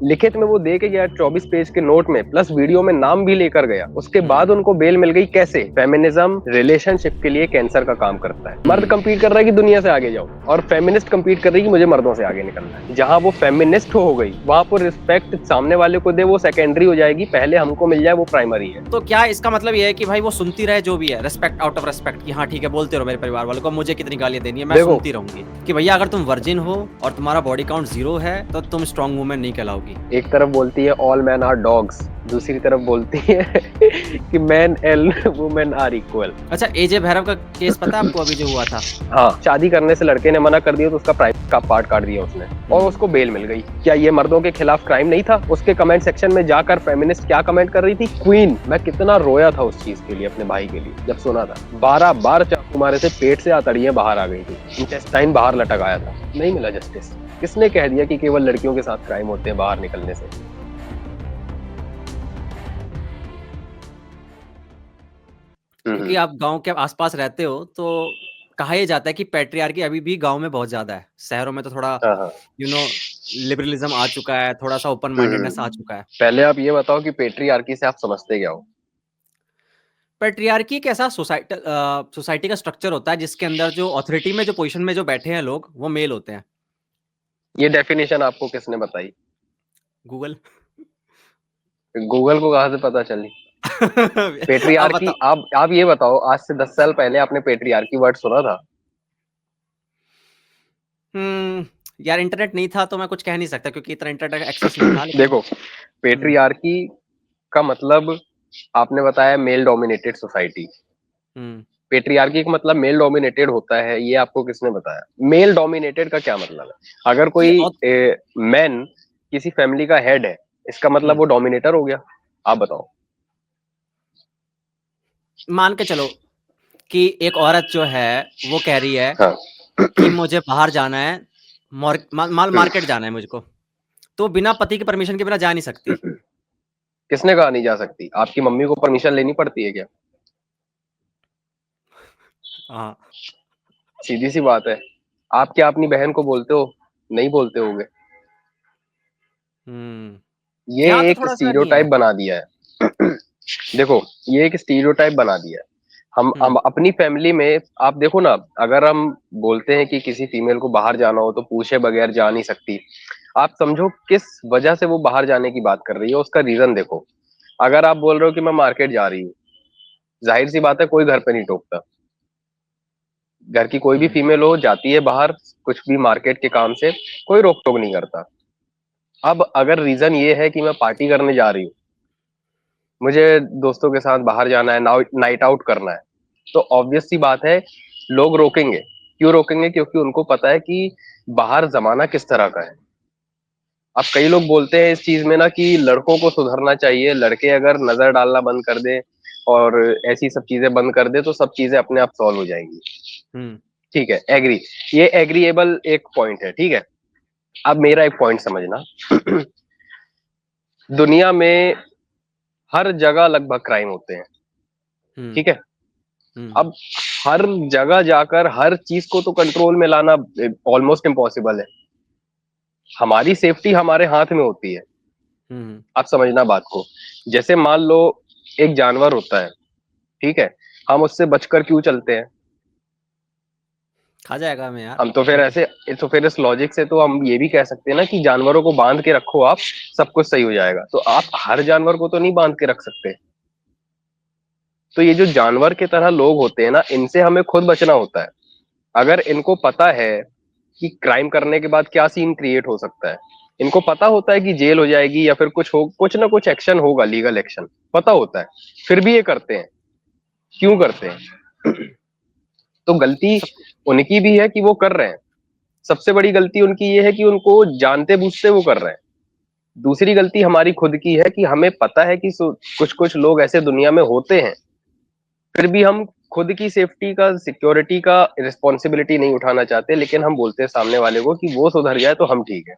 लिखित में वो दे के गया 24 पेज के नोट में, प्लस वीडियो में नाम भी लेकर गया, उसके बाद उनको बेल मिल गई। कैसे? फेमिनिज्म रिलेशनशिप के लिए कैंसर का काम करता है। मर्द कंपीट कर रहा है कि दुनिया से आगे जाओ, और फेमिनिस्ट कंपीट कर रही है कि मुझे मर्दों से आगे निकलना है। जहां वो फेमिनिस्ट हो गई, वहां पर रिस्पेक्ट सामने वाले को दे, वो सेकेंडरी हो जाएगी, पहले हमको मिल जाए वो प्राइमरी है। तो क्या इसका मतलब ये है कि भाई वो सुनती रहे जो भी है, रिस्पेक्ट आउट ऑफ रिस्पेक्ट, कि हाँ ठीक है बोलते रहो मेरे परिवार वालों को, मुझे कितनी गालियां देनी है मैं देखो, सुनती रहूंगी, कि भैया अगर तुम वर्जिन हो और तुम्हारा बॉडी काउंट 0 है तो तुम स्ट्रॉन्ग वुमेन नहीं कहलाओगी। एक तरफ बोलती है ऑल मैन आर डॉग्स, दूसरी तरफ बोलती है कि मैन एल वुमेन आर इक्वल। अच्छा, एजे भैरव का केस पता है आपको अभी जो हुआ था? हाँ, शादी करने से लड़के ने मना कर दिया तो उसका प्राइवेट का पार्ट काट दिया उसने, और उसको बेल मिल गई। क्या ये मर्दों के खिलाफ क्राइम नहीं था? उसके कमेंट सेक्शन में जाकर फेमिनिस्ट क्या कमेंट कर रही थी? क्वीन। मैं कितना रोया था उस चीज के लिए, अपने भाई के लिए, जब सुना था। 12 बार चाकू मारे से पेट से आतड़ियां बाहर आ गई थी, इंटेस्टाइन बाहर लटक आया था। नहीं मिला जस्टिस। किसने कह दिया कि केवल लड़कियों के साथ क्राइम होते हैं बाहर निकलने से? क्योंकि आप गांव के आसपास रहते हो तो कहा यह जाता है कि पैट्रियार्की अभी भी गांव में बहुत ज्यादा है। शहरों में तो थोड़ा हाँ। यू नो लिबरलिज्म आ चुका है, थोड़ा सा ओपन माइंडेडनेस आ चुका है। पहले आप ये बताओ कि पेट्रियार्की से आप समझते क्या हो? पैट्रियार्की एक ऐसा सोसाइटी का स्ट्रक्चर होता है जिसके अंदर जो अथॉरिटी में जो पोजीशन में जो बैठे हैं लोग वो मेल होते हैं। ये डेफिनेशन आपको किसने बताई? गूगल। गूगल को कहाँ से पता चली? अब पेट्रियार्की, बताओ। आप ये बताओ, आज से 10 साल पहले आपने पेट्रियार्की वर्ड सुना था? हम्म, यार इंटरनेट नहीं था तो मैं कुछ कह नहीं सकता क्योंकि इतना इंटरनेट एक्सेस नहीं था, लेकिन देखो, पेट्रियार्की का मतलब आपने बताया मेल डोमिनेटेड सोसाइटी। हम्म पेट्रियार्की का मतलब मेल डोमिनेटेड होता है, ये आपको किसने बताया? मेल डोमिनेटेड का क्या मतलब है? अगर कि कोई मैन किसी फैमिली का हेड है, इसका मतलब वो डोमिनेटर हो गया? आप बताओ। मान के चलो कि एक औरत जो है वो कह रही है हाँ। कि मुझे बाहर जाना है, माल मार्केट जाना है मुझको, तो बिना पति के परमिशन के बिना जा नहीं सकती। किसने कहा नहीं जा सकती? आपकी मम्मी को परमिशन लेनी पड़ती है क्या? हाँ। सीधी सी बात है। आप क्या अपनी बहन को बोलते हो? नहीं बोलते होगे। ये यहाँ तो एक थोड़ा सा नहीं स्टीरियोटाइप है। बना दिया है। देखो, ये एक स्टीरियोटाइप बना दिया है। हम अपनी फैमिली में, आप देखो ना, अगर हम बोलते हैं कि किसी फीमेल को बाहर जाना हो तो पूछे बगैर जा नहीं सकती, आप समझो किस वजह से वो बाहर जाने की बात कर रही है, उसका रीजन देखो। अगर आप बोल रहे हो कि मैं मार्केट जा रही हूँ, जाहिर सी बात है कोई घर पे नहीं टोकता। घर की कोई भी फीमेल हो, जाती है बाहर कुछ भी मार्केट के काम से, कोई रोक टोक नहीं करता। अब अगर रीजन ये है कि मैं पार्टी करने जा रही हूँ, मुझे दोस्तों के साथ बाहर जाना है, नाइट आउट करना है, तो ऑब्वियस सी बात है लोग रोकेंगे। क्यों रोकेंगे? क्योंकि उनको पता है कि बाहर जमाना किस तरह का है। अब कई लोग बोलते हैं इस चीज में ना कि लड़कों को सुधरना चाहिए, लड़के अगर नजर डालना बंद कर दे और ऐसी सब चीजें बंद कर दे तो सब चीजें अपने आप सॉल्व हो जाएंगी। ठीक है, एग्री। ये एग्रीएबल एक पॉइंट है, ठीक है। अब मेरा एक पॉइंट समझना। दुनिया में हर जगह लगभग क्राइम होते हैं, ठीक है। अब हर जगह जाकर हर चीज को तो कंट्रोल में लाना ऑलमोस्ट इम्पॉसिबल है। हमारी सेफ्टी हमारे हाथ में होती है। आप समझना बात को। जैसे मान लो एक जानवर होता है, ठीक है, हम उससे बचकर क्यों चलते हैं? खा जाएगा हमें यार। हम तो फिर ऐसे, तो फिर इस लॉजिक से तो हम ये भी कह सकते हैं ना कि जानवरों को बांध के रखो आप, सब कुछ सही हो जाएगा। तो आप हर जानवर को तो नहीं बांध के रख सकते। तो ये जो जानवर की तरह लोग होते हैं ना, इनसे हमें खुद बचना होता है। अगर इनको पता है कि क्राइम करने के बाद क्या सीन क्रिएट हो सकता है, इनको पता होता है कि जेल हो जाएगी या फिर कुछ हो, कुछ ना कुछ एक्शन होगा, लीगल एक्शन, पता होता है, फिर भी ये करते हैं। क्यों करते हैं? तो गलती उनकी भी है कि वो कर रहे हैं। सबसे बड़ी गलती उनकी ये है कि उनको जानते बूझते वो कर रहे हैं। दूसरी गलती हमारी खुद की है कि हमें पता है कि कुछ कुछ लोग ऐसे दुनिया में होते हैं, फिर भी हम खुद की सेफ्टी का, सिक्योरिटी का रिस्पॉन्सिबिलिटी नहीं उठाना चाहते, लेकिन हम बोलते हैं सामने वाले को कि वो सुधर जाए तो हम ठीक है।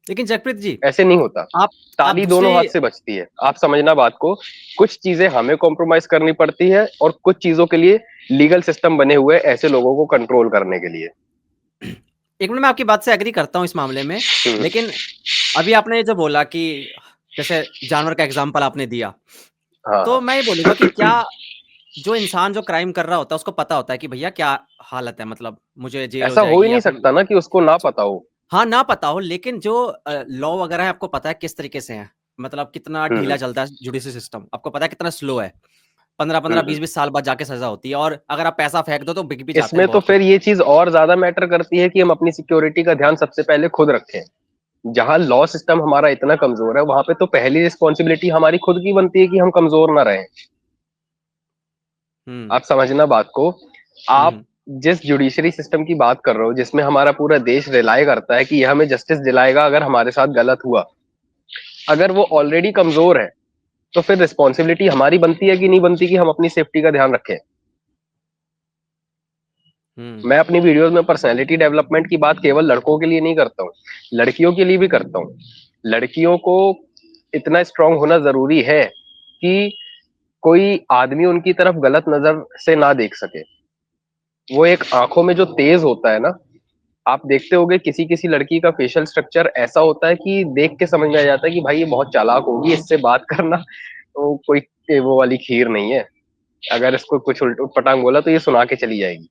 लेकिन जगप्रीत जी, ऐसे नहीं होता। आप ताली दूसरे दोनों हाथ से बचती है, आप समझना बात को। कुछ चीजें हमें कॉम्प्रोमाइज करनी पड़ती है और कुछ चीजों के लिए लीगल सिस्टम बने हुए हैं ऐसे लोगों को कंट्रोल करने के लिए। एक मिनट, मैं आपकी बात से एग्री करता हूँ इस मामले में, लेकिन अभी आपने जो बोला कि जैसे जानवर का एग्जांपल आपने दिया, तो मैं ये बोलूँगा कि क्या जो इंसान जो क्राइम कर रहा होता है, उसको पता होता है कि भैया क्या हालत है, मतलब मुझे जेल हो ऐसा हो ही जाएगी या नहीं फिर सकता ना कि उसको ना पता हो। हाँ, ना पता हो, लेकिन जो लॉ वगैरह है आपको पता है किस तरीके से है, मतलब कितना ढीला चलता है जुडिशरी सिस्टम, आपको पता है कितना स्लो है। 15-15, 20-20 साल बाद जाके सज़ा होती है, और अगर आप पैसा फेंक दो तो बिक भी जाते हैं इसमें तो बहुत फिर केस। ये चीज और ज्यादा मैटर करती है कि हम अपनी सिक्योरिटी का ध्यान सबसे पहले खुद रखें। जहां लॉ सिस्टम हमारा इतना कमजोर है, वहां पे तो पहली रिस्पॉन्सिबिलिटी हमारी खुद की बनती है कि हम कमजोर ना रहें। हुँ। आप समझना बात को। आप हुँ। जिस जुडिशरी सिस्टम की बात कर रहे हो, जिसमें हमारा पूरा देश रिलाय करता है कि यह हमें जस्टिस दिलाएगा अगर हमारे साथ गलत हुआ, अगर वो ऑलरेडी कमजोर है, तो फिर रिस्पॉन्सिबिलिटी हमारी बनती है कि नहीं बनती कि हम अपनी सेफ्टी का ध्यान रखें। हुँ। मैं अपनी वीडियोस में पर्सनैलिटी डेवलपमेंट की बात केवल लड़कों के लिए नहीं करता हूँ, लड़कियों के लिए भी करता हूँ। लड़कियों को इतना स्ट्रांग होना जरूरी है कि कोई आदमी उनकी तरफ गलत नजर से ना देख सके। वो एक आंखों में जो तेज होता है ना, आप देखते होगे किसी किसी लड़की का फेशियल स्ट्रक्चर ऐसा होता है कि देख के समझ में आ जाता है कि भाई ये बहुत चालाक होगी, इससे बात करना तो कोई वो वाली खीर नहीं है। अगर इसको कुछ उल्ट पटांग बोला तो ये सुना के चली जाएगी।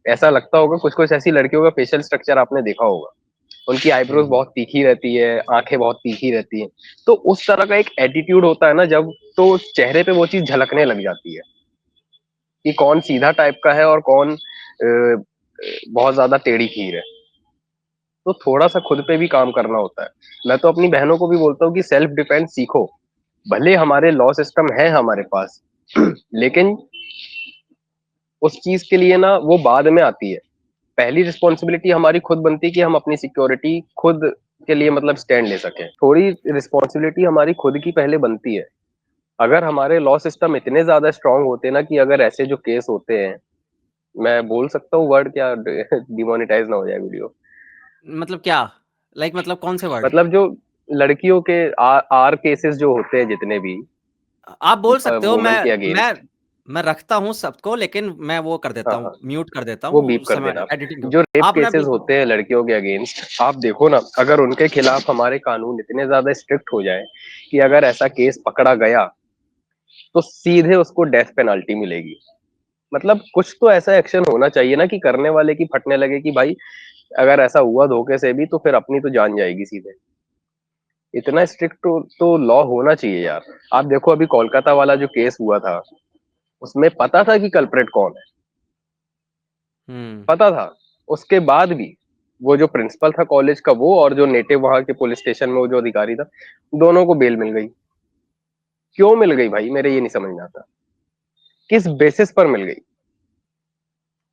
ऐसा लगता होगा, कुछ कुछ ऐसी लड़कियों का फेशियल स्ट्रक्चर आपने देखा होगा। उनकी हुँ, आईब्रोज हुँ। बहुत तीखी रहती है, आंखें बहुत तीखी रहती हैं। तो उस तरह का एक एटीट्यूड होता है ना जब, तो चेहरे पे वो चीज झलकने लग जाती है कि कौन सीधा टाइप का है और कौन बहुत ज्यादा टेढ़ी खीर है। तो थोड़ा सा खुद पे भी काम करना होता है। मैं तो अपनी बहनों को भी बोलता हूँ कि सेल्फ डिफेंस सीखो। भले हमारे लॉ सिस्टम है हमारे पास, लेकिन उस चीज के लिए ना वो बाद में आती है। पहली रिस्पॉन्सिबिलिटी हमारी खुद बनती है कि हम अपनी सिक्योरिटी खुद के लिए मतलब स्टैंड ले सकें। थोड़ी रिस्पॉन्सिबिलिटी हमारी खुद की पहले बनती है। अगर हमारे लॉ सिस्टम इतने ज्यादा स्ट्रांग होते ना कि अगर ऐसे जो केस होते हैं, मैं बोल सकता हूँ वर्ड क्या, डिमोनेटाइज ना हो जाए वीडियो। मतलब क्या? लाइक मतलब कौन से वर्ड? मतलब जो लड़कियों के आर केसेस जो होते हैं जितने भी आप बोल सकते हो, वुमेन मैं के मैं अगेंस्ट। मैं रखता हूँ सबको, लेकिन मैं वो कर देता हाँ हूँ, हाँ, म्यूट कर देता वो हूँ बीप कर समय देना। एडिटिंग के। जो रेप आपने केसेस बिल्कुल। होते हैं लड़कियों के अगेंस्ट, आप देखो ना, अगर उनके खिलाफ हमारे कानून इतने ज्यादा स्ट्रिक्ट हो जाए कि अगर ऐसा केस पकड़ा गया तो सीधे उसको डेथ पेनल्टी मिलेगी। मतलब कुछ तो ऐसा एक्शन होना चाहिए ना कि करने वाले की फटने लगे कि भाई अगर ऐसा हुआ धोखे से भी तो फिर अपनी तो जान जाएगी सीधे। इतना स्ट्रिक्ट तो लॉ होना चाहिए यार। आप देखो अभी कोलकाता वाला जो केस हुआ था, उसमें पता था कि कल्प्रेट कौन है, हुँ। पता था। उसके बाद भी वो जो प्रिंसिपल था कॉलेज का, वो और जो नेटिव वहां के पुलिस स्टेशन में वो जो अधिकारी था, दोनों को बेल मिल गई। क्यों मिल गई भाई, मेरे ये नहीं समझ में आता, किस बेसिस पर मिल गई।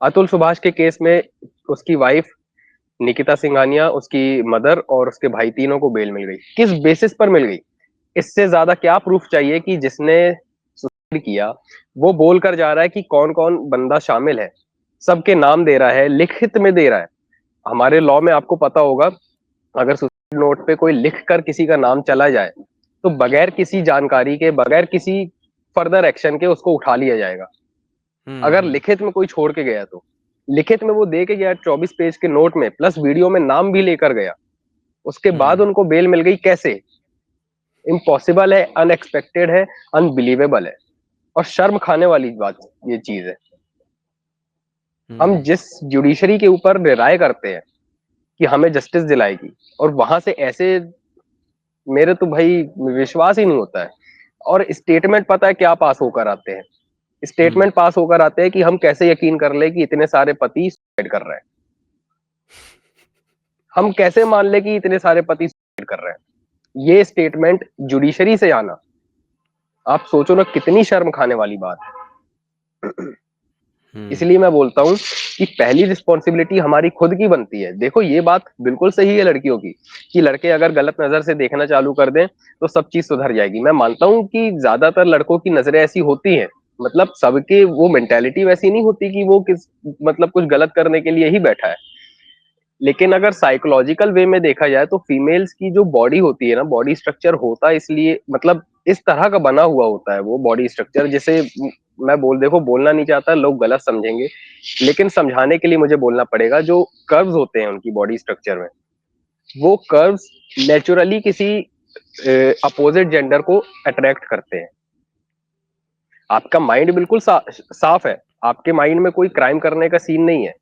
अतुल सुभाष के केस में उसकी वाइफ निकिता सिंघानिया, उसकी मदर और उसके भाई, तीनों को बेल मिल गई। किस बेसिस पर मिल गई? इससे ज्यादा क्या प्रूफ चाहिए कि जिसने सुसाइड किया वो बोल कर जा रहा है कि कौन कौन बंदा शामिल है, सबके नाम दे रहा है, लिखित में दे रहा है। हमारे लॉ में आपको पता होगा, अगर सुसाइड नोट पे कोई लिख कर किसी का नाम चला जाए तो बगैर किसी जानकारी के, बगैर किसी फर्दर एक्शन के उसको उठा लिया जाएगा। हुँ, अगर हुँ। लिखित में कोई छोड़ के गया तो, लिखित में वो दे के गया 24 पेज के नोट में प्लस वीडियो में नाम भी लेकर गया, उसके बाद हुँ, उनको बेल मिल गई, कैसे? इम्पॉसिबल है, अनएक्सपेक्टेड है, अनबिलीवेबल है, और शर्म खाने वाली बात ये चीज है। हम हुँ, जिस जुडिशरी के ऊपर रिलाय करते हैं कि हमें जस्टिस दिलाएगी, और वहां से ऐसे, मेरे तो भाई विश्वास ही नहीं होता है। और स्टेटमेंट पता है क्या पास होकर आते हैं? हुँ। स्टेटमेंट पास होकर आते हैं कि हम कैसे यकीन कर ले कि इतने सारे पति सुसाइड कर रहे हैं। हम कैसे मान ले कि इतने सारे पति सुसाइड कर रहे हैं? ये स्टेटमेंट जुडिशरी से आना, आप सोचो ना कितनी शर्म खाने वाली बात है। हुँ, इसलिए मैं बोलता हूँ कि पहली रिस्पॉन्सिबिलिटी हमारी खुद की बनती है। देखो ये बात बिल्कुल सही है लड़कियों की, कि लड़के अगर गलत नजर से देखना चालू कर दें तो सब चीज सुधर जाएगी। मैं मानता हूँ कि ज्यादातर लड़कों की नजरें ऐसी होती हैं, मतलब सबके वो मेंटेलिटी वैसी नहीं होती कि वो किस मतलब कुछ गलत करने के लिए ही बैठा है। लेकिन अगर साइकोलॉजिकल वे में देखा जाए तो फीमेल्स की जो बॉडी होती है ना, बॉडी स्ट्रक्चर होता है इसलिए, मतलब इस तरह का बना हुआ होता है वो बॉडी स्ट्रक्चर, जैसे मैं देखो बोलना नहीं चाहता, लोग गलत समझेंगे, लेकिन समझाने के लिए मुझे बोलना पड़ेगा। जो कर्व्स होते हैं उनकी बॉडी स्ट्रक्चर में, वो कर्व्स नेचुरली किसी अपोजिट जेंडर को अट्रैक्ट करते हैं। आपका माइंड बिल्कुल साफ है, आपके माइंड में कोई क्राइम करने का सीन नहीं है,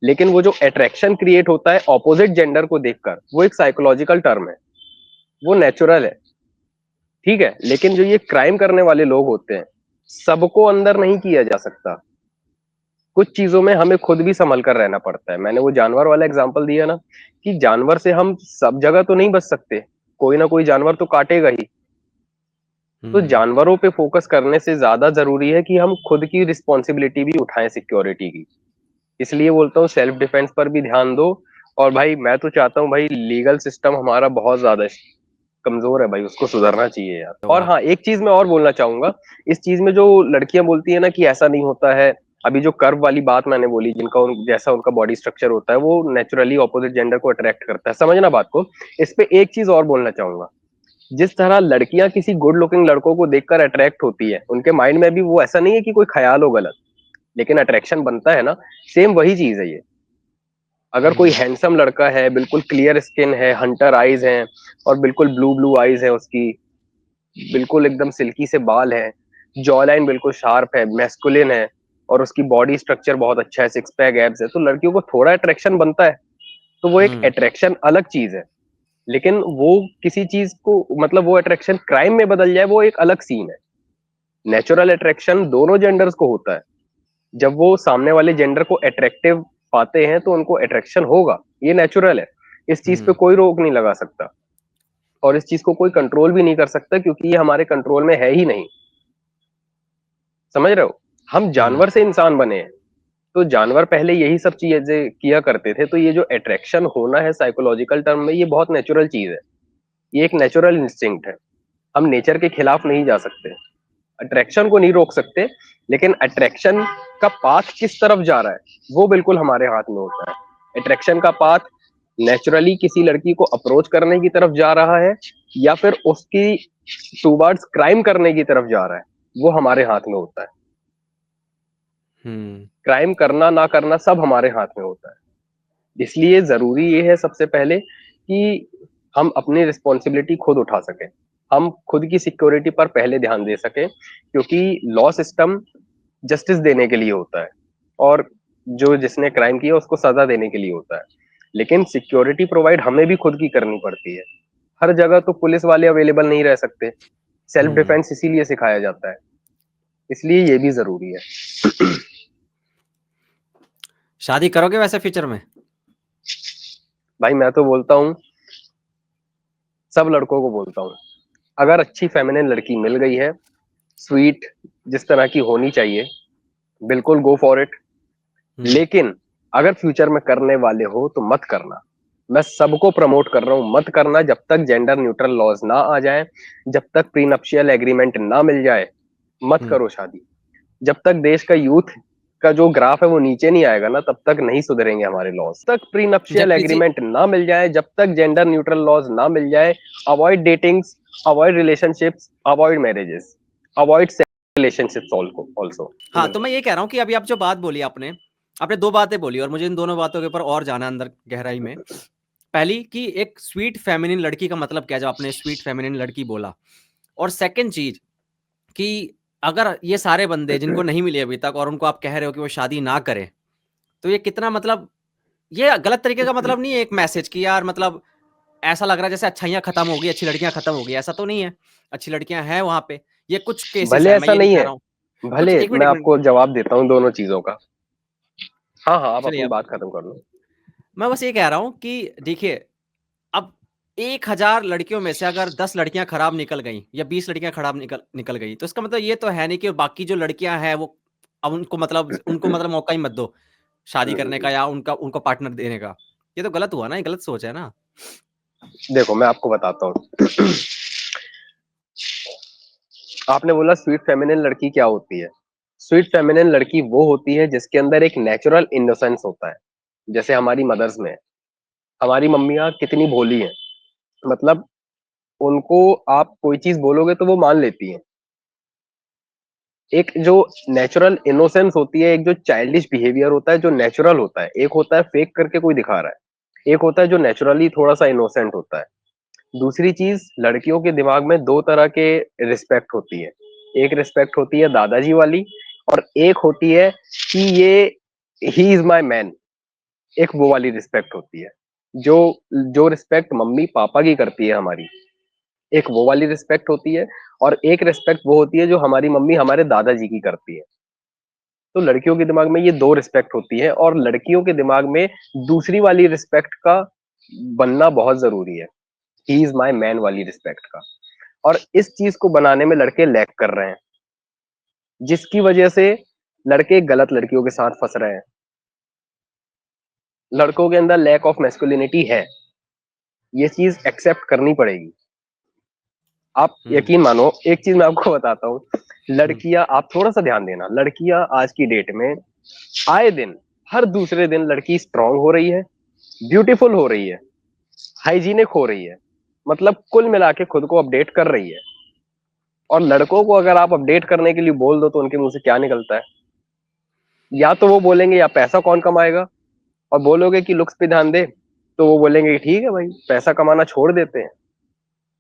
लेकिन वो जो अट्रैक्शन क्रिएट होता है ऑपोजिट जेंडर को देखकर, वो एक साइकोलॉजिकल टर्म है, वो नेचुरल है, ठीक है। लेकिन जो ये क्राइम करने वाले लोग होते हैं, सबको अंदर नहीं किया जा सकता, कुछ चीजों में हमें खुद भी संभल कर रहना पड़ता है। मैंने वो जानवर वाला एग्जांपल दिया ना, कि जानवर से हम सब जगह तो नहीं बच सकते, कोई ना कोई जानवर तो काटेगा ही। तो जानवरों पे फोकस करने से ज्यादा जरूरी है कि हम खुद की रिस्पॉन्सिबिलिटी भी उठाएं सिक्योरिटी की। इसलिए बोलता हूँ सेल्फ डिफेंस पर भी ध्यान दो। और भाई मैं तो चाहता हूँ भाई, लीगल सिस्टम हमारा बहुत ज्यादा कमजोर है भाई, उसको सुधरना चाहिए यार। और हाँ, एक चीज मैं और बोलना चाहूंगा, इस चीज में जो लड़कियां बोलती है ना कि ऐसा नहीं होता है, अभी जो कर्व वाली बात मैंने बोली, जिनका जैसा उनका बॉडी स्ट्रक्चर होता है वो नेचुरली ऑपोजिट जेंडर को अट्रैक्ट करता है, समझना बात को। इस पे एक चीज और बोलना चाहूंगा, जिस तरह लड़कियां किसी गुड लुकिंग लड़कों को देखकर अट्रैक्ट होती है, उनके माइंड में भी वो ऐसा नहीं है कि कोई ख्याल हो गलत, लेकिन अट्रैक्शन बनता है ना, सेम वही चीज है ये। अगर कोई हैंडसम लड़का है, बिल्कुल क्लियर स्किन है, हंटर आईज हैं, और बिल्कुल ब्लू ब्लू आईज है उसकी, बिल्कुल एकदम सिल्की से बाल है, जॉ लाइन बिल्कुल शार्प है, मैस्कुलिन है, और उसकी बॉडी स्ट्रक्चर बहुत अच्छा है, सिक्स पैक एब्स है, तो लड़कियों को थोड़ा अट्रैक्शन बनता है। तो वो एक अट्रैक्शन अलग चीज है, लेकिन वो किसी चीज को, मतलब वो अट्रैक्शन क्राइम में बदल जाए, वो एक अलग सीन है। नेचुरल अट्रैक्शन दोनों जेंडर्स को होता है, जब वो सामने वाले जेंडर को अट्रैक्टिव पाते हैं तो उनको अट्रैक्शन होगा, ये नेचुरल है। इस चीज पे कोई रोक नहीं लगा सकता, और इस चीज को कोई कंट्रोल भी नहीं कर सकता, क्योंकि ये हमारे कंट्रोल में है ही नहीं। समझ रहे हो, हम जानवर से इंसान बने हैं, तो जानवर पहले यही सब चीजें किया करते थे, तो ये जो अट्रैक्शन होना है साइकोलॉजिकल टर्म में, ये बहुत नेचुरल चीज है, ये एक नेचुरल इंस्टिंक्ट है। हम नेचर के खिलाफ नहीं जा सकते, अट्रैक्शन को नहीं रोक सकते, लेकिन अट्रैक्शन का पाथ किस तरफ जा रहा है वो बिल्कुल हमारे हाथ में होता है। अट्रैक्शन का पाथ नेचुरली किसी लड़की को अप्रोच करने की तरफ जा रहा है, या फिर उसकी टूवर्ड्स क्राइम करने की तरफ जा रहा है, वो हमारे हाथ में होता है। क्राइम करना ना करना सब हमारे हाथ में होता है। इसलिए जरूरी ये है सबसे पहले कि हम अपनी रिस्पॉन्सिबिलिटी खुद उठा सकें, हम खुद की सिक्योरिटी पर पहले ध्यान दे सकें, क्योंकि लॉ सिस्टम जस्टिस देने के लिए होता है, और जो जिसने क्राइम किया उसको सजा देने के लिए होता है, लेकिन सिक्योरिटी प्रोवाइड हमें भी खुद की करनी पड़ती है। हर जगह तो पुलिस वाले अवेलेबल नहीं रह सकते, सेल्फ डिफेंस इसीलिए सिखाया जाता है, इसलिए ये भी जरूरी है। शादी करोगे वैसे फ्यूचर में? भाई मैं तो बोलता हूँ, सब लड़कों को बोलता हूँ, अगर अच्छी फेमिनिन लड़की मिल गई है, स्वीट, जिस तरह की होनी चाहिए, बिल्कुल गो फॉर इट। लेकिन अगर फ्यूचर में करने वाले हो तो मत करना, मैं सबको प्रमोट कर रहा हूं, मत करना जब तक जेंडर न्यूट्रल लॉज ना आ जाए, जब तक प्रीनप्शियल एग्रीमेंट ना मिल जाए, मत करो शादी। जब तक देश का यूथ का जो ग्राफ है वो नीचे नहीं आएगा ना, तब तक नहीं सुधरेंगे हमारे लॉज। तक प्रीनप्शियल एग्रीमेंट ना मिल जाए, जब तक जेंडर न्यूट्रल लॉज ना मिल जाए, avoid datings, avoid relationships, avoid marriages, avoid relationships also. हाँ, तो मैं ये कह रहा हूँ कि अभी आप जो बात बोली आपने 2 बातें बोली और मुझे इन दोनों बातों के ऊपर और जाना अंदर गहराई में। पहली कि एक स्वीट फेमिनिन लड़की का मतलब क्या है, जब आपने स्वीट फेमिनिन लड़की बोला, और सेकंड चीज कि अगर ये सारे बंदे जिनको नहीं मिली अभी तक और उनको आप कह रहे हो कि वो शादी ना करें, तो ये कितना मतलब, ये गलत तरीके का मतलब नहीं है एक मैसेज कि यार मतलब ऐसा लग रहा है जैसे अच्छाइयाँ खत्म हो गई, अच्छी लड़कियाँ खत्म हो गई, ऐसा तो नहीं है। अच्छी लड़कियाँ हैं वहाँ पे, ये कुछ केसेस भले हैं, मैं ऐसा ये नहीं नहीं कह है, रहा हूँ। कुछ भले मैं 1 मिनट आपको जवाब देता हूँ दोनों चीजों का। हाँ हाँ, आप चलिए अपनी अब बात खत्म कर लो। मैं बस ये कह रहा हूँ कि देखिए, अब 1000 लड़कियों में से अगर 10 लड़कियां खराब निकल गई या 20 लड़कियां खराब निकल निकल गई, तो इसका मतलब ये तो है नहीं कि बाकी जो लड़कियां हैं वो, अब उनको मतलब मौका ही मत दो शादी करने का या उनका उनको पार्टनर देने का। ये तो गलत हुआ ना, ये गलत सोच है ना। देखो मैं आपको बताता हूँ, आपने बोला स्वीट फेमिनिन लड़की क्या होती है। स्वीट फेमिनिन लड़की वो होती है जिसके अंदर एक नेचुरल इनोसेंस होता है, जैसे हमारी मदर्स में है। हमारी मम्मियाँ कितनी भोली हैं, मतलब उनको आप कोई चीज बोलोगे तो वो मान लेती हैं, एक जो नेचुरल इनोसेंस होती है, एक जो चाइल्डिश बिहेवियर होता है जो नेचुरल होता है, एक होता है फेक करके कोई दिखा रहा है, एक होता है जो नेचुरली थोड़ा सा इनोसेंट होता है। दूसरी चीज, लड़कियों के दिमाग में दो तरह के रिस्पेक्ट होती है। एक रिस्पेक्ट होती है दादाजी वाली, और एक होती है कि ये ही इज माई मैन, एक वो वाली रिस्पेक्ट होती है। जो जो रिस्पेक्ट मम्मी पापा की करती है हमारी, एक वो वाली रिस्पेक्ट होती है। और एक रिस्पेक्ट वो होती है जो हमारी मम्मी हमारे दादाजी की करती है। तो लड़कियों के दिमाग में ये दो रिस्पेक्ट होती है, और लड़कियों के दिमाग में दूसरी वाली रिस्पेक्ट का बनना बहुत जरूरी है, ही इज माई मैन वाली रिस्पेक्ट का। और इस चीज को बनाने में लड़के लैक कर रहे हैं, जिसकी वजह से लड़के गलत लड़कियों के साथ फंस रहे हैं। लड़कों के अंदर लैक ऑफ मैस्कुलिनिटी है, ये चीज एक्सेप्ट करनी पड़ेगी। आप यकीन मानो, एक चीज मैं आपको बताता हूँ, लड़कियां, आप थोड़ा सा ध्यान देना, लड़कियां आज की डेट में आए दिन, हर दूसरे दिन लड़की स्ट्रांग हो रही है, ब्यूटीफुल हो रही है, हाइजीनिक हो रही है, मतलब कुल मिला के खुद को अपडेट कर रही है। और लड़कों को अगर आप अपडेट करने के लिए बोल दो तो उनके मुंह से क्या निकलता है? या तो वो बोलेंगे या पैसा कौन कमाएगा, और बोलोगे कि लुक्स पे ध्यान दे तो वो बोलेंगे कि ठीक है भाई पैसा कमाना छोड़ देते हैं।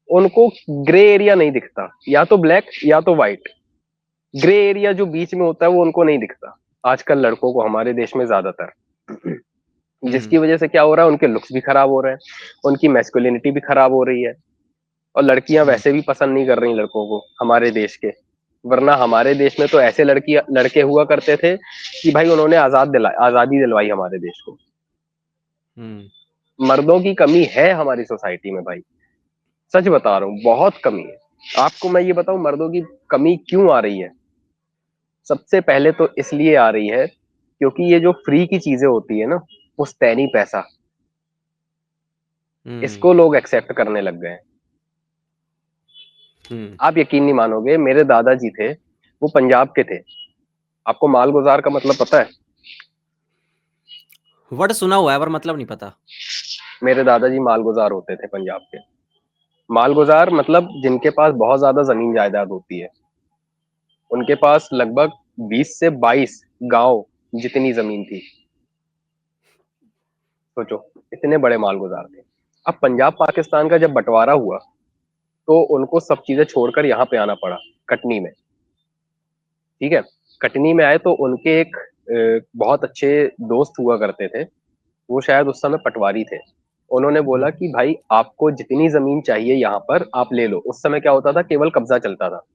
उनको ग्रे एरिया नहीं दिखता, या तो ब्लैक या तो व्हाइट, ग्रे एरिया जो बीच में होता है वो उनको नहीं दिखता आजकल लड़कों को हमारे देश में ज्यादातर। जिसकी वजह से क्या हो रहा है, उनके लुक्स भी खराब हो रहे हैं, उनकी मैस्कुलिनिटी भी खराब हो रही है। और लड़कियां वैसे भी पसंद नहीं कर रही लड़कों को हमारे देश के। वरना हमारे देश में तो ऐसे लड़के हुआ करते थे कि भाई उन्होंने आजादी दिलवाई हमारे देश को। मर्दों की कमी है हमारी सोसाइटी में भाई, सच बता रहा हूँ, बहुत कमी है। आपको मैं ये बताऊं मर्दों की कमी क्यों आ रही है? सबसे पहले तो इसलिए आ रही है क्योंकि ये जो फ्री की चीजें होती है ना, पुश्तैनी पैसा, इसको लोग एक्सेप्ट करने लग गए हैं। आप यकीन नहीं मानोगे, मेरे दादाजी थे, वो पंजाब के थे। आपको मालगुजार का मतलब पता है? वर्ड सुना हुआ है पर मतलब नहीं पता। मेरे दादाजी मालगुजार होते थे पंजाब के। मालगुजार मतलब जिनके पास बहुत ज्यादा जमीन जायदाद होती है। उनके पास लगभग 20 से 22 गांव जितनी जमीन थी। सोचो, इतने बड़े मालगुजार थे। अब पंजाब पाकिस्तान का जब बंटवारा हुआ तो उनको सब चीजें छोड़कर यहाँ पे आना पड़ा, कटनी में। ठीक है, कटनी में आए तो उनके एक बहुत अच्छे दोस्त हुआ करते थे, वो शायद उस समय पटवारी थे। उन्होंने बोला कि भाई आपको जितनी जमीन चाहिए यहाँ पर आप ले लो। उस समय क्या होता था, केवल कब्जा चलता था,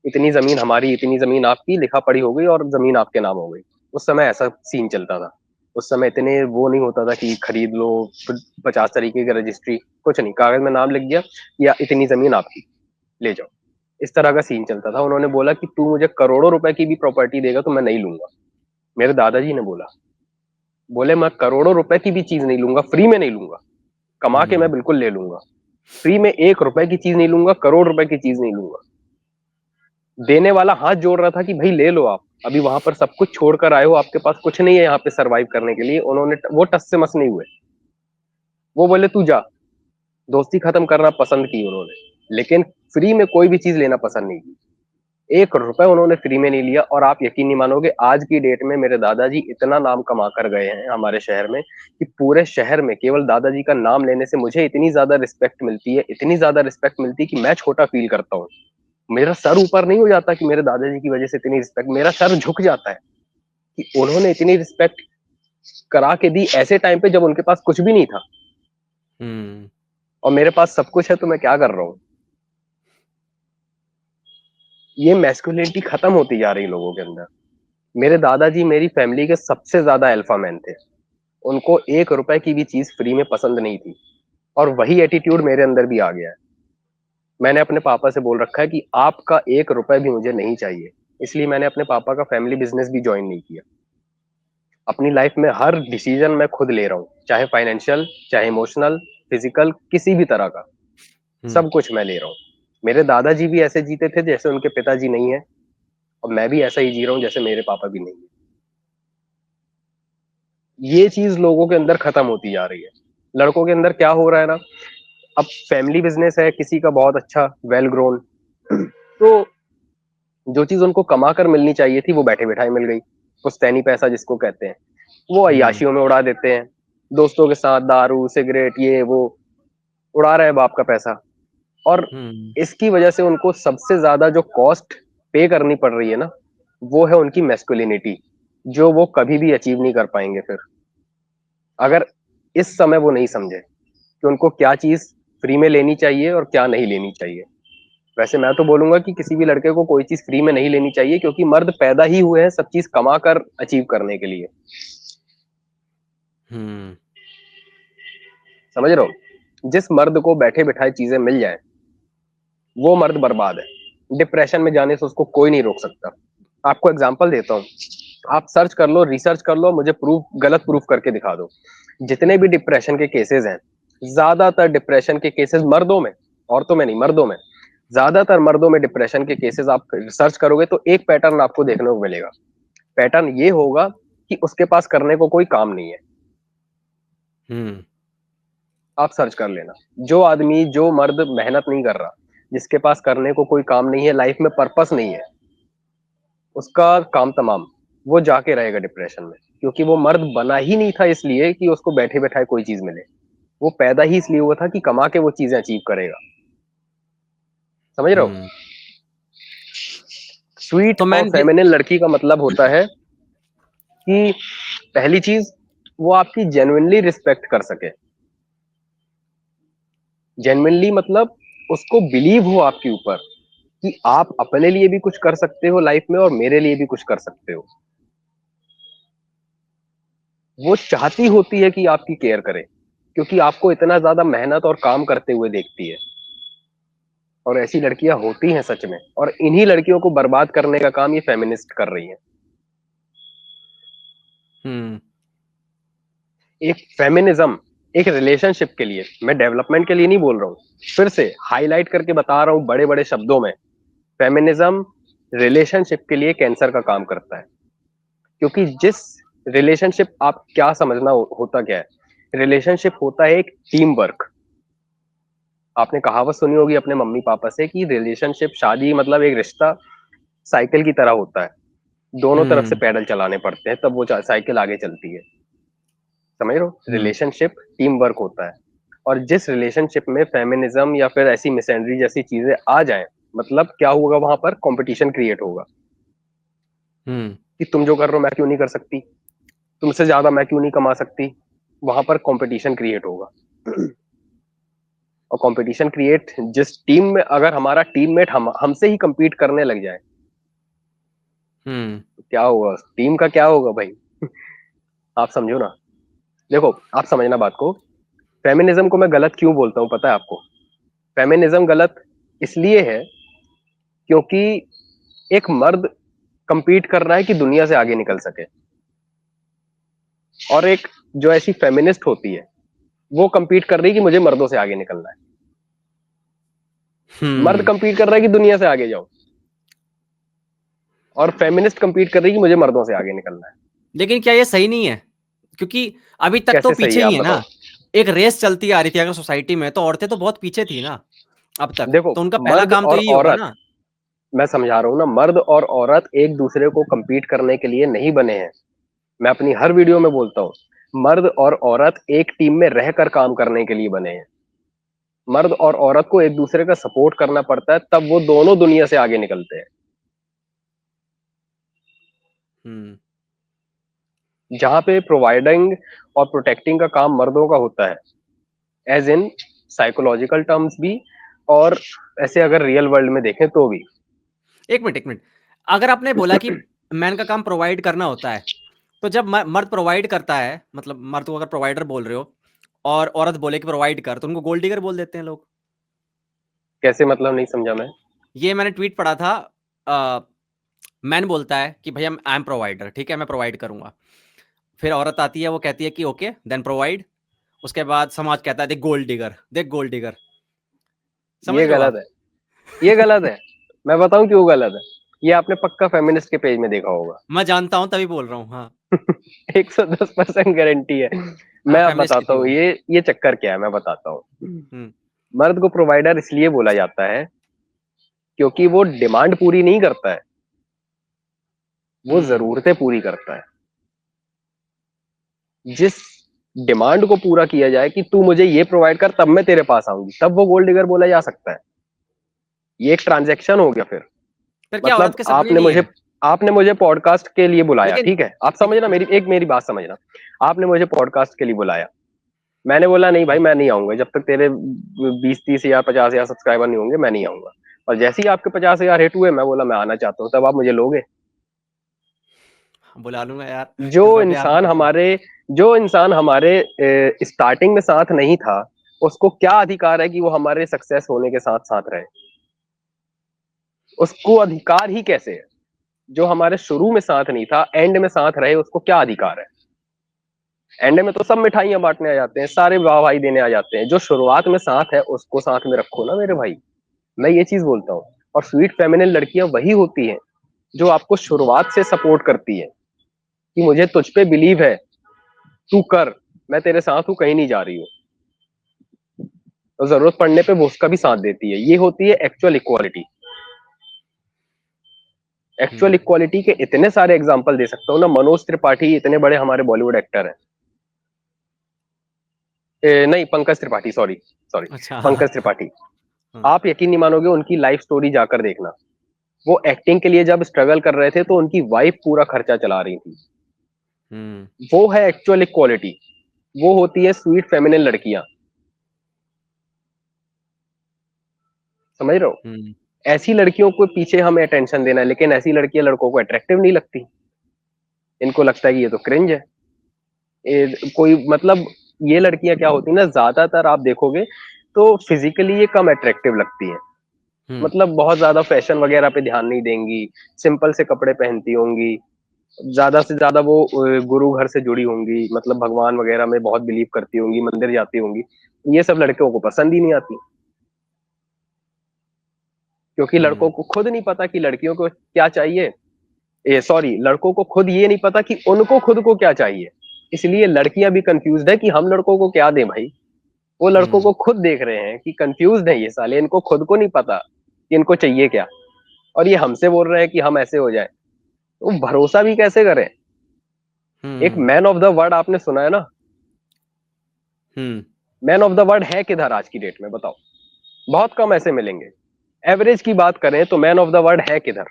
इतनी जमीन हमारी इतनी जमीन आपकी, लिखा पढ़ी हो गई और जमीन आपके नाम हो गई। उस समय ऐसा सीन चलता था। उस समय इतने वो नहीं होता था कि खरीद लो, फिर 50 तरीके की रजिस्ट्री, कुछ नहीं, कागज में नाम लिख दिया या इतनी जमीन आपकी, ले जाओ। इस तरह का सीन चलता था। उन्होंने बोला कि तू मुझे करोड़ों रुपए की भी प्रॉपर्टी देगा तो मैं नहीं लूंगा। मेरे दादाजी ने बोला, बोले मैं करोड़ों रुपए की भी चीज नहीं लूंगा, फ्री में नहीं लूंगा, कमा के मैं बिल्कुल ले लूंगा। फ्री में 1 रुपए की चीज नहीं लूंगा, करोड़ रुपए की चीज नहीं लूंगा। देने वाला हाथ जोड़ रहा था कि भाई ले लो आप, अभी वहां पर सब कुछ छोड़कर आए हो, आपके पास कुछ नहीं है यहाँ पे सरवाइव करने के लिए। उन्होंने वो टस से मस नहीं हुए। वो बोले तू जा, दोस्ती खत्म करना पसंद की उन्होंने, लेकिन फ्री में कोई भी चीज लेना पसंद नहीं की। 1 रुपए उन्होंने फ्री में नहीं लिया। और आप यकीन नहीं मानोगे, आज की डेट में मेरे दादाजी इतना नाम कमा कर गए हैं हमारे शहर में कि पूरे शहर में केवल दादाजी का नाम लेने से मुझे इतनी ज्यादा रिस्पेक्ट मिलती है, इतनी ज्यादा रिस्पेक्ट मिलती है कि मैं छोटा फील करता हूँ। मेरा सर ऊपर नहीं हो जाता कि मेरे दादाजी की वजह से इतनी रिस्पेक्ट, मेरा सर झुक जाता है कि उन्होंने इतनी रिस्पेक्ट करा के दी ऐसे टाइम पे जब उनके पास कुछ भी नहीं था। और मेरे पास सब कुछ है तो मैं क्या कर रहा हूँ? ये मैस्कुलिनिटी खत्म होती जा रही है लोगों के अंदर। मेरे दादाजी मेरी फैमिली के सबसे ज्यादा अल्फा मैन थे। उनको 1 रुपए की भी चीज फ्री में पसंद नहीं थी, और वही एटीट्यूड मेरे अंदर भी आ गया है। मैंने अपने पापा से बोल रखा है कि आपका 1 रुपए भी मुझे नहीं चाहिए। इसलिए मैंने अपने पापा का फैमिली बिजनेस भी ज्वाइन नहीं किया। अपनी लाइफ में हर डिसीजन मैं खुद ले रहा हूँ, चाहे फाइनेंशियल, चाहे इमोशनल, फिजिकल, किसी भी तरह का, सब कुछ मैं ले रहा हूँ। मेरे दादाजी भी ऐसे जीते थे जैसे उनके पिताजी नहीं है, और मैं भी ऐसा ही जी रहा हूँ जैसे मेरे पापा भी नहीं है। ये चीज लोगों के अंदर खत्म होती जा रही है। लड़कों के अंदर क्या हो रहा है ना, अब फैमिली बिजनेस है किसी का बहुत अच्छा वेल ग्रोन, तो जो चीज उनको कमा कर मिलनी चाहिए थी वो बैठे बैठाए मिल गई, पुश्तैनी पैसा जिसको कहते हैं, वो अय्याशियों में उड़ा देते हैं, दोस्तों के साथ दारू सिगरेट ये वो उड़ा रहे हैं बाप का पैसा। और इसकी वजह से उनको सबसे ज्यादा जो कॉस्ट पे करनी पड़ रही है ना, वो है उनकी मैस्कुलिनिटी, जो वो कभी भी अचीव नहीं कर पाएंगे फिर, अगर इस समय वो नहीं समझे कि उनको क्या चीज फ्री में लेनी चाहिए और क्या नहीं लेनी चाहिए। वैसे मैं तो बोलूंगा कि किसी भी लड़के को कोई चीज फ्री में नहीं लेनी चाहिए, क्योंकि मर्द पैदा ही हुए हैं सब चीज कमा कर अचीव करने के लिए। समझ रहे हो, जिस मर्द को बैठे बिठाए चीजें मिल जाए वो मर्द बर्बाद है, डिप्रेशन में जाने से उसको कोई नहीं रोक सकता। आपको एग्जांपल देता हूँ, आप सर्च कर लो रिसर्च कर लो, मुझे गलत प्रूफ करके दिखा दो। जितने भी डिप्रेशन के केसेस हैं, ज्यादातर डिप्रेशन के केसेस मर्दों में, औरतों में नहीं मर्दों में, ज्यादातर मर्दों में डिप्रेशन के केसेस आप सर्च करोगे तो एक पैटर्न आपको देखने को मिलेगा। पैटर्न ये होगा कि उसके पास करने को कोई काम नहीं है। आप सर्च कर लेना, जो आदमी जो मर्द मेहनत नहीं कर रहा, जिसके पास करने को कोई काम नहीं है, लाइफ में पर्पस नहीं है, उसका काम तमाम, वो जाके रहेगा डिप्रेशन में, क्योंकि वो मर्द बना ही नहीं था इसलिए कि उसको बैठे बैठाए कोई चीज मिले। वो पैदा ही इसलिए हुआ था कि कमा के वो चीजें अचीव करेगा। समझ रहे हो, स्वीट तो और फेमिनिन लड़की का मतलब होता है कि पहली चीज वो आपकी जेन्युइनली रिस्पेक्ट कर सके। जेन्युइनली मतलब उसको बिलीव हो आपके ऊपर कि आप अपने लिए भी कुछ कर सकते हो लाइफ में और मेरे लिए भी कुछ कर सकते हो। वो चाहती होती है कि आपकी केयर करे, क्योंकि आपको इतना ज्यादा मेहनत और काम करते हुए देखती है। और ऐसी लड़कियां होती हैं सच में, और इन्हीं लड़कियों को बर्बाद करने का काम ये फेमिनिस्ट कर रही हैं। एक फेमिनिज्म एक रिलेशनशिप के लिए, मैं डेवलपमेंट के लिए नहीं बोल रहा हूं, फिर से हाईलाइट करके बता रहा हूं बड़े बड़े शब्दों में, फेमिनिज्म रिलेशनशिप के लिए कैंसर का काम करता है। क्योंकि जिस रिलेशनशिप, आप क्या समझना होता क्या है, रिलेशनशिप होता है एक टीम वर्क। आपने कहावत सुनी होगी अपने मम्मी पापा से कि रिलेशनशिप शादी मतलब एक रिश्ता साइकिल की तरह होता है, दोनों तरफ से पैडल चलाने पड़ते हैं तब वो साइकिल आगे चलती है। समझ रहे हो, रिलेशनशिप टीम वर्क होता है। और जिस रिलेशनशिप में फेमिनिज्म या फिर ऐसी मिसएंड्री जैसी चीजें आ जाएं, मतलब क्या होगा, वहां पर कंपटीशन क्रिएट होगा कि तुम जो कर रहे हो मैं क्यों नहीं कर सकती, तुमसे ज्यादा मैं क्यों नहीं कमा सकती। वहां पर कंपटीशन क्रिएट होगा। और कंपटीशन क्रिएट जिस टीम में, अगर हमारा टीममेट हमसे ही compete करने लग जाए तो क्या होगा, टीम का क्या होगा भाई। आप समझो ना, देखो आप समझना बात को, फेमिनिज्म को मैं गलत क्यों बोलता हूं पता है आपको। फेमिनिज्म गलत इसलिए है क्योंकि एक मर्द compete कर रहा है कि दुनिया से आगे निकल सके, और एक जो ऐसी फेमिनिस्ट होती है वो compete कर रही है कि मुझे मर्दों से आगे निकलना है। मर्द compete कर रहा है कि दुनिया से आगे जाओ, और फेमिनिस्ट compete कर रही है कि मुझे मर्दों से आगे निकलना है। लेकिन क्या ये सही नहीं है, क्योंकि अभी तक तो कैसे सही पीछे है ही आप है ना, बताओ। एक रेस चलती आ रही थी अगर सोसाइटी में, तो औरतें तो बहुत पीछे थी ना अब तक, देखो तो उनका पहला मर्द काम तो और यही होगा औरत, ना। मैं समझा रहा हूं ना, मर्द और औरत एक दूसरे को compete करने के लिए नहीं बने हैं। मैं अपनी हर वीडियो में बोलता हूं, मर्द और औरत एक टीम में रहकर काम करने के लिए बने हैं। मर्द और औरत को एक दूसरे का सपोर्ट करना पड़ता है, तब वो दोनों दुनिया से आगे निकलते हैं। जहां पे प्रोवाइडिंग और प्रोटेक्टिंग का काम मर्दों का होता है, एज इन साइकोलॉजिकल टर्म्स भी, और ऐसे अगर रियल वर्ल्ड में देखें तो भी। एक मिनट, अगर आपने बोला कि मैन का काम प्रोवाइड करना होता है, तो जब मर्द प्रोवाइड करता है, मतलब मर्द को अगर प्रोवाइडर बोल रहे हो और औरत बोले कि प्रोवाइड कर, तो उनको गोल्ड डिगर बोल देते हैं लोग। कैसे, मतलब नहीं समझा मैं। ये मैंने ट्वीट पढ़ा था, मैन बोलता है कि भैया आई एम प्रोवाइडर, ठीक है मैं प्रोवाइड करूंगा, फिर औरत आती है वो कहती है कि ओके देन प्रोवाइड, उसके बाद समाज कहता है देख गोल्ड डिगर, देख गोल्ड डिगर। समझ ये रहे हो गलत आप? है, ये गलत है। मैं बताऊं क्यों गलत है, ये आपने पक्का फेमिनिस्ट के पेज में देखा होगा। मैं जानता हूं तभी बोल रहा हूँ, हाँ। 110% गारंटी है। हाँ मैं अब फेमिनिस्ट बताता लिखी हूँ होगी। ये चक्कर क्या है, मैं बताता हूँ। हम्म मर्द को प्रोवाइडर इसलिए बोला जाता है क्योंकि वो डिमांड पूरी नहीं करता है, वो ज़रूरतें पूरी करता है। जिस डिमांड को पूरा किया जाए कि तू मुझे ये प्रोवाइड कर तब मैं तेरे पास आऊँगी, तब वो गोल्ड डिगर बोला जा सकता है। ये एक ट्रांज़ैक्शन हो गया फिर। फिर क्या मतलब औरत के सपने नहीं है? आपने मुझे पॉडकास्ट के लिए बुलाया, लेकिन ठीक है? आप समझना, लेकिन मेरी बात समझना। आपने मुझे पॉडकास्ट के लिए बुलाया। मैंने बोला नहीं भाई मैं नहीं आऊँगा, जब तक तेरे 20-30,000 50,000 सब्सक्राइबर नहीं होंगे मैं नहीं आऊँगा। और जैसे ही आपके 50,000 हिट हुए मैं बोला मैं आना चाहता हूँ, तब आप मुझे लोगे? बुला लूँगा यार, जो इस बार भी आप ही इंसान कर दो। हमारे जो इंसान हमारे स्टार्टिंग में साथ नहीं था, उसको क्या अधिकार है कि वो हमारे सक्सेस होने के साथ-साथ रहे? उसको अधिकार ही कैसे है? जो हमारे शुरू में साथ नहीं था, एंड में साथ रहे उसको क्या अधिकार है? एंड में तो सब मिठाइयाँ बाँटने आ जाते हैं, सारे वाह-वाही देने आ जाते हैं। जो शुरुआत में साथ है उसको साथ में रखो ना मेरे भाई। मैं ये चीज़ बोलता हूँ। और स्वीट फेमिनिन लड़कियाँ वही होती हैं, जो आपको शुरुआत से सपोर्ट करती हैं, कि मुझे तुझ पे बिलीव है, तू कर, मैं तेरे साथ हूँ, कहीं नहीं जा रही हूँ। तो ज़रूरत पड़ने पे वो उसका भी साथ देती है। ये होती है एक्चुअल इक्वालिटी। एक्चुअल हुँ, इक्वालिटी के इतने सारे एग्ज़ाम्पल दे सकता हूँ ना, मनोज त्रिपाठी इतने बड़े हमारे बॉलीवुड एक्टर हैं। नहीं पंकज त्रिपाठी, सॉरी, सॉरी, अच्छा। पंकज त्रिपाठी। हाँ, आप यकीन नहीं मानोगे उनकी लाइफ स्टोरी जाकर देखना। वो एक्टिंग के लिए जब स्ट्रगल कर रहे थे तो उनकी वाइफ पूरा खर्चा चला रही थी। हुँ, वो है एक्चुअल इक्वालिटी। वो होती है स्वीट फेमिनिन लड़कियाँ। समझ रहे हो? हुँ, ऐसी लड़कियों को पीछे हमें अटेंशन देना है, लेकिन ऐसी लड़कियाँ लड़कों को अट्रैक्टिव नहीं लगती। इनको लगता है कि ये तो क्रिंज है। कोई मतलब ये लड़कियाँ क्या होती है ना, ज़्यादातर आप देखोगे तो फिज़िकली ये कम अट्रैक्टिव लगती हैं। हुँ, मतलब बहुत ज़्यादा फैशन वगैरह पे ध्यान नहीं देंगी, सिंपल से कपड़े पहनती होंगी, ज़्यादा से ज़्यादा वो गुरु घर से जुड़ी होंगी, मतलब भगवान वगैरह में बहुत बिलीव करती होंगी, मंदिर जाती होंगी। ये सब लड़कियों को पसंद ही नहीं आती, क्योंकि लड़कों हुँ, को खुद नहीं पता कि लड़कियों को क्या चाहिए। सॉरी, लड़कों को खुद ये नहीं पता कि उनको खुद को क्या चाहिए। इसलिए लड़कियाँ भी कन्फ्यूज़्ड है कि हम लड़कों को क्या दें भाई? वो लड़कों हुँ, को खुद देख रहे हैं कि कन्फ्यूज़्ड है ये साले, इनको खुद को नहीं पता कि इनको चाहिए क्या? और ये हमसे बोल रहे हैं कि हम ऐसे हो जाएँ। तो भरोसा भी कैसे करें? एक हुँ, मैन ऑफ द वर्ल्ड आपने सुना है ना? हुँ, मैन ऑफ द वर्ल्ड है किधर आज की डेट में बताओ? बहुत कम ऐसे मिलेंगे। एवरेज की बात करें तो मैन ऑफ द वर्ल्ड है किधर?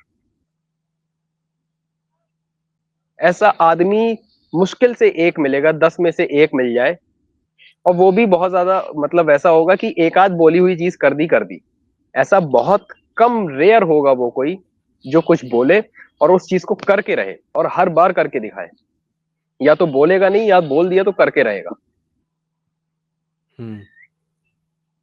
ऐसा आदमी मुश्किल से 1 मिलेगा, 10 में से 1 मिल जाए, और वो भी बहुत ज़्यादा मतलब ऐसा होगा कि एक आध बोली हुई चीज़ कर दी। ऐसा बहुत कम रेयर होगा वो कोई, जो कुछ बोले और उस चीज़ को करके रहे और हर बार करके दिखाए। या तो बोलेगा नहीं या बोल दिया तो करके रहेगा। हुँ,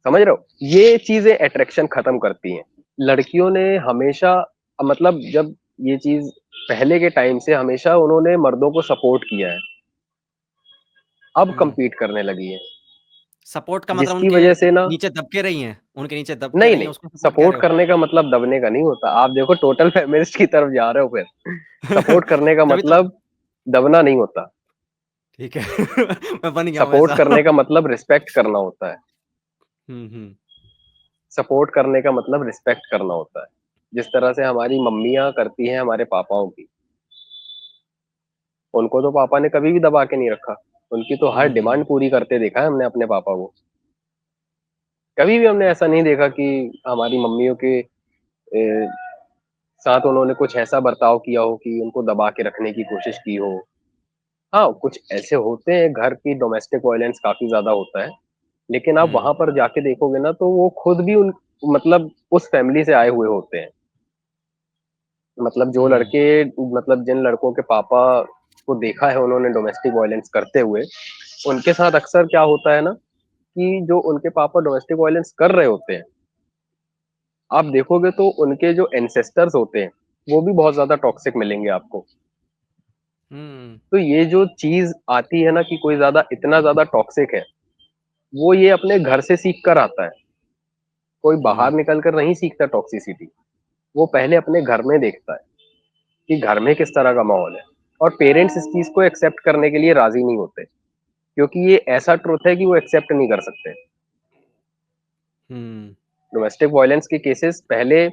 समझ रहे हो? ये चीज़ें अट्रैक्शन खत्म करती हैं। लड़कियों ने हमेशा मतलब जब ये चीज़ पहले के टाइम से हमेशा उन्होंने मर्दों को सपोर्ट किया है। अब हुँ। कम्पीट करने लगी हैं। सपोर्ट का मतलब जिसकी उनके वजह से ना, नीचे दब के रही हैं? उनके नीचे दब के नहीं, रही हैं, नहीं, उसको सपोर्ट कह सपोर्ट रहे हो? करने का मतलब दबने का नहीं होता। आप देखो टोटल फेमिनिस्ट की तरफ जा रहे हो फिर। सपोर्ट करने का तभी तो मतलब दबना नहीं होता। ठीक है। मैं बन गया हूँ सपोर्ट ऐसा। करने का मतलब रिस्पेक्ट करना होता है। हुँ, हुँ, सपोर्ट करने का मतलब रिस्पेक्ट करना होता है। जिस तरह से हमारी मम्मियाँ करती हैं हमारे पापाओं की, उनको तो पापा ने कभी भी दबा के नहीं रखा। उनकी तो हर हुँ, हुँ, डिमांड पूरी करते देखा है हमने अपने पापा को। कभी भी हमने ऐसा नहीं देखा कि हमारी मम्मियों के साथ उन्होंने कुछ ऐसा बर्ताव किया हो कि उनको दबा के रखने की कोशिश की हो। हाँ, कुछ ऐसे होते हैं घर की डोमेस्टिक वायलेंस काफ़ी ज़्यादा होता है, लेकिन आप हुँ, वहाँ पर जाके देखोगे ना तो वो खुद भी उन मतलब उस फैमिली से आए हुए होते हैं। मतलब जो हुँ, लड़के मतलब जिन लड़कों के पापा को देखा है उन्होंने डोमेस्टिक वायलेंस करते हुए, उनके साथ अक्सर क्या होता है ना कि जो उनके पापा डोमेस्टिक वायलेंस कर रहे होते हैं, आप देखोगे तो उनके जो एंसेस्टर्स होते हैं, वो भी बहुत ज़्यादा टॉक्सिक मिलेंगे आपको। हुँ, तो ये जो चीज़ आती है ना कि कोई ज़्यादा इतना ज़्यादा टॉक्सिक है, वो ये अपने घर से सीख कर आता है। कोई बाहर हुँ, निकल कर नहीं सीखता टॉक्सिसिटी। वो पहले अपने घर में देखता है कि घर में किस तरह का माहौल है, और पेरेंट्स इस चीज़ को एक्सेप्ट करने के लिए राज़ी नहीं होते, क्योंकि ये ऐसा ट्रुथ है कि वो एक्सेप्ट नहीं कर सकते। हुँ, डोमेस्टिक वायलेंस के केसेस पहले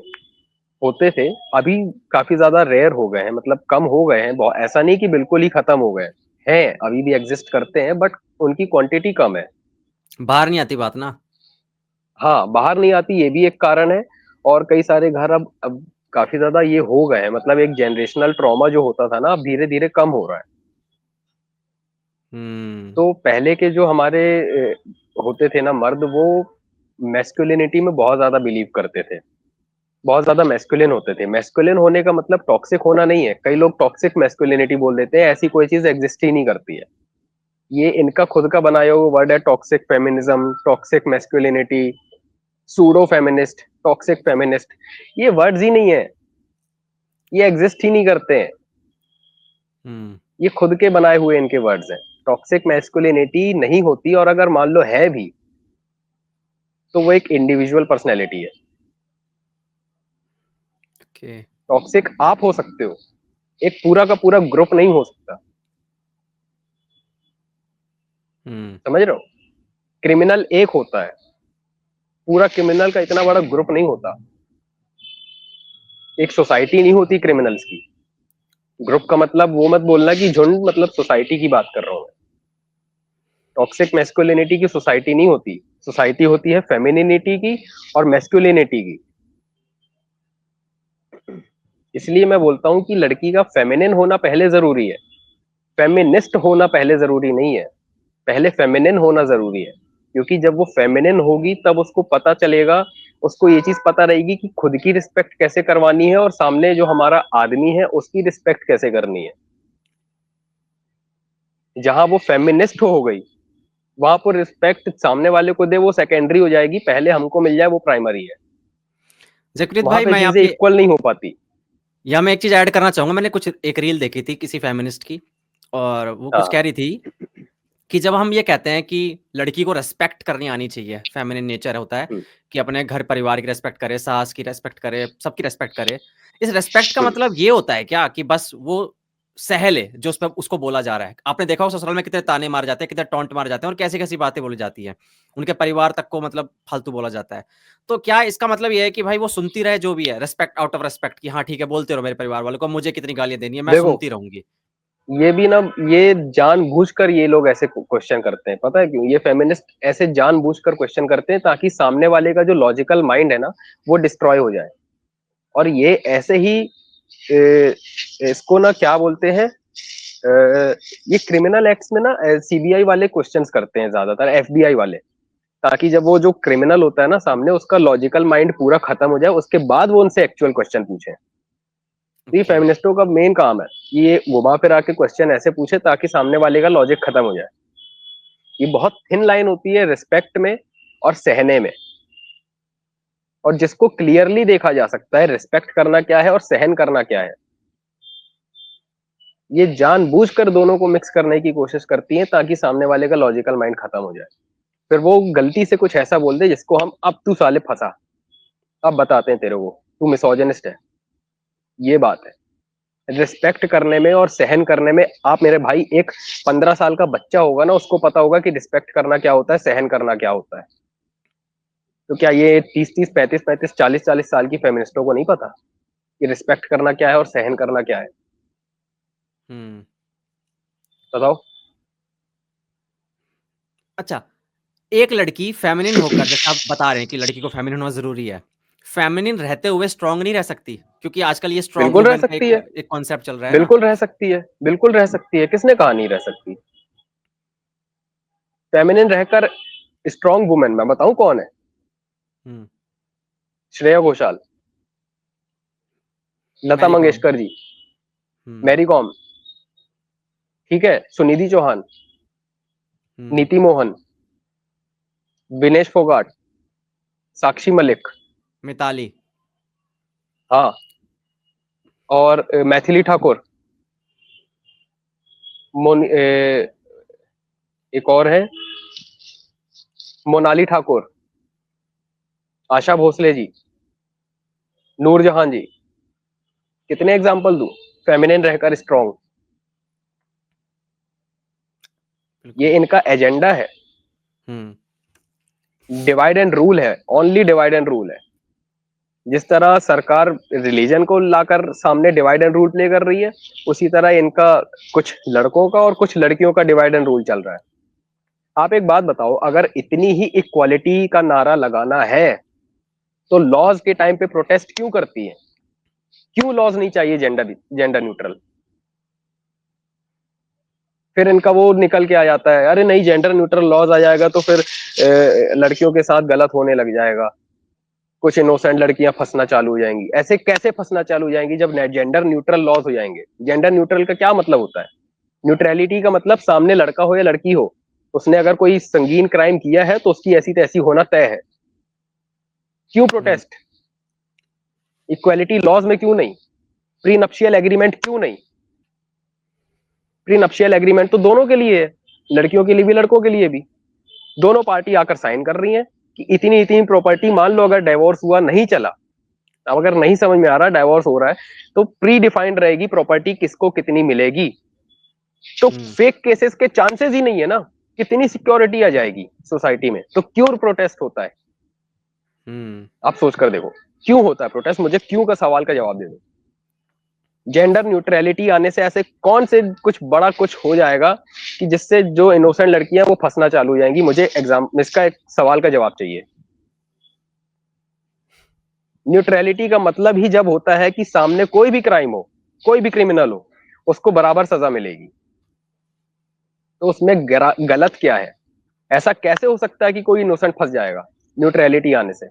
होते थे, अभी काफी ज्यादा रेयर हो गए हैं, मतलब कम हो गए हैं। बहुत ऐसा नहीं कि बिल्कुल ही खत्म हो गए हैं, अभी भी एग्जिस्ट करते हैं, बट उनकी क्वांटिटी कम है। बाहर नहीं आती बात ना। हाँ, बाहर नहीं आती, ये भी एक कारण है। और कई सारे घर अब काफी ज्यादा ये हो गए हैं, मतलब एक जनरेशनल ट्रॉमा जो होता था ना, अब धीरे धीरे कम हो रहा है। तो पहले के जो हमारे होते थे ना मर्द, वो मैस्कुलिनिटी में बहुत ज्यादा बिलीव करते थे, बहुत ज्यादा मैस्कुलिन होते थे। मैस्कुलिन होने का मतलब टॉक्सिक होना नहीं है, कई लोग टॉक्सिक मैस्कुलिनिटी बोल देते हैं, ऐसी कोई चीज एग्जिस्ट ही नहीं करती है। ये इनका खुद का बनाया हुआ वर्ड है, toxic feminism, toxic masculinity, pseudo feminist, toxic feminist. ये वर्ड्स ही नहीं है, ये एग्जिस्ट ही नहीं करते हैं, ये खुद के बनाए हुए इनके वर्ड्स हैं। टॉक्सिक मैस्कुलिनिटी नहीं होती, और अगर मान लो है भी तो वो एक इंडिविजुअल पर्सनैलिटी है। ओके। टॉक्सिक आप हो सकते हो, एक पूरा का पूरा ग्रुप नहीं हो सकता। समझ रहे हो? क्रिमिनल एक होता है, पूरा क्रिमिनल का इतना बड़ा ग्रुप नहीं होता। एक सोसाइटी नहीं होती क्रिमिनल्स की। ग्रुप का मतलब वो मत बोलना कि झुंड, मतलब सोसाइटी की बात कर रहा हूं मैं। टॉक्सिक मैस्कुलिनिटी की सोसाइटी नहीं होती, सोसाइटी होती है फेमिनिनिटी की और मैस्कुलिनिटी की। इसलिए मैं बोलता हूं कि लड़की का फेमिनिन होना पहले जरूरी है, फेमिनिस्ट होना पहले जरूरी नहीं है। पहले फेमिनिन होना जरूरी है, क्योंकि जब वो फेमिनिन होगी तब उसको पता चलेगा, उसको ये चीज पता रहेगी कि खुद की रिस्पेक्ट कैसे करवानी है और सामने जो हमारा आदमी है उसकी रिस्पेक्ट कैसे करनी है। जहां वो फेमिनिस्ट हो गई, वहां पर रिस्पेक्ट सामने वाले को दे वो सेकेंडरी हो जाएगी, पहले हमको मिल जाए वो प्राइमरी है। जयकृत वहां भाई, पे मैं यहाँ चीजें पे इक्वल नहीं हो पाती। यहाँ मैं एक चीज ऐड करना चाहूंगा। मैंने कुछ एक रील देखी थी किसी फेमिनिस्ट की, और वो कुछ हाँ। कह रही थी कि जब हम ये कहते हैं कि लड़की को रेस्पेक्ट करनी आनी चाहिए, फेमिनिन नेचर होता है हम्म, कि अपने घर परिवार की रेस्पेक्ट करे, सास की रेस्पेक्ट करे, सबकी रेस्पेक्ट करे। इस रेस्पेक्ट का हम्म। मतलब ये होता है क्या कि बस वो सह ले जो उस पर उसको बोला जा रहा है? आपने देखा हो ससुराल में कितने ताने मारे जाते हैं, कितने टॉन्ट मारे जाते हैं, और कैसी कैसी बातें बोली जाती हैं, उनके परिवार तक को मतलब फालतू बोला जाता है। तो क्या इसका मतलब ये है कि भाई वो सुनती रहे जो भी है, रेस्पेक्ट आउट ऑफ रेस्पेक्ट, कि हाँ ठीक है बोलते रहो मेरे परिवार वालों को, मुझे कितनी गालियां देनी है मैं देखो, सुनती रहूंगी? ये भी ना, ये जानबूझकर ये लोग ऐसे क्वेश्चन करते हैं, पता है क्यों? ये फेमिनिस्ट ऐसे जानबूझकर क्वेश्चन करते हैं ताकि सामने वाले का जो लॉजिकल माइंड है ना, वो डिस्ट्रॉय हो जाए। और ये ऐसे ही इसको ना क्या बोलते हैं, ये क्रिमिनल एक्ट्स में ना सीबीआई वाले क्वेश्चंस करते हैं ज्यादातर, एफबीआई वाले, ताकि जब वो जो क्रिमिनल होता है ना सामने, उसका लॉजिकल माइंड पूरा खत्म हो जाए, उसके बाद वो उनसे एक्चुअल क्वेश्चन पूछे। तो ये ओके। फेमिनिस्टों का मेन काम है कि ये घुमा फिरा के क्वेश्चन ऐसे पूछे ताकि सामने वाले का लॉजिक खत्म हो जाए। ये बहुत थिन लाइन होती है रिस्पेक्ट में और सहने में, और जिसको क्लियरली देखा जा सकता है रिस्पेक्ट करना क्या है और सहन करना क्या है। ये जानबूझकर दोनों को मिक्स करने की कोशिश करती है ताकि सामने वाले का लॉजिकल माइंड खत्म हो जाए, फिर वो गलती से कुछ ऐसा बोल दे जिसको हम, अब तू साले फंसा, अब बताते हैं तेरे को, तू मिसोजिनिस्ट है। ये बात है। रिस्पेक्ट करने में और सहन करने में, आप मेरे भाई, एक 15 साल का बच्चा होगा ना, उसको पता होगा कि रिस्पेक्ट करना क्या होता है, सहन करना क्या होता है। तो क्या ये 30-30, 35-35, 40-40 साल की फेमिनिस्टों को नहीं पता कि रिस्पेक्ट करना क्या है और सहन करना क्या है? हम्म। बताओ। अच्छा, एक लड़की फेमिनिन होकर, जैसे आप बता रहे हैं कि लड़की को फेमिनिन होना ज़रूरी है। फेमिनिन रहते हुए स्ट्रॉन्ग नहीं रह सकती? क्योंकि आजकल ये स्ट्रॉन्ग बिल्कुल रह वुमन का सकती एक है, एक कॉन्सेप्ट चल रहा है ना? बिल्कुल रह सकती है, बिल्कुल रह सकती है, किसने कहा नहीं रह सकती? फेमिनिन रहकर स्ट्रॉन्ग वुमेन मैं बताऊं कौन है? हुँ, श्रेया घोषाल, लता मैरी कॉम। मंगेशकर जी, हुँ, मैरी कॉम, ठीक है, सुनिधि चौहान, हुँ, नीति मोहन, विनेश फोगाट, साक्षी मलिक, मिताली। हाँ, और मैथिली ठाकुर, एक और है, मोनाली ठाकुर, आशा भोसले जी, नूरजहां जी। कितने एग्जाम्पल दूं फेमिनिन रहकर स्ट्रॉन्ग? ये बिल्कुल। इनका एजेंडा है, हुँ, डिवाइड एंड रूल है, ओनली डिवाइड एंड रूल है। जिस तरह सरकार रिलीजन को लाकर सामने डिवाइड एंड रूल प्ले कर रही है, उसी तरह इनका कुछ लड़कों का और कुछ लड़कियों का डिवाइड एंड रूल चल रहा है। आप एक बात बताओ, अगर इतनी ही इक्वालिटी का नारा लगाना है तो लॉज के टाइम पे प्रोटेस्ट क्यों करती है? क्यों लॉज नहीं चाहिए जेंडर जेंडर न्यूट्रल? फिर इनका वो निकल के आ जाता है, अरे नहीं जेंडर न्यूट्रल लॉज आ जाएगा तो फिर लड़कियों के साथ गलत होने लग जाएगा, कुछ इनोसेंट लड़कियां फंसना चालू हो जाएंगी। ऐसे कैसे फंसना चालू हो जाएंगी जब जेंडर न्यूट्रल लॉज हो जाएंगे? जेंडर न्यूट्रल का क्या मतलब होता है? न्यूट्रलिटी का मतलब सामने लड़का हो या लड़की हो, उसने अगर कोई संगीन क्राइम किया है तो उसकी ऐसी तैसी होना तय है। क्यों प्रोटेस्ट? इक्वालिटी लॉज में क्यों नहीं? प्री नप्शियल एग्रीमेंट क्यों नहीं? प्री नप्शियल एग्रीमेंट तो दोनों के लिए है, लड़कियों के लिए भी लड़कों के लिए भी। दोनों पार्टी आकर साइन कर रही हैं कि इतनी इतनी प्रॉपर्टी, मान लो अगर डाइवोर्स हुआ नहीं चला, अब अगर नहीं समझ में आ रहा डाइवोर्स हो रहा है, तो प्री डिफाइंड रहेगी प्रॉपर्टी किसको कितनी मिलेगी। तो फेक केसेस के चांसेस ही नहीं है ना, कितनी सिक्योरिटी आ जाएगी सोसाइटी में? तो क्यों प्रोटेस्ट होता है? आप सोच कर देखो क्यों होता है प्रोटेस्ट, मुझे क्यों का सवाल का जवाब दे दो। जेंडर न्यूट्रलिटी आने से ऐसे कौन से कुछ बड़ा कुछ हो जाएगा कि जिससे जो इनोसेंट लड़कियां वो फंसना चालू हो जाएंगी? मुझे इसका एक सवाल का जवाब चाहिए। न्यूट्रलिटी का मतलब ही जब होता है कि सामने कोई भी क्राइम हो, कोई भी क्रिमिनल हो, उसको बराबर सजा मिलेगी। तो उसमें गलत क्या है? ऐसा कैसे हो सकता है कि कोई इनोसेंट फंस जाएगा न्यूट्रलिटी आने से?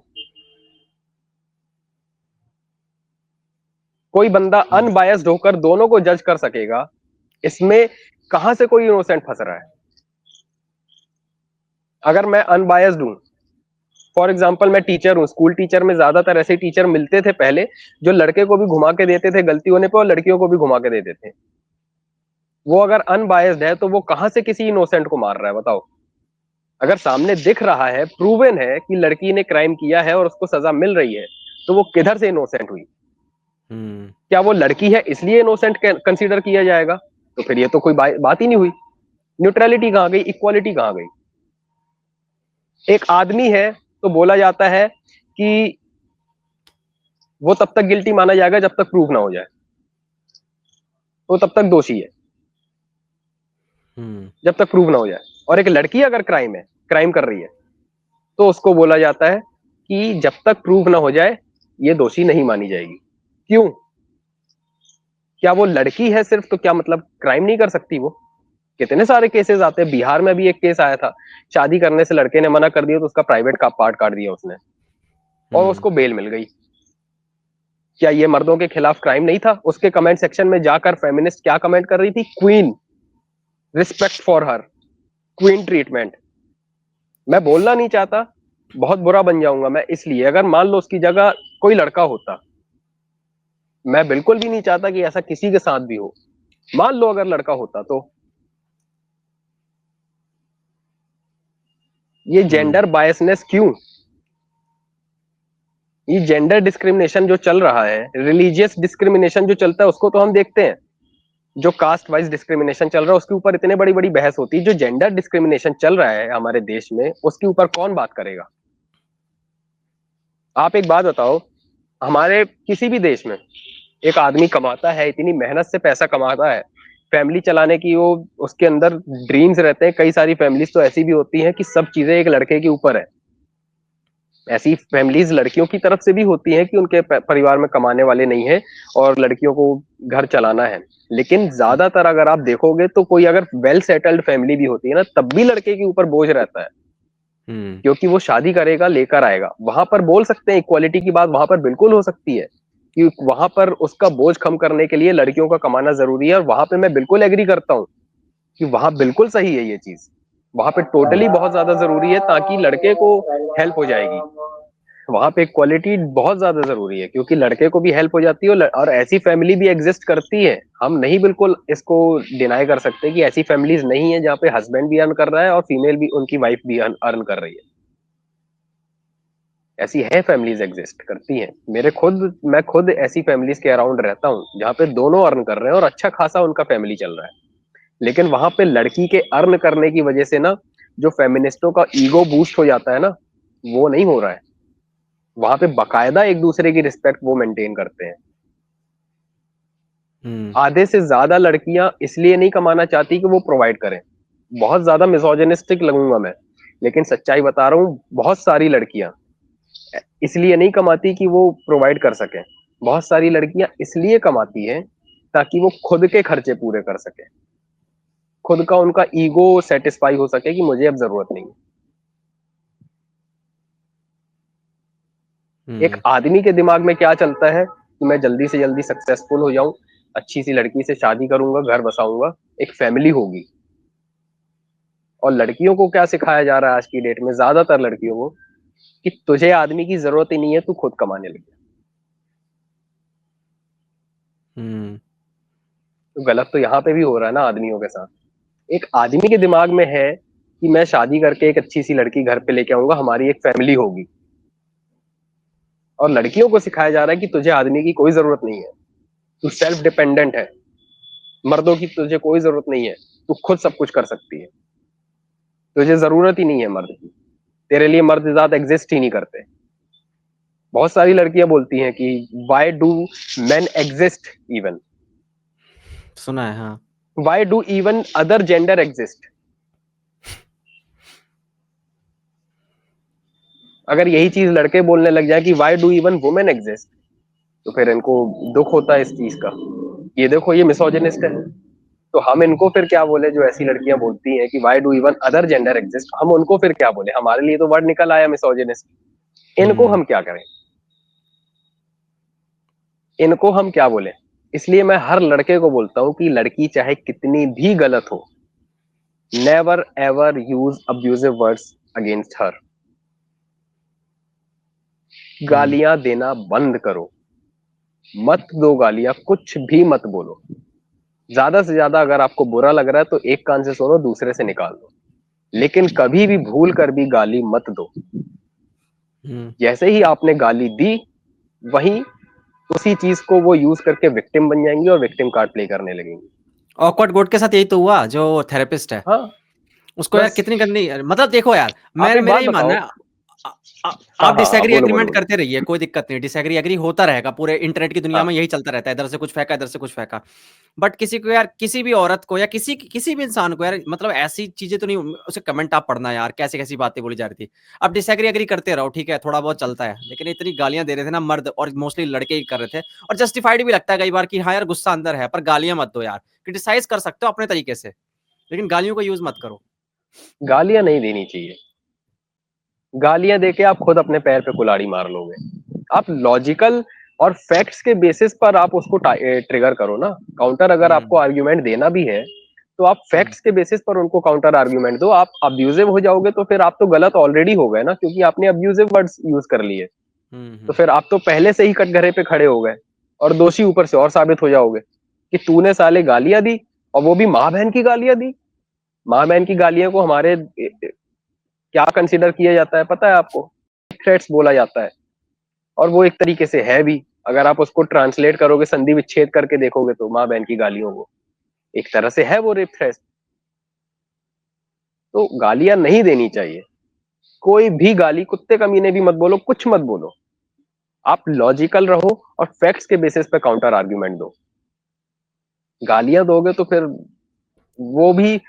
कोई बंदा अनबायस्ड होकर दोनों को जज कर सकेगा, इसमें कहां से कोई इनोसेंट फंस रहा है? अगर मैं अनबायस्ड हूं, फॉर एग्जाम्पल मैं टीचर हूं, स्कूल टीचर में ज्यादातर ऐसे टीचर मिलते थे पहले जो लड़के को भी घुमा के देते थे गलती होने पर और लड़कियों को भी घुमा के देते थे। वो अगर अनबायस्ड है तो वो कहां से किसी इनोसेंट को मार रहा है बताओ? अगर सामने दिख रहा है, प्रूवन है कि लड़की ने क्राइम किया है और उसको सजा मिल रही है, तो वो किधर से इनोसेंट हुई? क्या वो लड़की है इसलिए इनोसेंट कंसीडर किया जाएगा? तो फिर ये तो कोई बात ही नहीं हुई। न्यूट्रलिटी कहां गई? इक्वालिटी कहां गई? एक आदमी है तो बोला जाता है कि वो तब तक गिल्टी माना जाएगा जब तक प्रूफ ना हो जाए, वो तब तक दोषी है जब तक प्रूव ना हो जाए। और एक लड़की अगर क्राइम कर रही है तो उसको बोला जाता है कि जब तक प्रूव ना हो जाए ये दोषी नहीं मानी जाएगी। क्यों? क्या वो लड़की है सिर्फ, तो क्या मतलब क्राइम नहीं कर सकती वो? कितने सारे केसेस आते हैं। बिहार में भी एक केस आया था, शादी करने से लड़के ने मना कर दिया तो उसका प्राइवेट का पार्ट काट दिया उसने और उसको बेल मिल गई। क्या ये मर्दों के खिलाफ क्राइम नहीं था? उसके कमेंट सेक्शन में जाकर फेमिनिस्ट क्या कमेंट कर रही थी? Queen, respect for her, queen treatment. मैं बोलना नहीं चाहता, बहुत बुरा बन जाऊंगा मैं, इसलिए अगर मान लो उसकी जगह कोई लड़का होता, मैं बिल्कुल भी नहीं चाहता कि ऐसा किसी के साथ भी हो, मान लो अगर लड़का होता तो ये जेंडर बायसनेस क्यों? ये जेंडर डिस्क्रिमिनेशन जो चल रहा है, रिलीजियस डिस्क्रिमिनेशन जो चलता है उसको तो हम देखते हैं, जो कास्ट वाइज डिस्क्रिमिनेशन चल रहा है उसके ऊपर इतने बड़ी बड़ी बहस होती है। जो जेंडर डिस्क्रिमिनेशन चल रहा है हमारे देश में उसके ऊपर कौन बात करेगा? आप एक बात बताओ, हमारे किसी भी देश में एक आदमी कमाता है, इतनी मेहनत से पैसा कमाता है, फैमिली चलाने की वो उसके अंदर ड्रीम्स रहते हैं। कई सारी फैमिलीज तो ऐसी भी होती हैं कि सब चीजें एक लड़के के ऊपर है। ऐसी फैमिलीज लड़कियों की तरफ से भी होती हैं कि उनके परिवार में कमाने वाले नहीं है और लड़कियों को घर चलाना है। लेकिन ज्यादातर अगर आप देखोगे तो कोई अगर वेल सेटल्ड फैमिली भी होती है ना, तब भी लड़के के ऊपर बोझ रहता है, क्योंकि वो शादी करेगा लेकर आएगा। वहां पर बोल सकते हैं इक्वालिटी की बात, वहां पर बिल्कुल हो सकती है कि वहां पर उसका बोझ कम करने के लिए लड़कियों का कमाना जरूरी है, और वहां पे मैं बिल्कुल एग्री करता हूँ कि वहां बिल्कुल सही है ये चीज। वहां पे टोटली बहुत ज्यादा जरूरी है ताकि लड़के को हेल्प हो जाएगी। वहां पे क्वालिटी बहुत ज्यादा जरूरी है क्योंकि लड़के को भी हेल्प हो जाती है, और ऐसी फैमिली भी एग्जिस्ट करती है। हम नहीं बिल्कुल इसको डिनाई कर सकते कि ऐसी फैमिलीज नहीं है जहाँ पे हस्बैंड भी अर्न कर रहा है और फीमेल भी, उनकी वाइफ भी अर्न कर रही है। ऐसी है, फैमिलीज एग्जिस्ट करती हैं। मैं खुद ऐसी फैमिलीज के अराउंड रहता हूँ जहाँ पे दोनों अर्न कर रहे हैं और अच्छा खासा उनका फैमिली चल रहा है। लेकिन वहां पे लड़की के अर्न करने की वजह से ना, जो फेमिनिस्टों का ईगो बूस्ट हो जाता है ना, वो नहीं हो रहा है। वहां पे बाकायदा एक दूसरे की रिस्पेक्ट वो मेंटेन करते हैं। आधे से ज्यादा लड़कियां इसलिए नहीं कमाना चाहती कि वो प्रोवाइड करें। बहुत ज्यादा मिसोजिनिस्टिक लगूंगा मैं, लेकिन सच्चाई बता रहा हूँ, बहुत सारी लड़कियां इसलिए नहीं कमाती कि वो प्रोवाइड कर सके। बहुत सारी लड़कियां इसलिए कमाती हैं ताकि वो खुद के खर्चे पूरे कर सके, खुद का उनका ईगो सेटिस्फाई हो सके कि मुझे अब जरूरत नहीं है। एक आदमी के दिमाग में क्या चलता है कि मैं जल्दी से जल्दी सक्सेसफुल हो जाऊं, अच्छी सी लड़की से शादी करूंगा, घर बसाऊंगा, एक फैमिली होगी। और लड़कियों को क्या सिखाया जा रहा है आज की डेट में, ज्यादातर लड़कियों को, कि तुझे आदमी की जरूरत ही नहीं है, तू खुद कमाने लगे। तो गलत तो यहाँ पे भी हो रहा है ना आदमियों के साथ। एक आदमी के दिमाग में है कि मैं शादी करके एक अच्छी सी लड़की घर पे लेके आऊंगा, हमारी एक फैमिली होगी। और लड़कियों को सिखाया जा रहा है कि तुझे आदमी की कोई जरूरत नहीं है, तू सेल्फ डिपेंडेंट है, मर्दों की तुझे कोई जरूरत नहीं है, तू खुद सब कुछ कर सकती है, तुझे जरूरत ही नहीं है मर्द की, तेरे लिए मर्द ज्यादा एग्जिस्ट ही नहीं करते। बहुत सारी लड़कियां बोलती हैं कि why do main exist even, सुना है हाँ। Why do even other gender exist. अगर यही चीज लड़के बोलने लग जाए कि why do even women exist, तो फिर इनको दुख होता है इस चीज का, ये देखो ये मिसोजिनिस्ट है। तो हम इनको फिर क्या बोले, जो ऐसी लड़कियां बोलती हैं कि why do even other gender exist, हम उनको फिर क्या बोले, हमारे लिए तो वर्ड निकल आया मिसोजिनिस्ट। इनको हम क्या करें, इनको हम क्या बोले। इसलिए मैं हर लड़के को बोलता हूं कि लड़की चाहे कितनी भी गलत हो, never ever use abusive words against her. गालियां देना बंद करो, मत दो गालियां, कुछ भी मत बोलो। ज्यादा से ज्यादा अगर आपको बुरा लग रहा है तो एक कान से सुनो, दूसरे से निकाल दो, लेकिन कभी भी भूल कर भी गाली मत दो। जैसे ही आपने गाली दी, वहीं उसी चीज को वो यूज करके विक्टिम बन जाएंगी और विक्टिम कार्ड प्ले करने लगेंगी। ऑकवर्ड गोट के साथ यही तो हुआ, जो थेरेपिस्ट है। हाँ, उसको यार बस कितनी गंदी, मतलब देखो यार, आप एक मेरा बात ये बताओ। मानना है, हाँ आप हाँ हाँ, डिसएग्री बोलो बोलो एग्रीमेंट बोलो। करते रहिए, कोई दिक्कत नहीं, डिसएग्री एग्री होता रहेगा, पूरे इंटरनेट की दुनिया हाँ, में यही चलता रहता है, इधर से कुछ फेंका, इधर से कुछ फेंका। बट किसी को यार, किसी भी औरत को या किसी भी इंसान को यार, मतलब ऐसी चीजें तो नहीं, उसे कमेंट आप पढ़ना यार, कैसी कैसी बातें बोली जा रही थी। अब डिसएग्री एग्री करते रहो, ठीक है, थोड़ा बहुत चलता है, लेकिन इतनी गालियां दे रहे थे ना मर्द, और मोस्टली लड़के ही कर रहे थे, और जस्टिफाइड भी लगता है कई बार कि हाँ यार गुस्सा अंदर है, पर गालियां मत दो यार। क्रिटिसाइज कर सकते हो अपने तरीके से, लेकिन गालियों का यूज मत करो। गालियां नहीं देनी चाहिए। गालियां देके आप खुद अपने पैर पे कुल्हाड़ी मार लोगे। आप लॉजिकल और फैक्ट्स के बेसिस पर आप उसको ट्रिगर करो ना। काउंटर अगर आपको आर्ग्यूमेंट देना भी है, तो आप फैक्ट्स के बेसिस पर उनको काउंटर आर्ग्यूमेंट दो। आप अब्यूजिव हो जाओगे तो फिर आप तो गलत ऑलरेडी हो गए ना, क्योंकि आपने अब्यूजिव वर्ड्स यूज कर लिए। तो फिर आप तो पहले से ही कटघरे पे खड़े हो गए, और दोषी ऊपर से और साबित हो जाओगे कि तूने साले गालियां दी, और वो भी माँ बहन की गालियां दी। माँ बहन की गालियों को हमारे क्या कंसिडर किया जाता है पता है आपको? थ्रेट्स बोला जाता है। और वो एक तरीके से है भी, अगर आप उसको ट्रांसलेट करोगे, संधि विच्छेद करके देखोगे, तो माँ बहन की गालियों को एक तरह से है वो रेप थ्रेट। तो गालियां नहीं देनी चाहिए। कोई भी गाली, कुत्ते कमीने भी मत बोलो, कुछ मत बोलो। आप लॉजिकल रहो और फैक्ट्स के बेसिस पे काउंटर आर्ग्यूमेंट दो। गालियां दोगे तो फिर वो भी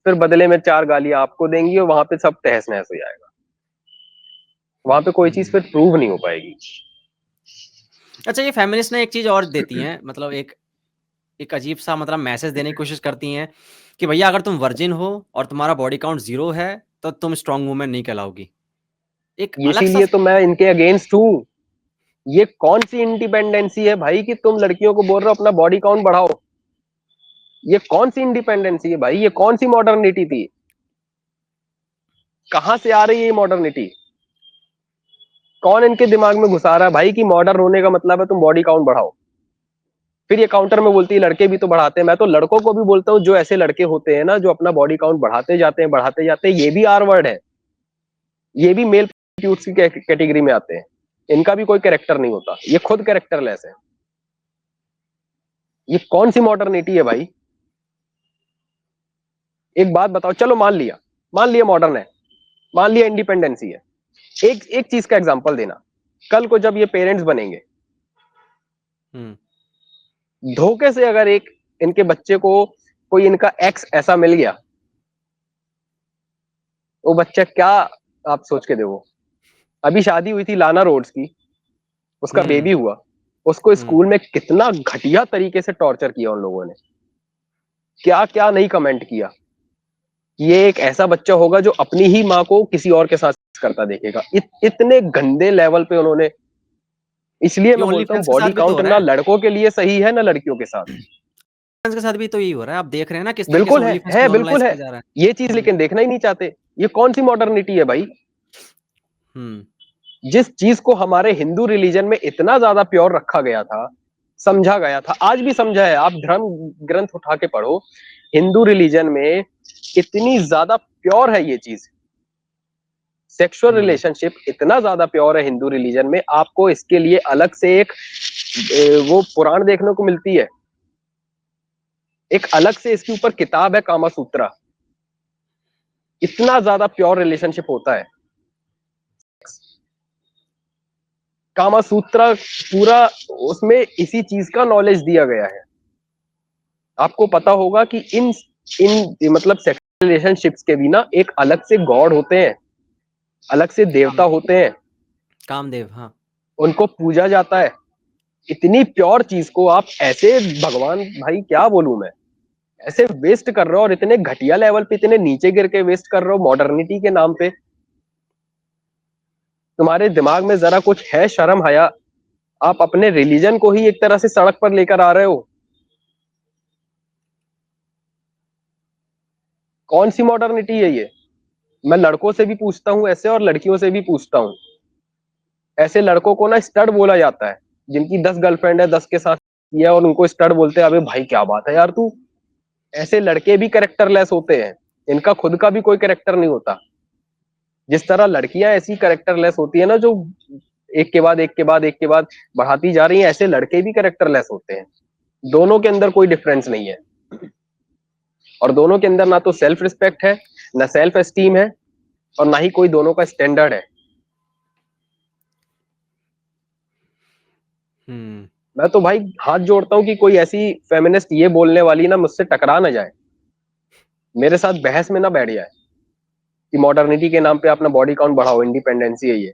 फिर बदले में 4 गालियां आपको देंगी, और वहां पे सब तहस नहस हो जाएगा। वहां पे कोई चीज फिर प्रूव नहीं हो पाएगी। अच्छा, ये फेमिनिस्ट ने एक चीज और देती हैं, मतलब एक एक अजीब सा मतलब मैसेज देने की कोशिश करती हैं कि भैया अगर तुम वर्जिन हो और तुम्हारा बॉडी काउंट 0 है, तो तुम स्ट्रांग वुमेन नहीं कहलाओगी। एक अलग सा इसीलिए तो मैं इनके अगेंस्ट हूँ। ये कौन सी इंडिपेंडेंसी है भाई कि तुम लड़कियों को बोल रहे हो अपना बॉडी काउंट बढ़ाओ? ये कौन सी इंडिपेंडेंसी है भाई? ये कौन सी मॉडर्निटी थी? कहां से आ रही है ये मॉडर्निटी? कौन इनके दिमाग में घुसा रहा है भाई कि मॉडर्न होने का मतलब है तुम बॉडी काउंट बढ़ाओ? फिर ये काउंटर में बोलती है लड़के भी तो बढ़ाते हैं। मैं तो लड़कों को भी बोलता हूँ, जो ऐसे लड़के होते हैं ना, जो अपना बॉडी काउंट बढ़ाते जाते हैं, ये भी आर वर्ड है। ये भी मेल प्रोस्टिट्यूट्स की कैटेगरी में आते हैं। इनका भी कोई कैरेक्टर नहीं होता, ये खुद कैरेक्टरलेस है। ये कौन सी मॉडर्निटी है भाई? एक बात बताओ, चलो मान लिया मॉडर्न है, मान लिया इंडिपेंडेंसी है, एक एक चीज का एग्जांपल देना। कल को जब ये पेरेंट्स बनेंगे, धोखे से अगर एक इनके बच्चे को कोई इनका एक्स ऐसा मिल गया, वो बच्चा क्या, आप सोच के देखो। अभी शादी हुई थी लाना रोड्स की, उसका बेबी हुआ, उसको स्कूल में कितना घटिया तरीके से टॉर्चर किया उन लोगों ने, क्या क्या नहीं कमेंट किया। ये एक ऐसा बच्चा होगा जो अपनी ही माँ को किसी और के साथ करता देखेगा। इतने गंदे लेवल पे उन्होंने, इसलिए मैं बोलता हूँ बॉडी काउंट ना लड़कों के लिए सही है ना लड़कियों के साथ। के साथ भी तो यही हो रहा है, आप देख रहे हैं ना किस तरीके बिल्कुल से है, OnlyFans है बिल्कुल नॉर्मलाइज है किया जा रहा है। ये चीज, लेकिन देखना ही नहीं चाहते। ये कौन सी मॉडर्निटी है भाई? जिस चीज को हमारे हिंदू रिलीजन में इतना ज्यादा प्योर रखा गया था, समझा गया था, आज भी समझा है। आप धर्म ग्रंथ उठा के पढ़ो, हिंदू रिलीजन में इतनी ज्यादा प्योर है ये चीज। सेक्सुअल रिलेशनशिप इतना ज्यादा प्योर है हिंदू रिलीजन में, आपको इसके लिए अलग से एक वो पुराण देखने को मिलती है, एक अलग से इसके ऊपर किताब है कामा सूत्रा। इतना ज्यादा प्योर रिलेशनशिप होता है कामा सूत्रा पूरा, उसमें इसी चीज का नॉलेज दिया गया है। आपको पता होगा कि इन इन मतलब सेक्सुअल रिलेशनशिप्स के भी ना एक अलग से गॉड होते हैं, अलग से देवता होते हैं, कामदेव, हाँ, उनको पूजा जाता है। इतनी प्योर चीज को आप ऐसे, भगवान भाई क्या बोलूं मैं, ऐसे वेस्ट कर रहे हो, और इतने घटिया लेवल पे, इतने नीचे गिर के वेस्ट कर रहे हो मॉडर्निटी के नाम पे। तुम्हारे दिमाग में जरा कुछ है शर्म हया? आप अपने रिलीजन को ही एक तरह से सड़क पर लेकर आ रहे हो। कौन सी मॉडर्निटी है ये? मैं लड़कों से भी पूछता हूं ऐसे, और लड़कियों से भी पूछता हूं। ऐसे लड़कों को ना स्टड बोला जाता है, जिनकी 10 गर्लफ्रेंड है, 10 के साथ किया, और उनको स्टड बोलते हैं। अबे भाई क्या बात है यार तू। ऐसे लड़के भी कैरेक्टरलेस होते हैं, इनका खुद का भी कोई कैरेक्टर नहीं होता। जिस तरह लड़कियां ऐसी कैरेक्टरलेस होती है ना, जो एक के बाद एक के बाद एक के बाद बढ़ाती जा रही हैं, ऐसे लड़के भी कैरेक्टरलेस होते हैं। दोनों के अंदर कोई डिफरेंस नहीं है, और दोनों के अंदर ना तो सेल्फ रिस्पेक्ट है, ना सेल्फ एस्टीम है, और ना ही कोई दोनों का स्टैंडर्ड है। मैं तो भाई हाथ जोड़ता हूं कि कोई ऐसी फेमिनिस्ट ये बोलने वाली ना मुझसे टकरा ना जाए, मेरे साथ बहस में ना बैठ जाए कि मॉडर्निटी के नाम पे अपना बॉडी काउंट बढ़ाओ, इंडिपेंडेंसी है ये।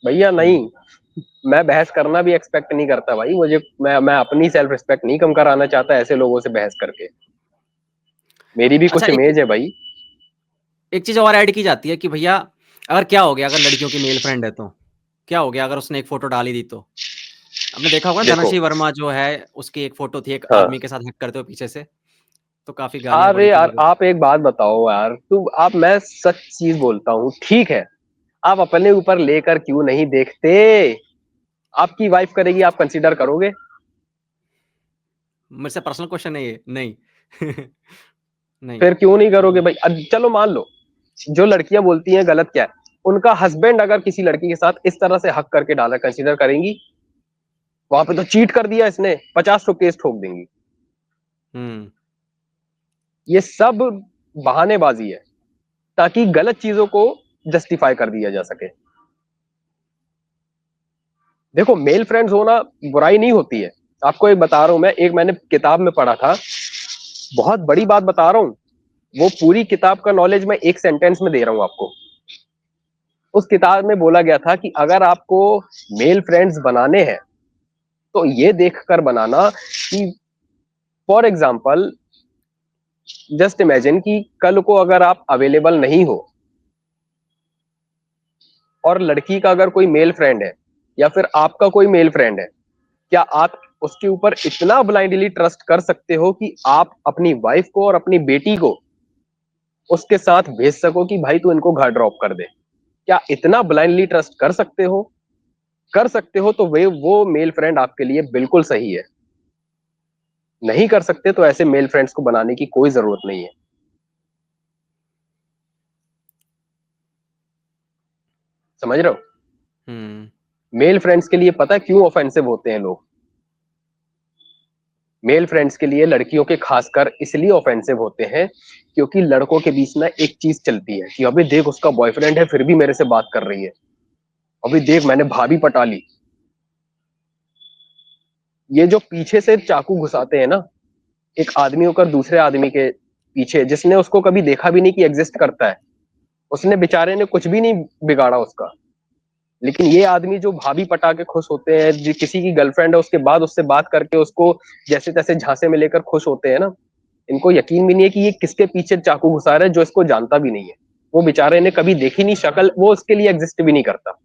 भैया नहीं, मैं बहस करना भी एक्सपेक्ट नहीं करता भाई। मुझे, मैं अपनी सेल्फ रिस्पेक्ट नहीं कम कराना चाहता ऐसे लोगों से बहस करके। मेरी भी अच्छा, कुछ इमेज है भाई। एक चीज और ऐड की जाती है कि भैया अगर क्या हो गया, अगर लड़कियों की मेल फ्रेंड है तो क्या हो गया, अगर उसने एक फोटो डाली दी तो? आपने देखा होगा धनश्री वर्मा जो है, उसकी एक फोटो थी एक आदमी के साथ हक करते हुए पीछे से, तो काफी गालियां अरे पड़ी थी यार लोगों को। आप एक बात बताओ यार, तू आप, मैं सच चीज बोलता हूँ, ठीक है, आप अपने ऊपर लेकर क्यों नहीं देखते? आपकी वाइफ करेगी, आप कंसीडर करोगे? मेरे से पर्सनल क्वेश्चन है ये, नहीं। नहीं। फिर क्यों नहीं करोगे भाई? चलो मान लो, जो लड़कियां बोलती हैं गलत क्या है, उनका हस्बैंड अगर किसी लड़की के साथ इस तरह से हक करके डाला, कंसीडर करेंगी? वहां पे तो चीट कर दिया इसने, 50 केस ठोक देंगी। ये सब बहानेबाजी है, ताकि गलत चीजों को जस्टिफाई कर दिया जा सके। देखो, मेल फ्रेंड्स होना बुराई नहीं होती है। आपको एक बता रहा हूं मैं, एक मैंने किताब में पढ़ा था, बहुत बड़ी बात बता रहा हूं। वो पूरी किताब का नॉलेज मैं एक सेंटेंस में दे रहा हूं आपको। उस किताब में बोला गया था कि अगर आपको मेल फ्रेंड्स बनाने हैं, तो ये देखकर बनाना कि, फॉर एग्जाम्पल, जस्ट इमेजिन कि कल को अगर आप अवेलेबल नहीं हो, और लड़की का अगर कोई मेल फ्रेंड है, या फिर आपका कोई मेल फ्रेंड है, क्या आप उसके ऊपर इतना ब्लाइंडली ट्रस्ट कर सकते हो कि आप अपनी वाइफ को और अपनी बेटी को उसके साथ भेज सको कि भाई तू इनको घर ड्रॉप कर दे? क्या इतना ब्लाइंडली ट्रस्ट कर सकते हो? कर सकते हो तो वे वो मेल फ्रेंड आपके लिए बिल्कुल सही है। नहीं कर सकते तो ऐसे मेल फ्रेंड्स को बनाने की कोई जरूरत नहीं है। समझ रहे हो? मेल फ्रेंड्स के लिए पता है क्यों ऑफेंसिव होते हैं लोग? मेल फ्रेंड्स के लिए लड़कियों के खासकर इसलिए ऑफेंसिव होते हैं, क्योंकि लड़कों के बीच ना एक चीज चलती है कि अबे देख, उसका बॉयफ्रेंड है फिर भी मेरे से बात कर रही है। अभी देख मैंने भाभी पटा ली। ये जो पीछे से चाकू घुसाते हैं ना, एक आदमी होकर दूसरे आदमी के पीछे, जिसने उसको कभी देखा भी नहीं कि एग्जिस्ट करता है, उसने बेचारे ने कुछ भी नहीं बिगाड़ा उसका, लेकिन ये आदमी जो भाभी पटा के खुश होते हैं, जो किसी की गर्लफ्रेंड है उसके बाद उससे बात करके उसको जैसे तैसे झांसे में लेकर खुश होते हैं ना, इनको यकीन भी नहीं है कि ये किसके पीछे चाकू घुसा रहा है जो इसको जानता भी नहीं है। वो बेचारे ने कभी देखी नहीं शक्ल, वो उसके लिए एग्जिस्ट भी नहीं करता।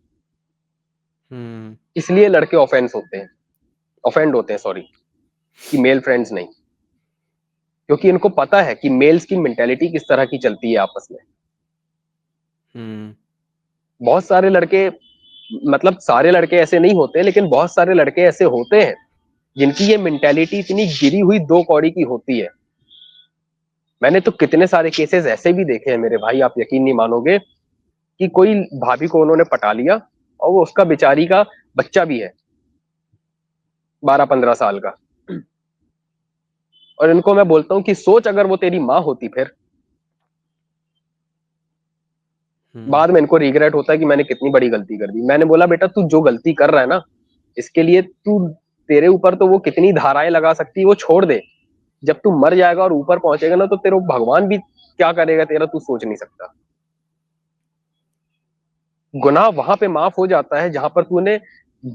इसलिए लड़के ऑफेंड होते हैं सॉरी, कि मेल फ्रेंड्स नहीं, क्योंकि इनको पता है कि मेल्स की मेंटेलिटी किस तरह की चलती है आपस में। बहुत सारे लड़के, मतलब सारे लड़के ऐसे नहीं होते, लेकिन बहुत सारे लड़के ऐसे होते हैं जिनकी ये मेंटेलिटी इतनी गिरी हुई दो कौड़ी की होती है। मैंने तो कितने सारे केसेस ऐसे भी देखे हैं मेरे भाई, आप यकीन नहीं मानोगे, कि कोई भाभी को उन्होंने पटा लिया और वो उसका बेचारी का बच्चा भी है 12-15 साल का, और इनको मैं बोलता हूँ कि सोच अगर वो तेरी माँ होती फिर। बाद में इनको रिग्रेट होता है कि मैंने कितनी बड़ी गलती कर दी। मैंने बोला बेटा तू जो गलती कर रहा है ना, इसके लिए तू, तेरे ऊपर तो वो कितनी धाराएं लगा सकती है, वो छोड़ दे। जब तू मर जाएगा और ऊपर पहुंचेगा ना, तो तेरे भगवान भी क्या करेगा तेरा, तू सोच नहीं सकता। गुनाह वहां पे माफ हो जाता है जहां पर तूने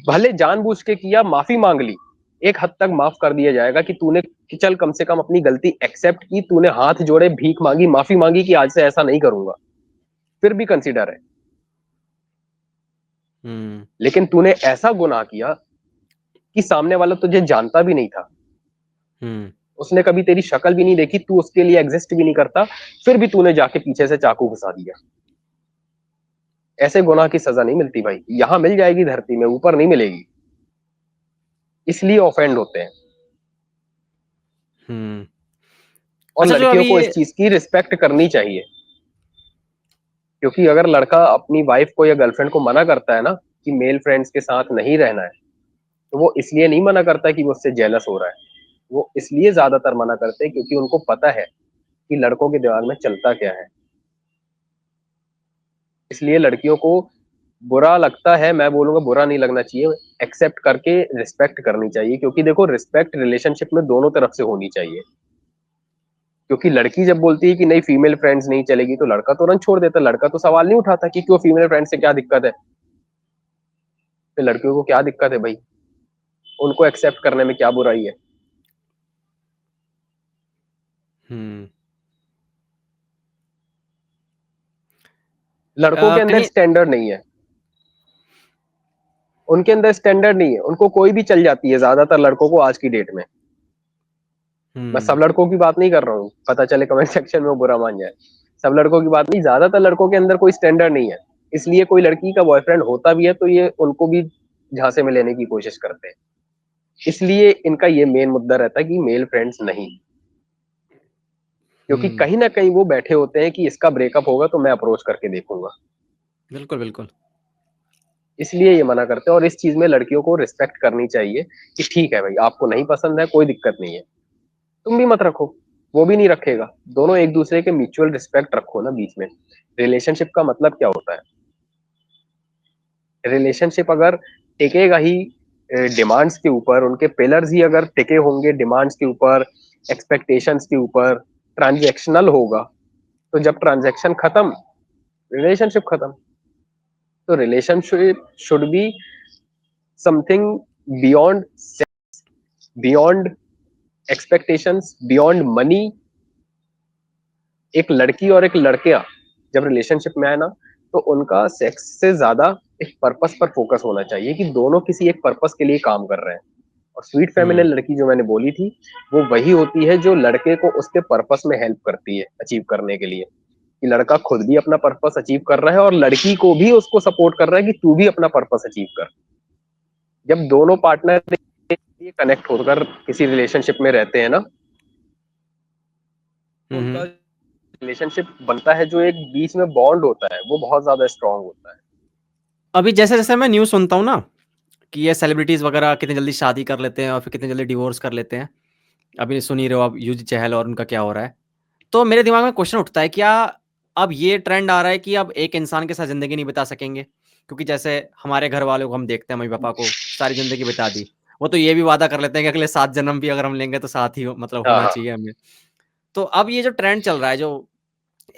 भले जानबूझ के किया, माफी मांग ली, एक हद तक माफ कर दिया जाएगा कि तूने, कि चल कम से कम अपनी गलती एक्सेप्ट की, तूने हाथ जोड़े, भीख मांगी, माफी मांगी कि आज से ऐसा नहीं करूंगा, फिर भी कंसिडर है। लेकिन तूने ऐसा गुनाह किया कि सामने वाला तुझे जानता भी नहीं था, उसने कभी तेरी शक्ल भी नहीं देखी, तू उसके लिए एग्जिस्ट भी नहीं करता, फिर भी तूने जाके पीछे से चाकू घुसा दिया। ऐसे गुनाह की सजा नहीं मिलती भाई, यहां मिल जाएगी धरती में, ऊपर नहीं मिलेगी। इसलिए ऑफेंड होते हैं। और अच्छा, जो लड़कियों अभी को ये इस चीज की रिस्पेक्ट करनी चाहिए, क्योंकि अगर लड़का अपनी वाइफ को या गर्लफ्रेंड को मना करता है ना कि मेल फ्रेंड्स के साथ नहीं रहना है, तो वो इसलिए नहीं मना करता कि वो उससे जेलस हो रहा है। वो इसलिए ज्यादातर मना करते हैं क्योंकि उनको पता है कि लड़कों के दिमाग में चलता क्या है। इसलिए लड़कियों को बुरा लगता है, मैं बोलूंगा बुरा नहीं लगना चाहिए, एक्सेप्ट करके रिस्पेक्ट करनी चाहिए, क्योंकि देखो रिस्पेक्ट रिलेशनशिप में दोनों तरफ से होनी चाहिए। क्योंकि लड़की जब बोलती है कि नहीं फीमेल फ्रेंड्स नहीं चलेगी, तो लड़का तुरंत छोड़ देता, लड़का तो सवाल नहीं उठाता कि क्यों, फीमेल फ्रेंड से क्या दिक्कत है। तो लड़कियों को क्या दिक्कत है भाई, उनको एक्सेप्ट करने में क्या बुराई है। लड़कों के अंदर कहीं स्टैंडर्ड नहीं है, उनके अंदर स्टैंडर्ड नहीं है, उनको कोई भी चल जाती है ज्यादातर लड़कों को आज की डेट में। मैं सब लड़कों की बात नहीं कर रहा हूँ, पता चले कमेंट सेक्शन में वो बुरा मान जाए। सब लड़कों की बात नहीं, ज्यादातर लड़कों के अंदर कोई स्टैंडर्ड नहीं है। इसलिए कोई लड़की का बॉयफ्रेंड होता भी है तो ये उनको भी झांसे में लेने की कोशिश करते हैं। इसलिए इनका ये मेन मुद्दा रहता है कि मेल फ्रेंड्स नहीं, क्योंकि कहीं ना कहीं वो बैठे होते हैं कि इसका ब्रेकअप होगा तो मैं अप्रोच करके देखूंगा। बिल्कुल, बिल्कुल। इसलिए ये मना करते हैं, और इस चीज में लड़कियों को रिस्पेक्ट करनी चाहिए कि ठीक है भाई, आपको नहीं पसंद है, कोई दिक्कत नहीं है, तुम भी मत रखो, वो भी नहीं रखेगा, दोनों एक दूसरे के म्यूचुअल रिस्पेक्ट रखो ना बीच में। रिलेशनशिप का मतलब क्या होता है, रिलेशनशिप अगर टिकेगा ही डिमांड्स के ऊपर, उनके पिलर्स ही अगर टिके होंगे डिमांड्स के ऊपर, एक्सपेक्टेशंस के ऊपर, ट्रांजैक्शनल होगा, तो जब ट्रांजैक्शन खत्म, रिलेशनशिप खत्म। तो relationship should be something beyond, beyond expectations, beyond money. एक लड़की और एक लड़का जब रिलेशनशिप में आए ना, तो उनका सेक्स से ज्यादा एक पर्पस पर फोकस होना चाहिए, कि दोनों किसी एक पर्पस के लिए काम कर रहे हैं। और स्वीट फेमिनिन लड़की जो मैंने बोली थी, वो वही होती है जो लड़के को उसके पर्पस में हेल्प करती है अचीव करने के लिए, कि लड़का खुद भी अपना पर्पस अचीव कर रहा है और लड़की को भी उसको सपोर्ट कर रहा है कि तू भी अपना पर्पस अचीव कर। जब दोनों पार्टनर कनेक्ट होकर किसी रिलेशनशिप में रहते हैं ना, तो उनका रिलेशनशिप बनता है, जो एक बीच में बॉन्ड होता है, वो बहुत ज्यादा स्ट्रांग होता है। अभी जैसे-जैसे मैं न्यूज़ सुनता हूँ ना, कि ये सेलिब्रिटीज़ वगैरह कितनी जल्दी शादी कर लेते हैं और फिर कितनी जल्दी डिवोर्स कर लेते हैं। अभी सुन ही रहे हो आप युजी चहल और उनका क्या हो रहा है। तो मेरे दिमाग में क्वेश्चन उठता है, क्या अब ये ट्रेंड आ रहा है कि अब एक इंसान के साथ ज़िंदगी नहीं बिता सकेंगे? क्योंकि जैसे हमारे घर वालों को हम देखते हैं, मम्मी-पापा को सारी ज़िंदगी बिता दी। वो तो ये भी वादा कर लेते हैं कि अगले 7 जन्म भी अगर हम लेंगे तो साथ ही मतलब हाँ, होना हाँ। चाहिए हमें। तो अब ये जो ट्रेंड चल रहा है, जो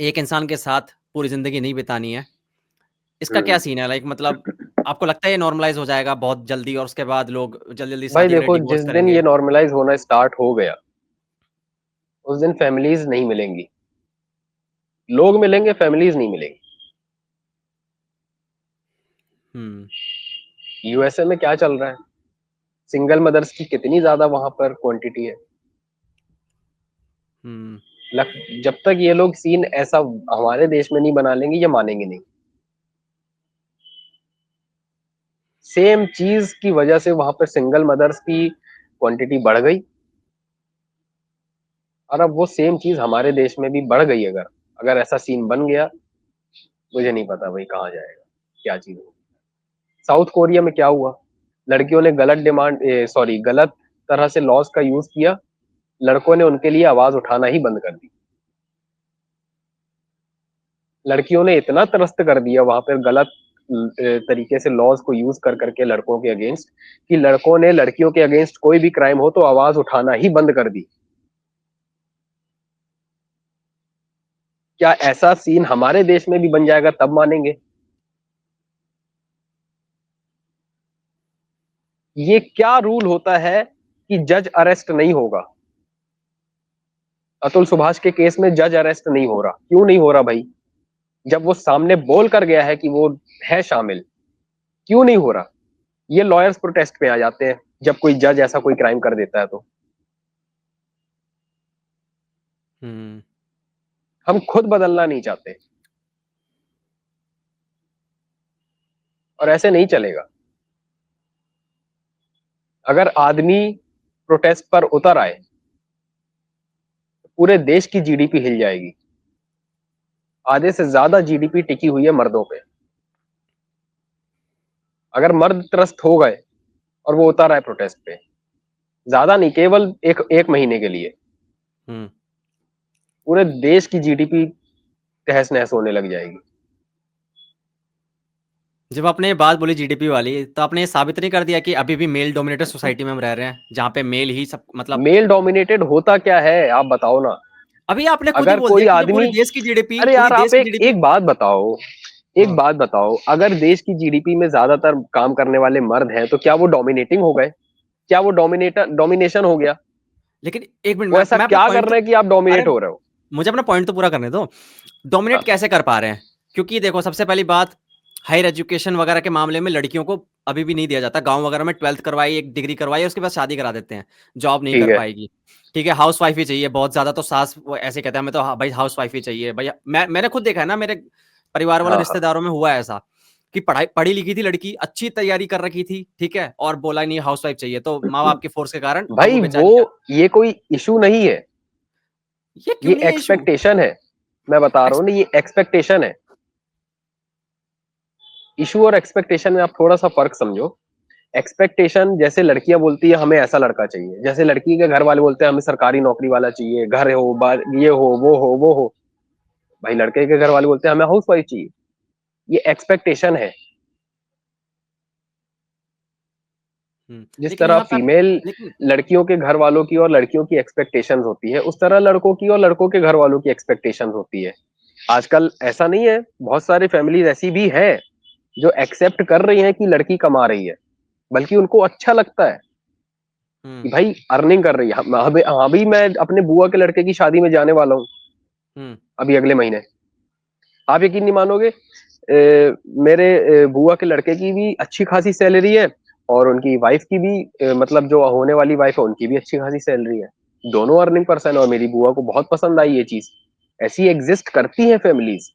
एक इंसान के साथ पूरी ज़िंदगी नहीं बितानी है, इसका क्या हुँ। सीन है? लाइक मतलब आपको लगता है ये नॉर्मलाइज़ हो जाएगा बहुत जल्दी और उसके बाद लोग जल्दी-जल्दी भाई शादी करे, देखो, डिवोर्स जिस दिन करेंगे? ये नॉर्मलाइज़ होना स्टार्ट हो गया, उस दिन फैमिलीज़ नहीं मिलेंगी। लोग मिलेंगे, फैमिलीज़ नहीं मिलेंगी। हुँ, यूएसए में क्या चल रहा है? सिंगल मदर्स की कितनी ज़्यादा वहाँ पर क्वांटिटी है। हुँ, लक जब तक ये लोग सीन ऐसा हमारे देश में नहीं बना लेंगे, ये मानेंगे नहीं। सेम चीज़ की वजह से वहाँ पर सिंगल मदर्स की क्वांटिटी बढ़ गई और अब वो सेम चीज़ हमारे देश में भी बढ़ गई अगर, अगर ऐसा सीन बन गया, मुझे नहीं पता भाई कहाँ जाएगा, क्या चीज़ होगी। साउथ कोरिया में क्या हुआ? लड़कियों ने गलत तरह से लॉज़ का यूज़ किया, लड़कों ने उनके लिए आवाज़ उठाना ही बंद कर दी। लड़कियों ने इतना त्रस्त कर दिया वहाँ पे गलत तरीके से लॉज़ को यूज़ कर के लड़कों के अगेंस्ट कि लड़कों ने लड़कियों के अगेंस्ट कोई भी क्राइम हो तो आवाज़ उठाना ही बंद कर दी। क्या ऐसा सीन हमारे देश में भी बन जाएगा तब मानेंगे? ये क्या रूल होता है कि जज अरेस्ट नहीं होगा? अतुल सुभाष के केस में जज अरेस्ट नहीं हो रहा, क्यों नहीं हो रहा भाई? जब वो सामने बोल कर गया है कि वो है शामिल, क्यों नहीं हो रहा? ये लॉयर्स प्रोटेस्ट पे आ जाते हैं, जब कोई जज ऐसा कोई क्राइम कर देता है तो। हुँ। हम खुद बदलना नहीं चाहते और ऐसे नहीं चलेगा। अगर आदमी प्रोटेस्ट पर उतर आए, पूरे देश की जीडीपी हिल जाएगी। आधे से ज़्यादा जीडीपी टिकी हुई है मर्दों पे। अगर मर्द त्रस्त हो गए और वो उतर आए प्रोटेस्ट पे, ज़्यादा नहीं केवल 1 महीने के लिए, हुँ। पूरे देश की जीडीपी तहस-नहस होने लग जाएगी। जब आपने ये बात बोली जीडीपी वाली, तो आपने ये साबित नहीं कर दिया कि अभी भी मेल डोमिनेटेड सोसाइटी में हम रह रहे हैं, जहाँ पे मेल ही सब मतलब मेल डोमिनेटेड होता क्या है, आप बताओ ना? अभी आपने खुद ही अगर बोल कोई दिया कि जो आदमी अरे पूरी यार देश आप की एक जीडीपी एक हाँ, बात बताओ, अगर देश की जीडीपी में ज़्यादातर काम करने वाले मर्द हैं, तो क्या वो डोमिनेटिंग हो गए? क्या वो डोमिनेशन हो गया? लेकिन 1 मिनट वो ऐसा मैं अपना क्या कर पॉइंट तो रहे हैं कि आप अरे! डोमिनेट हो रहे हो? मुझे अपना पॉइंट तो पूरा करने दो। डोमिनेट हाँ, कैसे कर पा रहे हैं? क्योंकि देखो सबसे पहली बात हायर एजुकेशन वगैरह के मामले में लड़कियों को अभी भी नहीं दिया जाता। गाँव वगैरह में 12th करवाई, एक डिग्री करवाई, उसके बाद शादी करा देते हैं। जॉब नहीं ठीक कर है। पाएगी। ठीक है, हाउसवाइफ ही चाहिए बहुत ज़्यादा तो सास वो ऐसे कहते हैं हमें तो भाई हाउसवाइफ ही चाहिए। भैया मैंने खुद देखा है ना मेरे परिवार वाले हाँ, हाँ। रिश्तेदारों में हुआ है ऐसा कि पढ़ी-लिखी थी लड़की, अच्छी तैयारी कर रखी थी, ठीक है? और बोला नहीं हाउसवाइफ चाहिए तो माँ-बाप की फ़ोर्स के कारण अब वो भाई वो बेचारी क्या ये कोई इश्यू नहीं है, ये क्यों ये नहीं है इश्यू? एक्सपेक्टेशन है। मैं बता रहा एक्स हूँ ना, ये एक्सपेक्टेशन है। इश्यू और एक्सपेक्टेशन में आप थोड़ा-सा फ़र्क समझो। एक्सपेक्टेशन जैसे लड़कियाँ बोलती है हमें ऐसा लड़का चाहिए, जैसे लड़की के घर वाले बोलते हैं हमें सरकारी नौकरी वाला चाहिए, घर हो, बार ये हो, वो हो। भाई लड़के के घर वाले बोलते हैं हमें हाउसवाइफ चाहिए। ये एक्सपेक्टेशन है। हुँ, जिस लेकिन तरह यहाँ पर फीमेल लेकिन लड़कियों के घर वालों की और लड़कियों की एक्सपेक्टेशंस होती है, उस तरह लड़कों की और लड़कों के घर वालों की एक्सपेक्टेशंस होती है। आजकल ऐसा नहीं है, बहुत सारी फैमिलीज़ ऐसी भी हैं, जो एक्सेप्ट कर रही हैं कि लड़की कमा रही है, बल्कि उनको अच्छा लगता है कि हुँ, भाई अर्निंग कर रही है। अभी मैं अपने बुआ के लड़के की शादी में जाने वाला हूँ, हुँ, अभी अगले महीने। आप यकीन नहीं मानोगे मेरे बुआ के लड़के की भी अच्छी खासी सैलरी है और उनकी वाइफ की भी मतलब जो होने वाली वाइफ है उनकी भी अच्छी खासी सैलरी है। दोनों अर्निंग पर्सन है और मेरी बुआ को बहुत पसंद आई ये चीज़। ऐसी एग्ज़िस्ट करती हैं फैमिलीज़,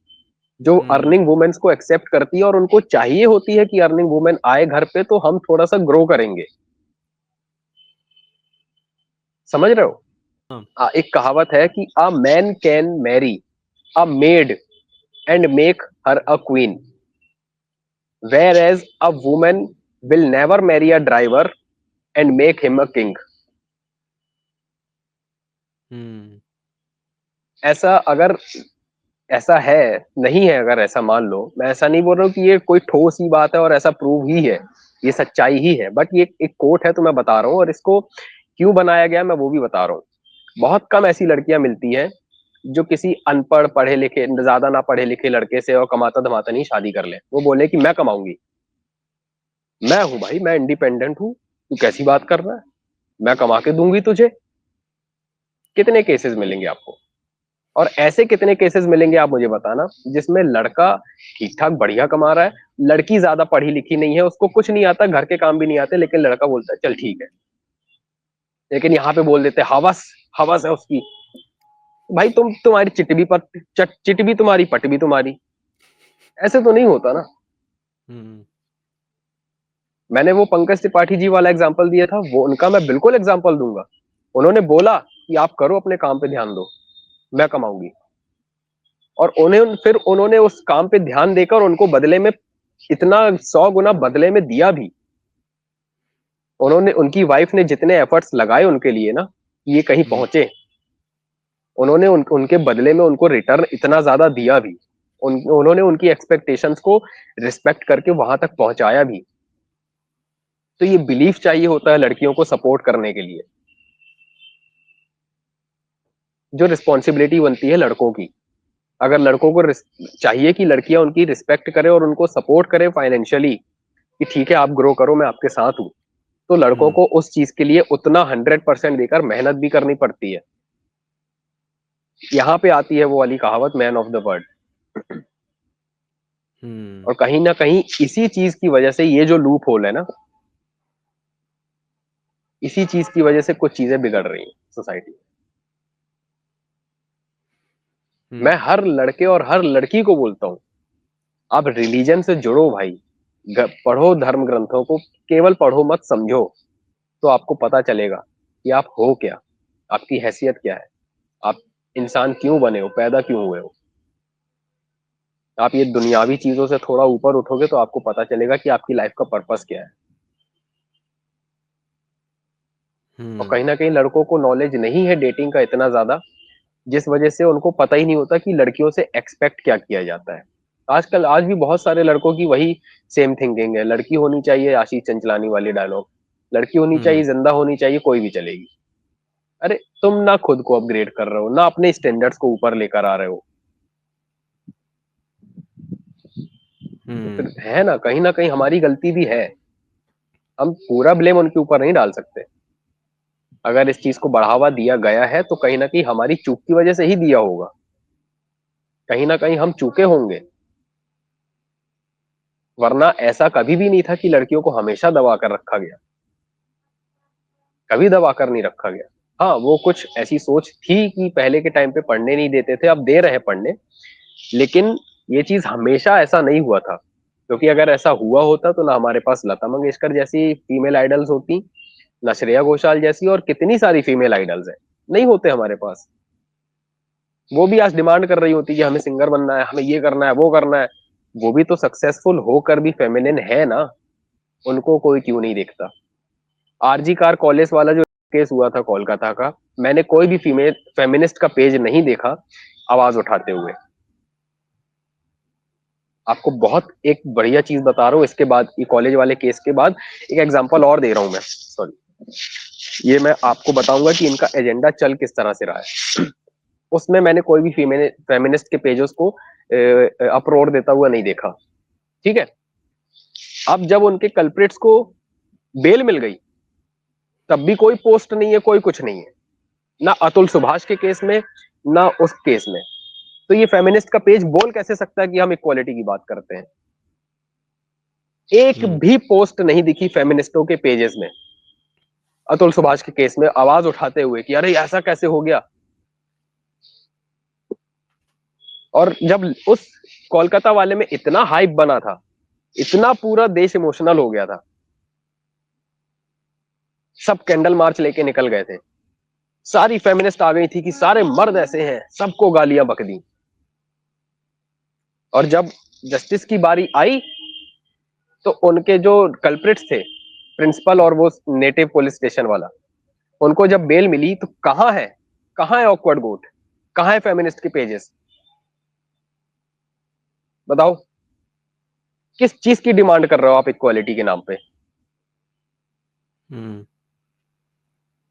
जो हुँ, अर्निंग वुमेन्स को एक्सेप्ट करती है और उनको चाहिए होती है कि अर्निंग वुमेन आए घर पे तो हम थोड़ा-सा ग्रो करेंगे। समझ रहे हो? हाँ, एक कहावत है कि a man can marry a made and make her a queen, whereas a woman will never marry a driver and make him a king. हुँ, ऐसा अगर ऐसा है नहीं है, अगर ऐसा मान लो, मैं ऐसा नहीं बोल रहा हूँ कि ये कोई ठोस ही बात है और ऐसा प्रूव ही है, ये सच्चाई ही है, बट ये एक कोट है तो मैं बता रहा हूँ, और इसको क्यों बनाया गया मैं वो भी बता रहा हूँ। बहुत कम ऐसी लड़कियां मिलती हैं जो किसी अनपढ़ पढ़े लिखे, ज्यादा ना पढ़े लिखे लड़के से और कमाता धमाता नहीं शादी कर ले, वो बोले कि मैं कमाऊंगी, मैं हूं भाई, मैं इंडिपेंडेंट हूं, तू कैसी बात कर रहा है, मैं कमा के दूंगी तुझे। कितने केसेस मिलेंगे आपको? और ऐसे कितने केसेस मिलेंगे आप मुझे बताना, जिसमें लड़का ठीक ठाक बढ़िया कमा रहा है, लड़की ज्यादा पढ़ी लिखी नहीं है, उसको कुछ नहीं आता, घर के काम भी नहीं आते, लेकिन लड़का बोलता है चल ठीक है, लेकिन यहाँ पे बोल देते हवस, हवस है उसकी। भाई तुम्हारी चिट भी चिट भी तुम्हारी, पट भी तुम्हारी, ऐसे तो नहीं होता ना। मैंने वो पंकज त्रिपाठी जी वाला एग्जाम्पल दिया था, वो उनका मैं बिल्कुल एग्जाम्पल दूंगा। उन्होंने बोला कि आप करो, अपने काम पे ध्यान दो, मैं कमाऊंगी। और उन्हें फिर उन्होंने उस काम पे ध्यान देकर उनको बदले में इतना 100 गुना बदले में दिया भी। उन्होंने, उनकी वाइफ ने जितने एफर्ट्स लगाए उनके लिए ना, ये कहीं पहुंचे, उन्होंने उनके बदले में उनको रिटर्न इतना ज्यादा दिया भी। उन्होंने उनकी एक्सपेक्टेशंस को रिस्पेक्ट करके वहां तक पहुंचाया भी। तो ये बिलीफ चाहिए होता है लड़कियों को सपोर्ट करने के लिए, जो रिस्पॉन्सिबिलिटी बनती है लड़कों की। अगर लड़कों को चाहिए कि लड़कियां उनकी रिस्पेक्ट करें और उनको सपोर्ट करें फाइनेंशियली, कि ठीक है आप ग्रो करो, मैं आपके साथ हूं, तो लड़कों को उस चीज के लिए उतना 100% देकर मेहनत भी करनी पड़ती है। यहाँ पे आती है वो वाली कहावत, मैन ऑफ द वर्ल्ड। और कहीं ना कहीं इसी चीज की वजह से ये जो लूप होल है ना, इसी चीज की वजह से कुछ चीजें बिगड़ रही हैं सोसाइटी में। मैं हर लड़के और हर लड़की को बोलता हूं, आप रिलीजन से जुड़ो भाई, पढ़ो धर्म ग्रंथों को, केवल पढ़ो मत समझो, तो आपको पता चलेगा कि आप हो क्या, आपकी हैसियत क्या है, आप इंसान क्यों बने हो, पैदा क्यों हुए हो। आप ये दुनियावी चीजों से थोड़ा ऊपर उठोगे तो आपको पता चलेगा कि आपकी लाइफ का पर्पस क्या है। और कहीं ना कहीं लड़कों को नॉलेज नहीं है डेटिंग का इतना ज्यादा, जिस वजह से उनको पता ही नहीं होता कि लड़कियों से एक्सपेक्ट क्या किया जाता है। आजकल आज भी बहुत सारे लड़कों की वही सेम थिंकिंग है, लड़की होनी चाहिए आशीष चंचलानी वाली डायलॉग, लड़की होनी चाहिए, जिंदा होनी चाहिए, कोई भी चलेगी। अरे तुम ना खुद को अपग्रेड कर रहे हो, ना अपने स्टैंडर्ड्स को ऊपर लेकर आ रहे हो। तो फिर है ना कहीं हमारी गलती भी है, हम पूरा ब्लेम उनके ऊपर नहीं डाल सकते। अगर इस चीज को बढ़ावा दिया गया है तो कहीं ना कहीं हमारी चूक की वजह से ही दिया होगा, कहीं ना कहीं हम चूके होंगे। वरना ऐसा कभी भी नहीं था कि लड़कियों को हमेशा दबा कर रखा गया, कभी दबा कर नहीं रखा गया। हाँ, वो कुछ ऐसी सोच थी कि पहले के टाइम पे पढ़ने नहीं देते थे, अब दे रहे हैं पढ़ने, लेकिन ये चीज हमेशा ऐसा नहीं हुआ था। क्योंकि अगर ऐसा हुआ होता तो ना हमारे पास लता मंगेशकर जैसी फीमेल आइडल्स होती, ना श्रेया घोषाल जैसी, और कितनी सारी फीमेल आइडल्स है, नहीं होते हमारे पास। वो भी आज डिमांड कर रही होती कि हमें सिंगर बनना है, हमें ये करना है, वो करना है। वो भी तो सक्सेसफुल होकर भी फेमिनिन है ना, उनको कोई क्यों नहीं देखता। आरजी कार कॉलेज वाला जो केस हुआ था कोलकाता का, मैंने कोई भी फीमेल फेमिनिस्ट का पेज नहीं देखा आवाज उठाते हुए। आपको बहुत एक बढ़िया चीज बता रहा हूँ, इसके बाद ये कॉलेज वाले केस के बाद एक एग्जांपल और दे रहा हूं मैं, सॉरी, ये मैं आपको बताऊंगा कि इनका एजेंडा चल किस तरह से रहा है। उसमें मैंने कोई भी फीमेल फेमिनिस्ट के पेजेस को अपलोड देता हुआ नहीं देखा, ठीक है। अब जब उनके कल्प्रिट्स को बेल मिल गई, तब भी कोई पोस्ट नहीं है, कोई कुछ नहीं है, ना अतुल सुभाष के केस में, ना उस केस में। तो ये फेमिनिस्ट का पेज बोल कैसे सकता है कि हम इक्वालिटी की बात करते हैं? एक भी पोस्ट नहीं दिखी फेमिनिस्टों के पेजेस में अतुल सुभाष के केस में आवाज उठाते हुए कि अरे ऐसा कैसे हो गया। और जब उस कोलकाता वाले में इतना हाइप बना था, इतना पूरा देश इमोशनल हो गया था, सब कैंडल मार्च लेके निकल गए थे, सारी फेमिनिस्ट आ गई थी कि सारे मर्द ऐसे हैं, सबको गालियां बक दी। और जब जस्टिस की बारी आई तो उनके जो कल्प्रिट्स थे, प्रिंसिपल और वो नेटिव पुलिस स्टेशन वाला, उनको जब बेल मिली तो कहां है ऑकवर्ड गोट, कहां है फेमिनिस्ट के पेजेस? बताओ किस चीज की डिमांड कर रहे हो आप इक्वालिटी के नाम पे?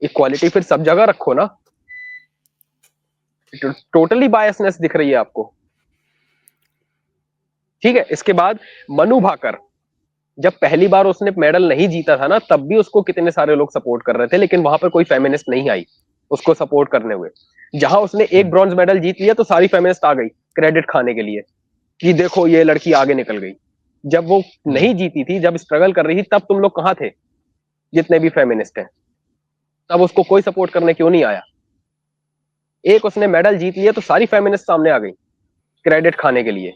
इक्वालिटी फिर सब जगह रखो ना। टोटली बायसनेस दिख रही है आपको। ठीक है, इसके बाद मनु भाकर, जब पहली बार उसने मेडल नहीं जीता था ना, तब भी उसको कितने सारे लोग सपोर्ट कर रहे थे, लेकिन वहां पर कोई फेमिनिस्ट नहीं आई उसको सपोर्ट करने हुए। जहां उसने एक ब्रॉन्ज मेडल जीत लिया तो सारी फेमिनिस्ट आ गई क्रेडिट खाने के लिए कि देखो ये लड़की आगे निकल गई। जब वो नहीं जीती थी, जब स्ट्रगल कर रही थी, तब तुम लोग कहां थे जितने भी फेमिनिस्ट हैं? तब उसको कोई सपोर्ट करने क्यों नहीं आया? एक उसने मेडल जीत लिया तो सारी फेमिनिस्ट सामने आ गई क्रेडिट खाने के लिए।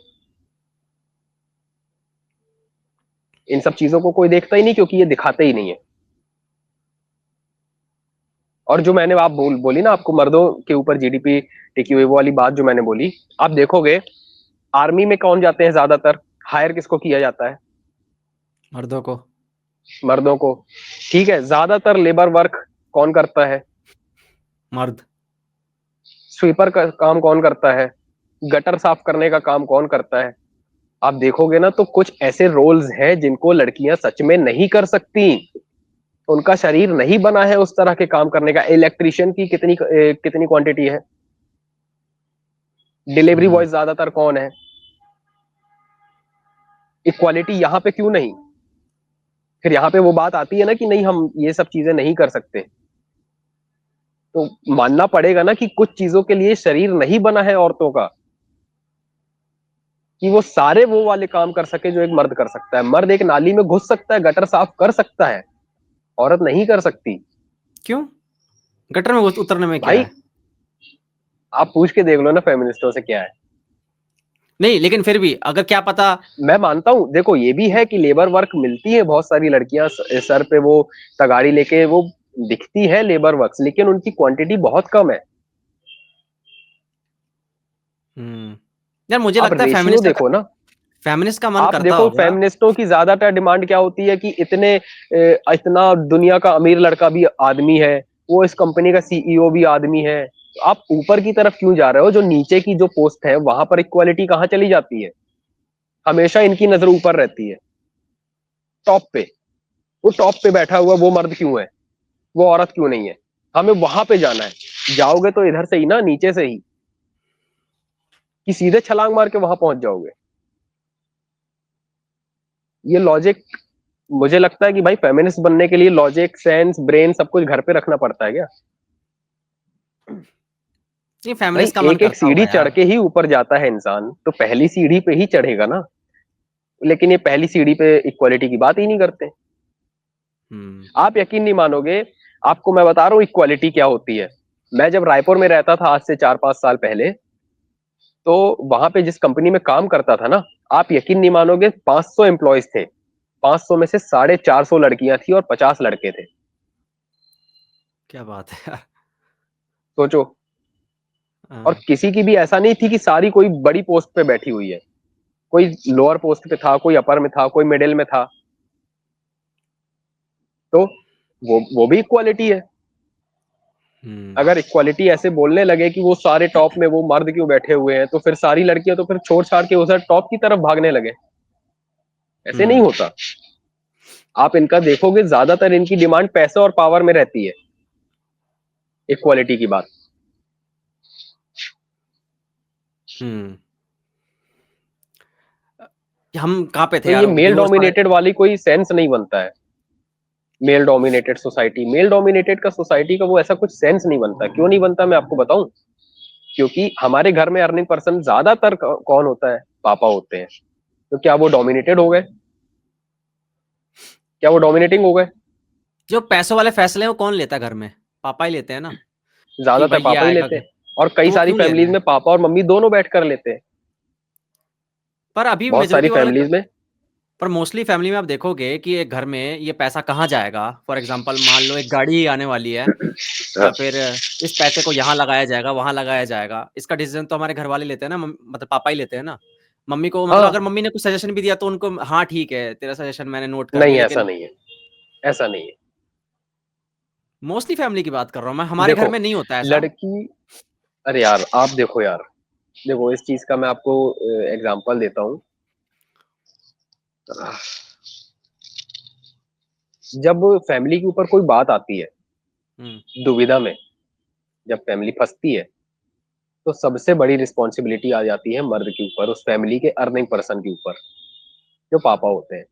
इन सब चीजों को कोई देखता ही नहीं क्योंकि ये दिखाते ही नहीं है। और जो मैंने आप बोली ना, आपको मर्दों के ऊपर जीडीपी टिकी हुई, वो वाली बात जो मैंने बोली, आप देखोगे आर्मी में कौन जाते हैं ज्यादातर, हायर किसको किया जाता है? मर्दों को। मर्दों को। ठीक है, ज्यादातर लेबर वर्क कौन करता है? मर्द। स्वीपर का काम कौन करता है? गटर साफ करने का काम कौन करता है? आप देखोगे ना तो कुछ ऐसे रोल्स हैं जिनको लड़कियां सच में नहीं कर सकती। उनका शरीर नहीं बना है उस तरह के काम करने का। इलेक्ट्रिशियन की कितनी क्वांटिटी है? डिलीवरी बॉय ज्यादातर कौन है? इक्वालिटी यहां पे क्यों नहीं? फिर यहाँ पे वो बात आती है ना कि नहीं हम ये सब चीजें नहीं कर सकते। तो मानना पड़ेगा ना कि कुछ चीजों के लिए शरीर नहीं बना है औरतों का कि वो सारे वो वाले काम कर सके जो एक मर्द कर सकता है। मर्द एक नाली में घुस सकता है, गटर साफ कर सकता है, औरत नहीं कर सकती। क्यों? गटर में उतरने में क्या भाई है? आप पूछ के देख लो ना फेमिनिस्टों से क्या है। नहीं, लेकिन फिर भी अगर क्या पता। मैं मानता हूं, देखो ये भी है कि लेबर वर्क मिलती है, बहुत सारी लड़कियां सर पे वो तगाड़ी लेके वो दिखती है लेबर वर्क, लेकिन उनकी क्वांटिटी बहुत कम है। यार मुझे आप लगता है रेशियो देखो ना। फेमिनिस्ट का मन आप करता देखो होगा। फेमिनिस्टों की ज्यादातर डिमांड क्या होती है कि इतना दुनिया का अमीर लड़का भी आदमी है, वो इस कंपनी का सीईओ भी आदमी है। तो आप ऊपर की तरफ क्यों जा रहे हो? जो नीचे की जो पोस्ट है वहां पर इक्वालिटी कहाँ चली जाती है? हमेशा इनकी नजर ऊपर रहती है, टॉप पे। वो टॉप पे बैठा हुआ वो मर्द क्यों है, वो औरत क्यों नहीं है? हमें वहां पे जाना है। जाओगे तो इधर से ही ना, नीचे से ही, कि सीधे छलांग मार के वहां पहुंच जाओगे? ये लॉजिक, मुझे लगता है कि भाई फेमिनिस्ट बनने के लिए लॉजिक, सेंस, ब्रेन सब कुछ घर पे रखना पड़ता है क्या? ये भाई फेमिनिस्ट का मन एक एक करता सीढ़ी होगा चढ़ यार। के ही ऊपर जाता है इंसान, तो पहली सीढ़ी पे ही चढ़ेगा ना। लेकिन ये पहली सीढ़ी पे इक्वालिटी की बात ही नहीं करते। आप यकीन नहीं मानोगे, आपको मैं बता रहा हूँ इक्वालिटी क्या होती है। मैं जब रायपुर में रहता था आज से 4-5 साल पहले, तो वहां पे जिस कंपनी में काम करता था ना, आप यकीन नहीं मानोगे, 500 एम्प्लॉयज थे। 500 में से 450 लड़कियां थी और 50 लड़के थे। क्या बात है यार। सोचो। और किसी की भी ऐसा नहीं थी कि सारी कोई बड़ी पोस्ट पे बैठी हुई है। कोई लोअर पोस्ट पे था, कोई अपर में था, कोई मिडिल में था। तो वो भी इक्वालिटी है। अगर इक्वालिटी ऐसे बोलने लगे कि वो सारे टॉप में वो मर्द क्यों बैठे हुए हैं, तो फिर सारी लड़कियां तो फिर छोड़ छाड़ के उधर टॉप की तरफ भागने लगे। ऐसे नहीं होता। आप इनका देखोगे ज्यादातर इनकी डिमांड पैसे और पावर में रहती है, इक्वालिटी की बात। हम कहाँ पे थे तो ये यार, मेल डिवोर्स वाले। डोमिनेटेड वाली कोई सेंस नहीं बनता है। Male dominated society, male dominated का सोसाइटी का वो ऐसा कुछ सेंस नहीं बनता। क्यों नहीं बनता मैं आपको बताऊं। क्योंकि हमारे घर में अर्निंग पर्सन ज्यादातर कौन होता है? पापा होते हैं। तो क्या वो डोमिनेटेड हो गए? क्या वो डोमिनेटिंग हो गए? जो पैसों वाले फैसले हैं वो कौन लेता है घर में? पापा ही लेते हैं ना। कि ज्यादातर भाई ये पापा ही आएगा लेते घर, हैं। और कई तो वो सारी क्यों लेना फैमिलीज है? में पापा और मम्मी दोनों बैठ कर लेते हैं। पर अभी बहुत सारी मेजोरिटी वाले फैमिलीज में। पर मोस्टली फैमिली में आप देखोगे कि एक घर में ये पैसा कहाँ जाएगा। फॉर एग्जांपल मान लो एक गाड़ी ही आने वाली है, या फिर इस पैसे को यहाँ लगाया जाएगा, वहां लगाया जाएगा, इसका डिसीजन तो हमारे घर वाले लेते हैं ना, मतलब पापा ही लेते हैं ना। मम्मी को मतलब अगर हाँ। मम्मी ने कुछ सजेशन भी दिया तो उनको हाँ ठीक है तेरा सजेशन मैंने नोट कर नहीं लिया, ऐसा लेकिन नहीं है, ऐसा नहीं है। मोस्टली फैमिली की बात कर रहा हूँ मैं, हमारे घर देखो में नहीं होता ऐसा। लड़की, अरे यार आप देखो यार, देखो इस चीज का मैं आपको एग्जांपल देता हूँ। जब फैमिली के ऊपर कोई बात आती है दुविधा में, जब फैमिली फंसती है, तो सबसे बड़ी रिस्पॉन्सिबिलिटी आ जाती है मर्द के ऊपर, उस फैमिली के अर्निंग पर्सन के ऊपर, जो पापा होते हैं।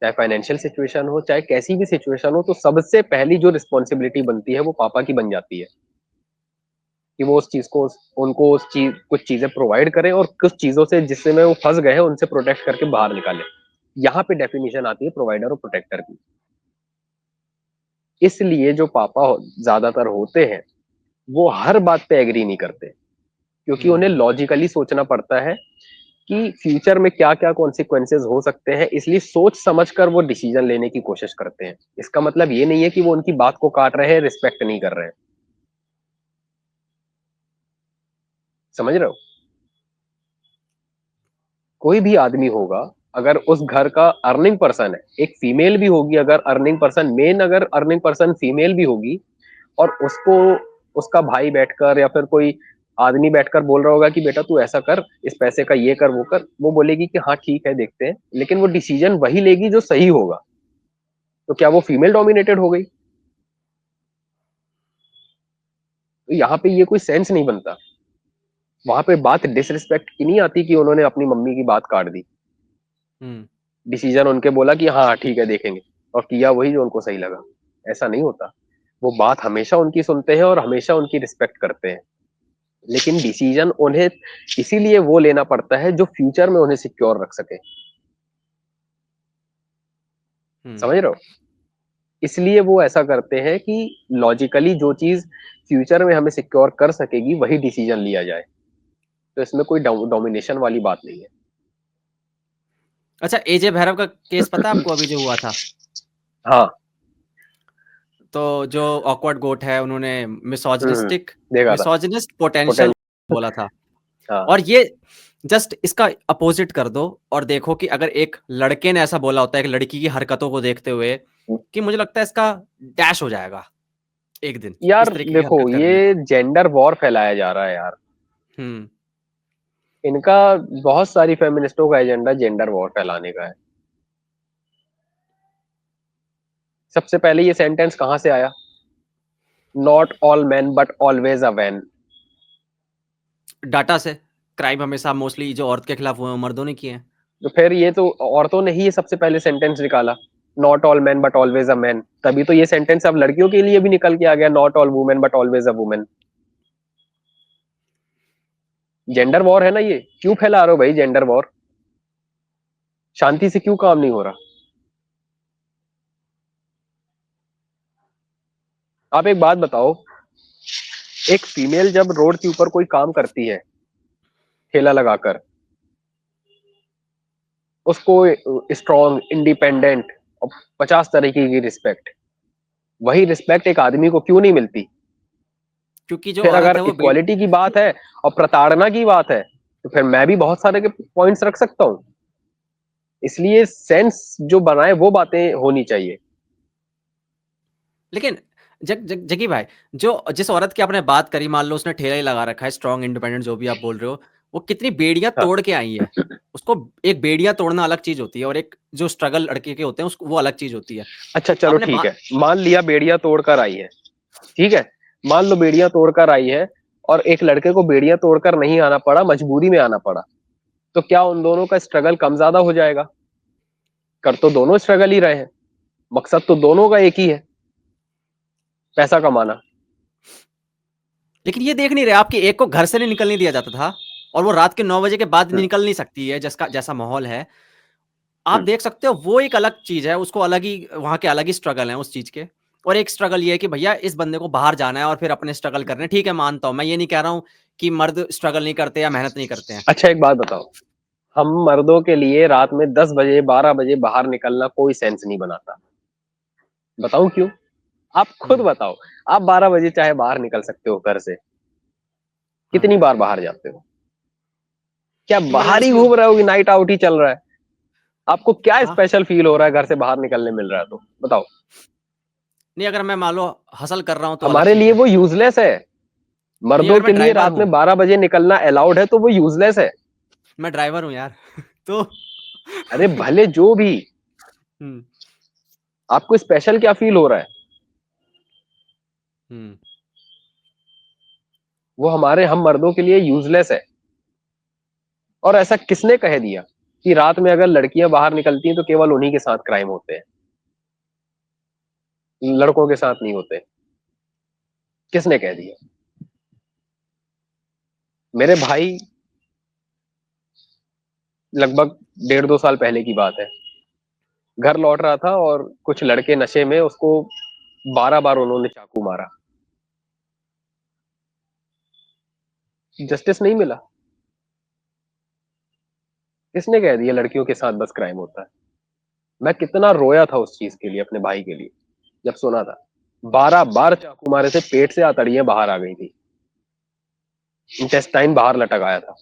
चाहे फाइनेंशियल सिचुएशन हो, चाहे कैसी भी सिचुएशन हो, तो सबसे पहली जो रिस्पॉन्सिबिलिटी बनती है वो पापा की बन जाती है कि वो उस चीज को, उनको उस चीज, कुछ चीजें प्रोवाइड करें और कुछ चीजों से जिससे में वो फंस गए हैं उनसे प्रोटेक्ट करके बाहर निकाले। यहाँ पे डेफिनेशन आती है प्रोवाइडर और प्रोटेक्टर की। इसलिए जो पापा ज्यादातर होते हैं वो हर बात पे एग्री नहीं करते, क्योंकि उन्हें लॉजिकली सोचना पड़ता है कि फ्यूचर में क्या क्या कॉन्सिक्वेंसेज हो सकते हैं, इसलिए सोच समझकर वो डिसीजन लेने की कोशिश करते हैं। इसका मतलब ये नहीं है कि वो उनकी बात को काट रहे हैं, रिस्पेक्ट नहीं कर रहे हैं। समझ रहे हो? कोई भी आदमी होगा, अगर उस घर का अर्निंग पर्सन है, एक फीमेल भी होगी, अगर अर्निंग पर्सन, मेन अगर अर्निंग पर्सन फीमेल भी होगी, और उसको उसका भाई बैठकर या फिर कोई आदमी बैठकर बोल रहा होगा कि बेटा तू ऐसा कर, इस पैसे का ये कर वो कर, वो बोलेगी कि हाँ ठीक है देखते हैं, लेकिन वो डिसीजन वही लेगी जो सही होगा। तो क्या वो फीमेल डोमिनेटेड हो गई? तो यहाँ पे ये कोई सेंस नहीं बनता। वहां पे बात डिसरिस्पेक्ट की नहीं आती कि उन्होंने अपनी मम्मी की बात काट दी, डिसीजन उनके बोला कि हाँ ठीक है देखेंगे, और किया वही जो उनको सही लगा। ऐसा नहीं होता। वो बात हमेशा उनकी सुनते हैं और हमेशा उनकी रिस्पेक्ट करते हैं, लेकिन डिसीजन उन्हें इसीलिए वो लेना पड़ता है जो फ्यूचर में उन्हें सिक्योर रख सके। समझ रहे हो? इसलिए वो ऐसा करते हैं कि लॉजिकली जो चीज फ्यूचर में हमें सिक्योर कर सकेगी वही डिसीजन लिया जाए। तो इसमें कोई डोमिनेशन वाली बात नहीं है। अच्छा, एजे भैरव का केस पता है आपको अभी जो हुआ था? हाँ। तो जो ऑकवर्ड गोट है, उन्होंने देखा था। मिसोजिनिस्ट पोटेंशियल बोला था। हाँ। और ये जस्ट इसका अपोजिट कर दो और देखो कि अगर एक लड़के ने ऐसा बोला होता है एक लड़की की हरकतों को देखते हुए, कि मुझे लगता है इसका डैश हो जाएगा एक दिन, यार इस तरीके की देखो, हरकत करने ये की। जेंडर वॉर फैलाया जा रहा है यार। इनका, बहुत सारी फेमिनिस्टों का एजेंडा जेंडर वॉर फैलाने का है। सबसे पहले ये सेंटेंस कहां से आया? Not all man but always a man. Data से। क्राइम हमेशा मोस्टली जो औरत के खिलाफ हुए हैं, मर्दों ने किए हैं। तो फिर ये तो औरतों ने ही ये सबसे पहले सेंटेंस निकाला, not all man but always a man. तभी तो ये सेंटेंस अब लड़कियों के लिए भी निकल के आ गया, not all women but always a women. Gender war है ना ये। क्यों फैला रहे हो भाई जेंडर वॉर? शांति से क्यों काम नहीं हो रहा? आप एक बात बताओ, एक फीमेल जब रोड के ऊपर कोई काम करती है ठेला लगाकर, उसको स्ट्रॉन्ग, इंडिपेंडेंट और 50 तरीके की रिस्पेक्ट, वही रिस्पेक्ट एक आदमी को क्यों नहीं मिलती? क्योंकि जो फिर औरत अगर है वो इक्वालिटी की बात है और प्रताड़ना की बात है, तो फिर मैं भी बहुत सारे के पॉइंट्स रख सकता हूं। इसलिए सेंस जो बनाए वो बातें होनी चाहिए। लेकिन जगी भाई, जो जिस औरत की आपने बात करी, मान लो उसने ठेला ही लगा रखा है, स्ट्रॉन्ग इंडिपेंडेंट जो भी आप बोल रहे हो, वो कितनी बेड़ियां हाँ। तोड़ के आई है। उसको एक बेड़ियां तोड़ना अलग चीज होती है और एक जो स्ट्रगल लड़के के होते हैं उसको वो अलग चीज होती है। अच्छा चलो आपने ठीक बात है, मान लिया बेड़ियां तोड़कर आई है, ठीक है, मान लो बेड़ियां तोड़कर आई है, और एक लड़के को बेड़ियां तोड़कर नहीं आना पड़ा, मजबूरी में आना पड़ा, तो क्या उन दोनों का स्ट्रगल कम ज्यादा हो जाएगा? कर तो दोनों स्ट्रगल ही रहे हैं, मकसद तो दोनों का एक ही है, पैसा कमाना। लेकिन ये देख नहीं रहे आपकी एक को घर से नहीं निकलने दिया जाता था और वो रात के 9 बजे के बाद निकल नहीं सकती है, जिसका जैसा माहौल है आप देख सकते हो, वो एक अलग चीज है, उसको अलग ही वहां के अलग ही स्ट्रगल है उस चीज के। और एक स्ट्रगल ये है कि भैया इस बंदे को बाहर जाना है और फिर अपने स्ट्रगल करने, ठीक है मानता हूं, मैं ये नहीं कह रहा हूं कि मर्द स्ट्रगल नहीं करते या मेहनत नहीं करते हैं। अच्छा एक बात बताओ, हम मर्दों के लिए रात में 10 बजे 12 बजे बाहर निकलना कोई सेंस नहीं बनाता। बताऊं क्यों? आप खुद बताओ। आप 12 बजे चाहे बाहर निकल सकते हो घर से, हाँ, कितनी बार बाहर जाते हो? क्या बाहर ही इमरजेंसी हो। घूम रहे हो कि नाइट आउट ही चल रहा है? आपको क्या हाँ, स्पेशल फील हो रहा है घर से बाहर निकलने मिल रहा है तो बताओ? नहीं अगर मैं मान लो हसल कर रहा हूं तो अलग हमारे चीज लिए है। वो यूजलेस है। नहीं मर्दों अगर के मैं लिए ड्राइवर रात हूं, में 12 बजे निकलना अलाउड है तो वो यूजलेस है। मैं ड्राइवर हूं यार तो अरे भले जो भी, आपको स्पेशल क्या फील हो रहा है? वो हम मर्दों के लिए यूजलेस है। और ऐसा किसने कह दिया कि रात में अगर लड़कियां बाहर निकलती हैं तो केवल उन्हीं के साथ क्राइम होते हैं, लड़कों के साथ नहीं होते? किसने कह दिया? मेरे भाई, लगभग 1.5-2 साल पहले की बात है, घर लौट रहा था और कुछ लड़के नशे में उसको 12 बार उन्होंने चाकू मारा। जस्टिस नहीं मिला। किसने कह दिया लड़कियों के साथ बस क्राइम होता है? मैं कितना रोया था उस चीज के लिए, अपने भाई के लिए, जब सुना था। 12 बार चाकू मारे थे, पेट से आतड़ियां बाहर आ गई थी, इंटेस्टाइन बाहर लटक आया था।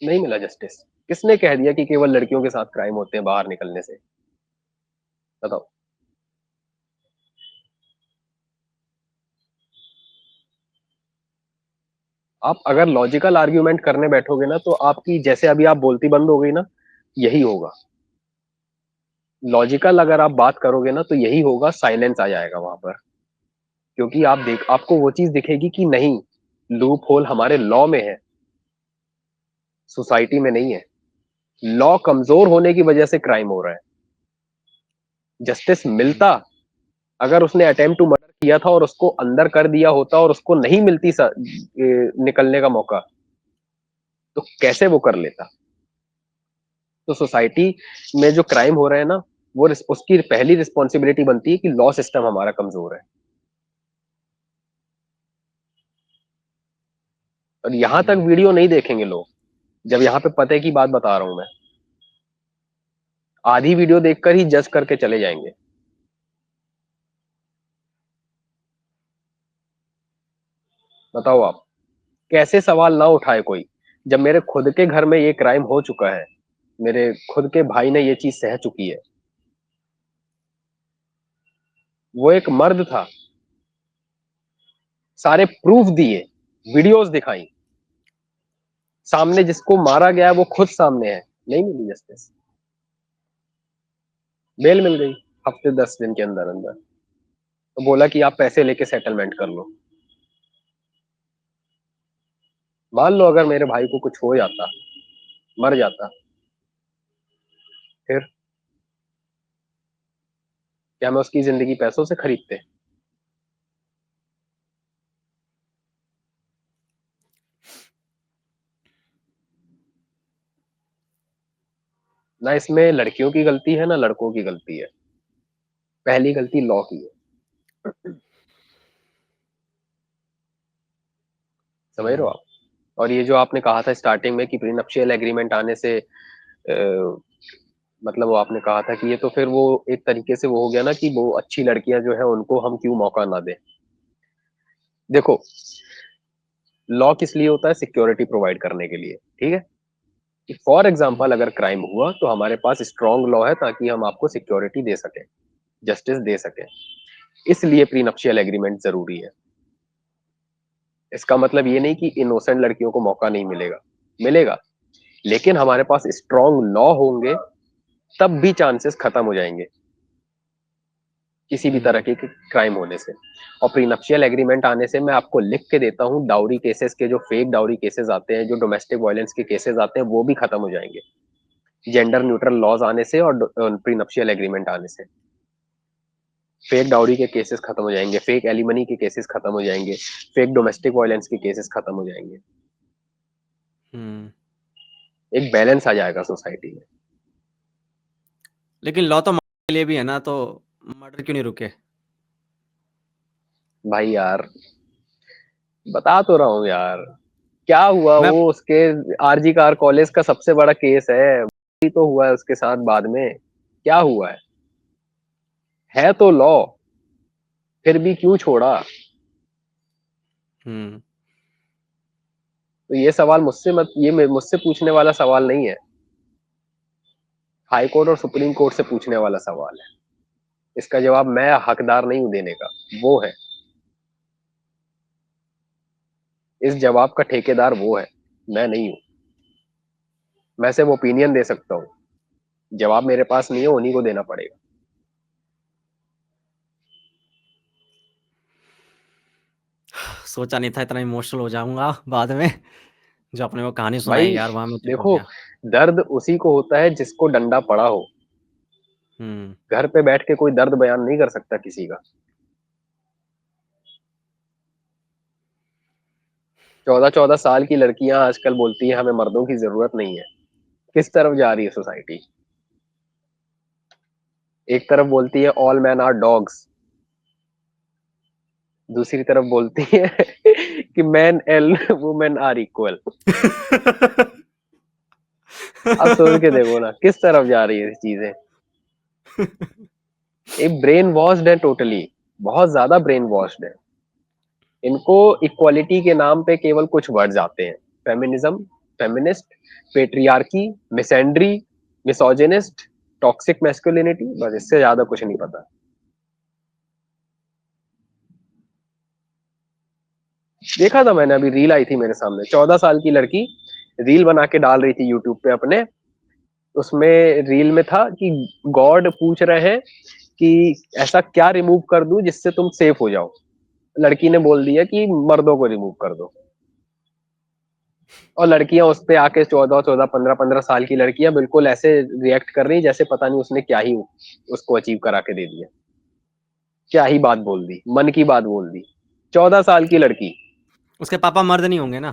नहीं मिला जस्टिस। किसने कह दिया कि केवल लड़कियों के साथ क्राइम होते हैं बाहर निकलने से? बताओ। आप अगर लॉजिकल आर्ग्यूमेंट करने बैठोगे ना, तो आपकी, जैसे अभी आप बोलती बंद हो गई ना, यही होगा। लॉजिकल अगर आप बात करोगे ना, तो यही होगा, साइलेंस आ जाएगा वहां पर। क्योंकि आपको वो चीज दिखेगी कि नहीं, लूप होल हमारे लॉ में है, सोसाइटी में नहीं है। लॉ कमजोर होने की वजह से क्राइम हो रहा है। जस्टिस मिलता, अगर उसने अटेम्प्ट टू मर्डर किया था और उसको अंदर कर दिया होता और उसको नहीं मिलती निकलने का मौका, तो कैसे वो कर लेता? तो सोसाइटी में जो क्राइम हो रहे हैं ना, वो उसकी पहली रिस्पॉन्सिबिलिटी बनती है कि लॉ सिस्टम हमारा कमजोर है। और यहां तक वीडियो नहीं देखेंगे लोग, जब यहाँ पे पते की बात बता रहा हूं मैं। आधी वीडियो देखकर ही जज करके चले जाएंगे। बताओ आप, कैसे सवाल ना उठाए कोई, जब मेरे खुद के घर में ये क्राइम हो चुका है, मेरे खुद के भाई ने ये चीज सह चुकी है। वो एक मर्द था, सारे प्रूफ दिए, वीडियोस दिखाई, सामने जिसको मारा गया है वो खुद सामने है। नहीं मिली जस्टिस। बेल मिल गई हफ्ते 10 दिन के अंदर अंदर। तो बोला कि आप पैसे लेके सेटलमेंट कर लो। मान लो अगर मेरे भाई को कुछ हो जाता, मर जाता, फिर क्या मैं उसकी जिंदगी पैसों से खरीदते? ना इसमें लड़कियों की गलती है ना लड़कों की गलती है, पहली गलती लॉ की है। समझ रहे हो आप? और ये जो आपने कहा था स्टार्टिंग में कि प्रीनप्शियल एग्रीमेंट आने से मतलब वो आपने कहा था कि ये तो फिर वो एक तरीके से वो हो गया ना कि वो अच्छी लड़कियां जो है उनको हम क्यों मौका ना दें। देखो, लॉ किस लिए होता है? सिक्योरिटी प्रोवाइड करने के लिए, ठीक है? कि फॉर एग्जाम्पल अगर क्राइम हुआ तो हमारे पास स्ट्रॉन्ग लॉ है ताकि हम आपको सिक्योरिटी दे सके, जस्टिस दे सके। इसलिए प्रीनप्शियल एग्रीमेंट जरूरी है। इसका मतलब ये नहीं कि इनोसेंट लड़कियों को मौका नहीं मिलेगा, मिलेगा। लेकिन हमारे पास स्ट्रॉन्ग लॉ होंगे, तब भी चांसेस खत्म हो जाएंगे किसी भी तरह के क्राइम होने से। और प्रीनप्शियल एग्रीमेंट आने से मैं आपको लिख के देता हूँ, डाउरी केसेस के जो फेक डाउरी केसेस आते हैं, जो डोमेस्टिक वायलेंस के केसेस आते हैं, वो भी खत्म हो जाएंगे जेंडर न्यूट्रल लॉज आने से और प्रीनप्शियल एग्रीमेंट आने से। फेक डाउरी के केसेस खत्म हो जाएंगे, फेक एलिमनी के केसेस खत्म हो जाएंगे, फेक डोमेस्टिक वायलेंस के केसेस खत्म हो जाएंगे। एक बैलेंस आ जाएगा सोसाइटी में। लेकिन लॉ तो मर्डर के लिए भी है ना, तो मर्डर क्यों नहीं रुके? भाई यार, बता तो रहा हूँ यार, क्या हुआ मैं वो उसके आरजी कार कॉलेज का सबसे बड़ा केस है, वही तो हुआ है उसके साथ बाद में। क्या हुआ है तो लॉ, फिर भी क्यों छोड़ा? हम्म तो ये सवाल मुझसे मत, ये मुझसे पूछने वाला सवाल नहीं है, हाई कोर्ट और सुप्रीम कोर्ट से पूछने वाला सवाल है। इसका जवाब मैं हकदार नहीं हूं देने का, वो है। इस जवाब का ठेकेदार वो है, मैं नहीं हूं। मैं सिर्फ ओपिनियन दे सकता हूँ, जवाब मेरे पास नहीं है, उन्हीं को देना पड़ेगा। सोचा नहीं था इतना इमोशनल हो जाऊंगा बाद में। जो आपने वो कहानी सुनाई भाई यार, वहां में चुप हो देखो, गया। दर्द उसी को होता है जिसको डंडा पड़ा हो। हम्म। घर पे बैठ के कोई दर्द बयान नहीं कर सकता किसी का। 14-14 साल की लड़कियां आजकल बोलती है हमें मर्दों की जरूरत नहीं है। किस तरफ जा रही है सोसाइटी? एक तरफ बोलती है ऑल मैन आर डॉग्स, दूसरी तरफ बोलती है कि मैन एल वुमेन आर इक्वल। अब सोच के देखो ना किस तरफ जा रही है चीजें। एक ब्रेन वॉश्ड है टोटली, बहुत ज्यादा ब्रेन वॉश्ड है। इनको इक्वालिटी के नाम पे केवल कुछ वर्ड्स आते हैं: feminism, feminist, patriarchy, misandry, misogynist, toxic masculinity, बस इससे ज्यादा कुछ नहीं पता। देखा था मैंने, अभी रील आई थी मेरे सामने, 14 साल की लड़की रील बना के डाल रही थी यूट्यूब पे अपने। उसमें रील में था कि गॉड पूछ रहे हैं कि ऐसा क्या रिमूव कर दूं जिससे तुम सेफ हो जाओ। लड़की ने बोल दिया कि मर्दों को रिमूव कर दो। और लड़कियां उस पे आके 14-14, 15-15 साल की लड़कियां बिल्कुल ऐसे रिएक्ट कर रही जैसे पता नहीं उसने क्या ही उसको अचीव करा के दे दिया। क्या ही बात बोल दी, मन की बात बोल दी। 14 साल की लड़की। उसके पापा मर्द नहीं होंगे ना?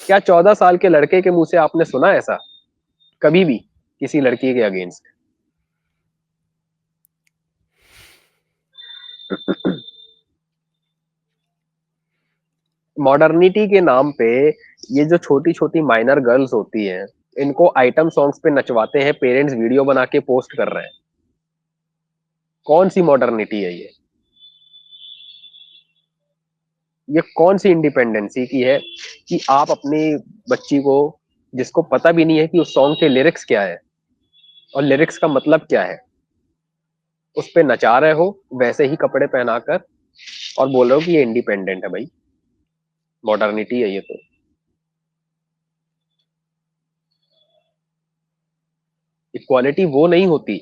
क्या 14 साल के लड़के के मुंह से आपने सुना ऐसा कभी भी किसी लड़की के अगेंस्ट? मॉडर्निटी के नाम पे ये जो छोटी छोटी माइनर गर्ल्स होती हैं, इनको आइटम सॉन्ग्स पे नचवाते हैं, पेरेंट्स वीडियो बना के पोस्ट कर रहे हैं। कौन सी मॉडर्निटी है ये कौन सी इंडिपेंडेंसी की है कि आप अपनी बच्ची को, जिसको पता भी नहीं है कि उस सॉन्ग के लिरिक्स क्या है और लिरिक्स का मतलब क्या है, उस पे नचा रहे हो वैसे ही कपड़े पहनाकर, और बोल रहे हो कि ये इंडिपेंडेंट है? भाई मॉडर्निटी है ये तो। इक्वालिटी वो नहीं होती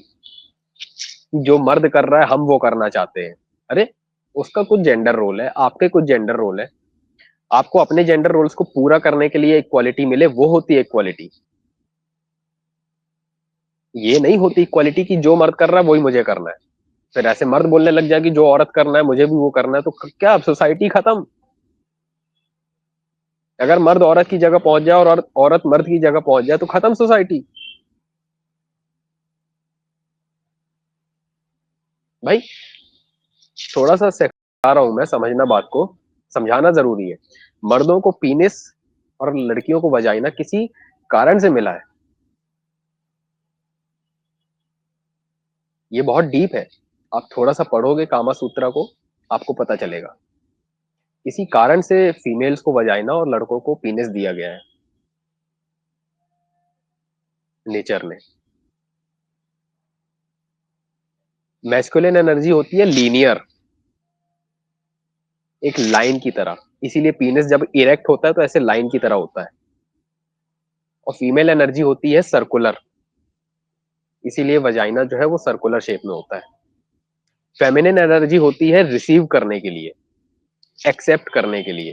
जो मर्द कर रहा है हम वो करना चाहते हैं। अरे उसका कुछ जेंडर रोल है, आपके कुछ जेंडर रोल है। आपको अपने जेंडर रोल्स को पूरा करने के लिए इक्वालिटी मिले, वो होती है इक्वालिटी। ये नहीं होती इक्वालिटी की जो मर्द कर रहा है वही मुझे करना है। फिर ऐसे मर्द बोलने लग जाए कि जो औरत करना है मुझे भी वो करना है, तो क्या सोसाइटी खत्म? अगर मर्द औरत की जगह पहुंच जाए और औरत मर्द की जगह पहुंच जाए तो खत्म सोसाइटी। भाई थोड़ा सा सिखा रहा हूं मैं, समझना बात को, समझाना जरूरी है। मर्दों को पीनिस और लड़कियों को वजाइना किसी कारण से मिला है। ये बहुत डीप है। आप थोड़ा सा पढ़ोगे कामा सूत्रा को, आपको पता चलेगा। इसी कारण से फीमेल्स को वजाइना और लड़कों को पीनिस दिया गया है नेचर ने। मैस्कुलिन एनर्जी होती है लीनियर, एक लाइन की तरह। इसीलिए पीनिस जब इरेक्ट होता है तो ऐसे लाइन की तरह होता है। और फीमेल एनर्जी होती है सर्कुलर, इसीलिए वजाइना जो है वो सर्कुलर शेप में होता है। फेमिनिन एनर्जी होती है रिसीव करने के लिए, एक्सेप्ट करने के लिए,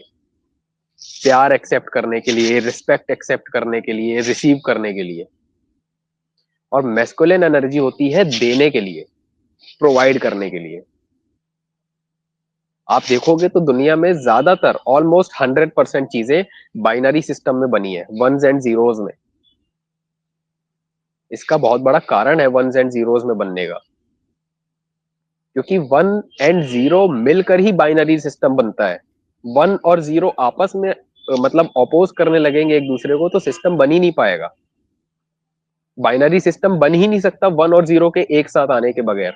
प्यार एक्सेप्ट करने के लिए, रिस्पेक्ट एक्सेप्ट करने के लिए, रिसीव करने के लिए। और मैस्कुलिन एनर्जी होती है देने के लिए, प्रोवाइड करने के लिए। आप देखोगे तो दुनिया में ज्यादातर ऑलमोस्ट 100% चीजें बाइनरी सिस्टम में बनी है, वंस एंड जीरोस में। इसका बहुत बड़ा कारण है वंस एंड जीरोस में बनने का, क्योंकि 1 एंड 0 मिलकर ही बाइनरी सिस्टम बनता है। 1 और 0 आपस में मतलब अपोज करने लगेंगे एक दूसरे को तो सिस्टम बन ही नहीं पाएगा। बाइनरी सिस्टम बन ही नहीं सकता 1 और 0 के एक साथ आने के बगैर।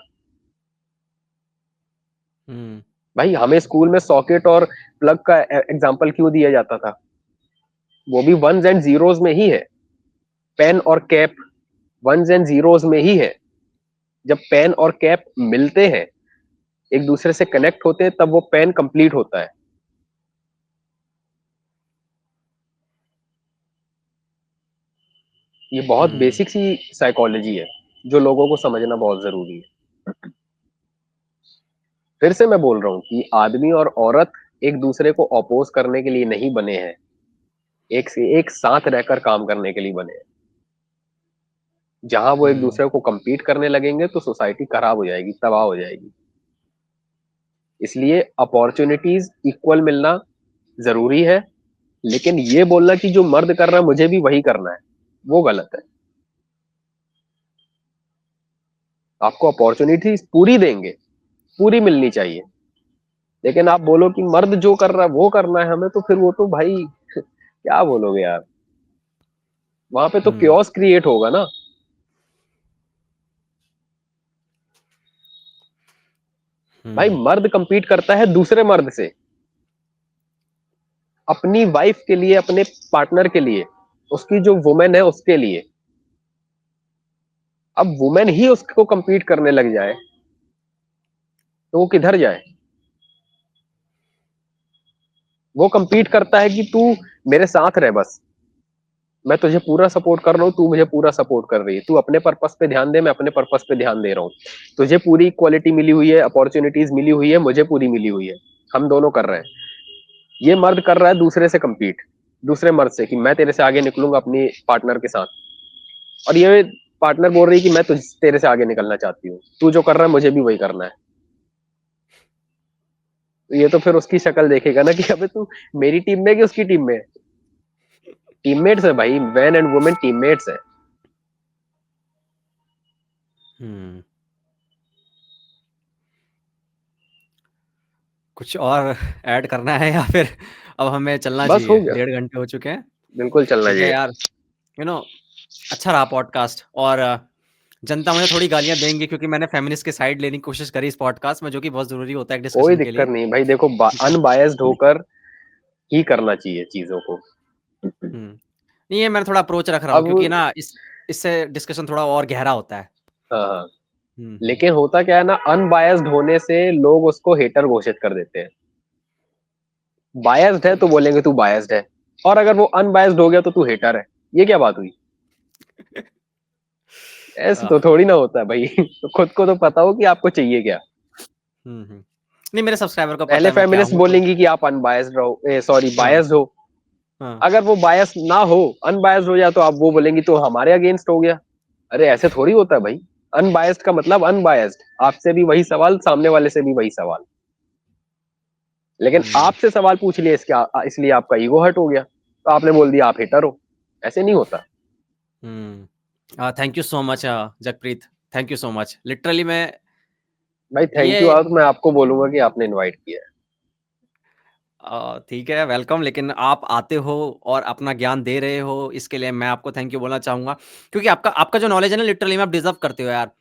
हम्म। भाई हमें स्कूल में सॉकेट और प्लग का एग्जांपल क्यों दिया जाता था? वो भी वंस एंड जीरोस में ही है। पेन और कैप वंस एंड जीरोस में ही है। जब पेन और कैप मिलते हैं, एक दूसरे से कनेक्ट होते हैं, तब वो पेन कंप्लीट होता है। ये बहुत हम्म बेसिक सी साइकोलॉजी है जो लोगों को समझना बहुत जरूरी है। फिर से मैं बोल रहा हूँ कि आदमी और औरत एक दूसरे को अपोज करने के लिए नहीं बने हैं, एक से एक साथ रहकर काम करने के लिए बने हैं। जहां वो एक हम्म दूसरे को compete करने लगेंगे तो सोसाइटी खराब हो जाएगी, तबाह हो जाएगी। इसलिए अपॉर्चुनिटीज इक्वल मिलना जरूरी है, लेकिन ये बोलना कि जो मर्द कर रहा है मुझे भी वही करना है, वो गलत है। आपको अपॉर्चुनिटीज पूरी देंगे, पूरी मिलनी चाहिए, लेकिन आप बोलो कि मर्द जो कर रहा है वो करना है हमें, तो फिर वो तो भाई क्या बोलोगे यार, वहां पे तो हम्म क्योस क्रिएट होगा ना। भाई हम्म मर्द compete करता है दूसरे मर्द से, अपनी वाइफ के लिए, अपने पार्टनर के लिए, उसकी जो वुमेन है उसके लिए। अब वुमेन ही उसको compete करने लग जाए तो वो किधर जाए। वो compete करता है कि तू मेरे साथ रह बस, मैं तुझे पूरा सपोर्ट कर रहा हूँ, तू मुझे पूरा सपोर्ट कर रही है, तू अपने पर्पस पे ध्यान दे, मैं अपने पर्पस पे ध्यान दे रहा हूँ। तुझे पूरी इक्वालिटी मिली हुई है, अपॉर्चुनिटीज मिली हुई है, मुझे पूरी मिली हुई है, हम दोनों कर रहे हैं। ये मर्द कर रहा है दूसरे से compete, दूसरे मर्द से, कि मैं तेरे से आगे निकलूंगा अपनी पार्टनर के साथ, और ये पार्टनर बोल रही है कि मैं तुझ तेरे से आगे निकलना चाहती हूँ, तू जो कर रहा है मुझे भी वही करना है। तो ये तो फिर उसकी शक्ल देखेगा ना कि अबे तू मेरी टीम में कि उसकी टीम में। टीममेट्स है भाई, मैन एंड वुमेन टीममेट्स है। हम्म कुछ और ऐड करना है या फिर अब हमें चलना बस हो चाहिए? गया, 1.5 घंटे हो चुके हैं। बिल्कुल चलना ठीक है चाहिए। यार, यू नो अच्छा रहा पॉडकास्ट। और जनता मुझे थोड़ी गालियां देंगी क्योंकि मैंने फेमिनिस्ट की साइड लेने की कोशिश करी इस पॉडकास्ट में, जो कि बहुत जरूरी होता है एक कोई डिस्कशन के लिए। दिक्कत नहीं भाई, देखो ठीक है। अनबायस्ड होकर ही करना चाहिए चीजों को। नहीं, ये मैं थोड़ा अप्रोच रख रहा हूँ अब क्योंकि ना इससे डिस्कशन थोड़ा और गहरा होता है। हाँ हाँ, हम्म लेकिन होता क्या है ना, अनबायस्ड होने से लोग उसको हेटर घोषित कर देते हैं। बायस्ड है तो बोलेंगे तू बायस्ड है, और अगर वो अनबायस्ड हो गया तो तू हेटर है। ये क्या बात हुई? ऐसे आह, तो थोड़ी ना होता है भाई। तो खुद को तो पता हो कि आपको चाहिए क्या। नहीं, मेरे सब्सक्राइबर को पता पहले है मैं क्या फेमिनिस्ट हूँ, तो बोलेंगी कि आप अनबायस्ड रहो, सॉरी हाँ बायस्ड हो। हाँ अगर वो बायस ना हो, अनबायस्ड हो जाए, तो आप वो बोलेंगी तो हमारे अगेंस्ट हो गया। अरे ऐसे थोड़ी होता है भाई। अनबायस्ड का मतलब अनबायस्ड, आपसे भी वही सवाल, सामने वाले से भी वही सवाल, लेकिन हम्म आपसे सवाल पूछ लिया इसलिए आपका ईगो हर्ट हो गया, तो आपने बोल दिया आप हेटर हो। ऐसे नहीं होता thank you so much Jagpreet, thank you so much, literally मैं भाई। थैंक यू, ये आप मैं आपको बोलूंगा कि आपने इनवाइट किया है। ठीक है, वेलकम। लेकिन आप आते हो और अपना ज्ञान दे रहे हो, इसके लिए मैं आपको थैंक यू बोलना चाहूँगा, क्योंकि आपका आपका जो नॉलेज है ना, लिटरली में आप डिज़र्व करते हो यार।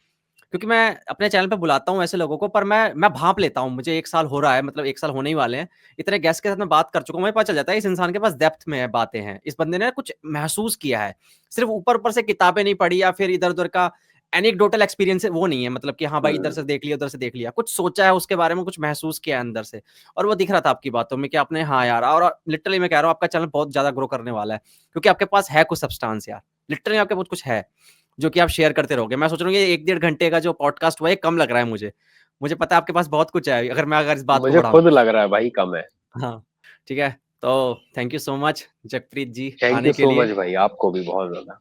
क्योंकि मैं अपने चैनल पे बुलाता हूँ ऐसे लोगों को, पर मैं भाँप लेता हूँ। मुझे 1 साल हो रहा है, मतलब 1 साल होने ही वाले हैं। इतने गेस्ट के साथ मैं बात कर चुका हूँ, मुझे पता चल जाता है इस इंसान के पास डेप्थ में है बातें हैं। इस बंदे ने कुछ महसूस किया है। सिर्फ़ ऊपर-ऊपर से किताबें नहीं पढ़ी या फिर इधर-उधर का एनेक्डोटल एक्सपीरियंस वो नहीं है, मतलब कि हाँ भाई, इधर से देख लिया, उधर से देख लिया। कुछ सोचा है उसके बारे में, कुछ महसूस किया है अंदर से। और वो दिख रहा था आपकी बातों में कि आपने हाँ यार, और लिटरली मैं कह रहा हूँ आपका चैनल बहुत ज़्यादा ग्रो करने वाला है, क्योंकि आपके पास है कुछ सब्सटेंस यार। लिटरली आपके पास कुछ है, जो कि आप शेयर करते रहोगे। मैं सोच रहा हूँ ये 1 डेढ़ घंटे का जो पॉडकास्ट हुआ है, ये कम लग रहा है मुझे। मुझे पता है आपके पास बहुत कुछ है, अगर इस बात को मुझे बढ़ाऊँ। खुद लग रहा है भाई कम है। हाँ, ठीक है। तो thank you so much Jagpreet ji thank you आने के सो लिए, मच भाई, आपको भी बहुत ज्यादा।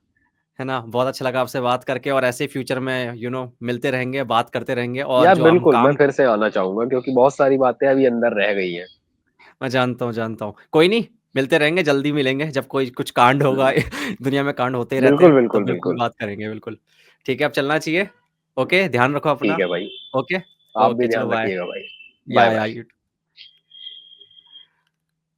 है ना? बहुत अच्छा लगा आपसे बात करके, और ऐसे ही फ्यूचर में मिलते रहेंगे, बात करते रहेंगे, और यार जो हम बिल्कुल, मैं काम फिर से आना चाहूंगा क्योंकि बहुत सारी बातें अभी अंदर रह गई हैं। मैं जानता हूँ, जानता हूँ। कोई नहीं, मिलते रहेंगे, जल्दी मिलेंगे जब कोई कुछ कांड होगा। दुनिया में कांड होते ही रहते बिल्कुल हैं, तो बिल्कुल बिल्कुल बिल्कुल। बात करेंगे, बिल्कुल। ठीक है, अब चलना चाहिए। ओके, ध्यान रखो ठीक अपना। है भाई, ओके, आप भी ओके, चलो ध्यान बाय। रखिएगा भाई। बाय या बाय। यू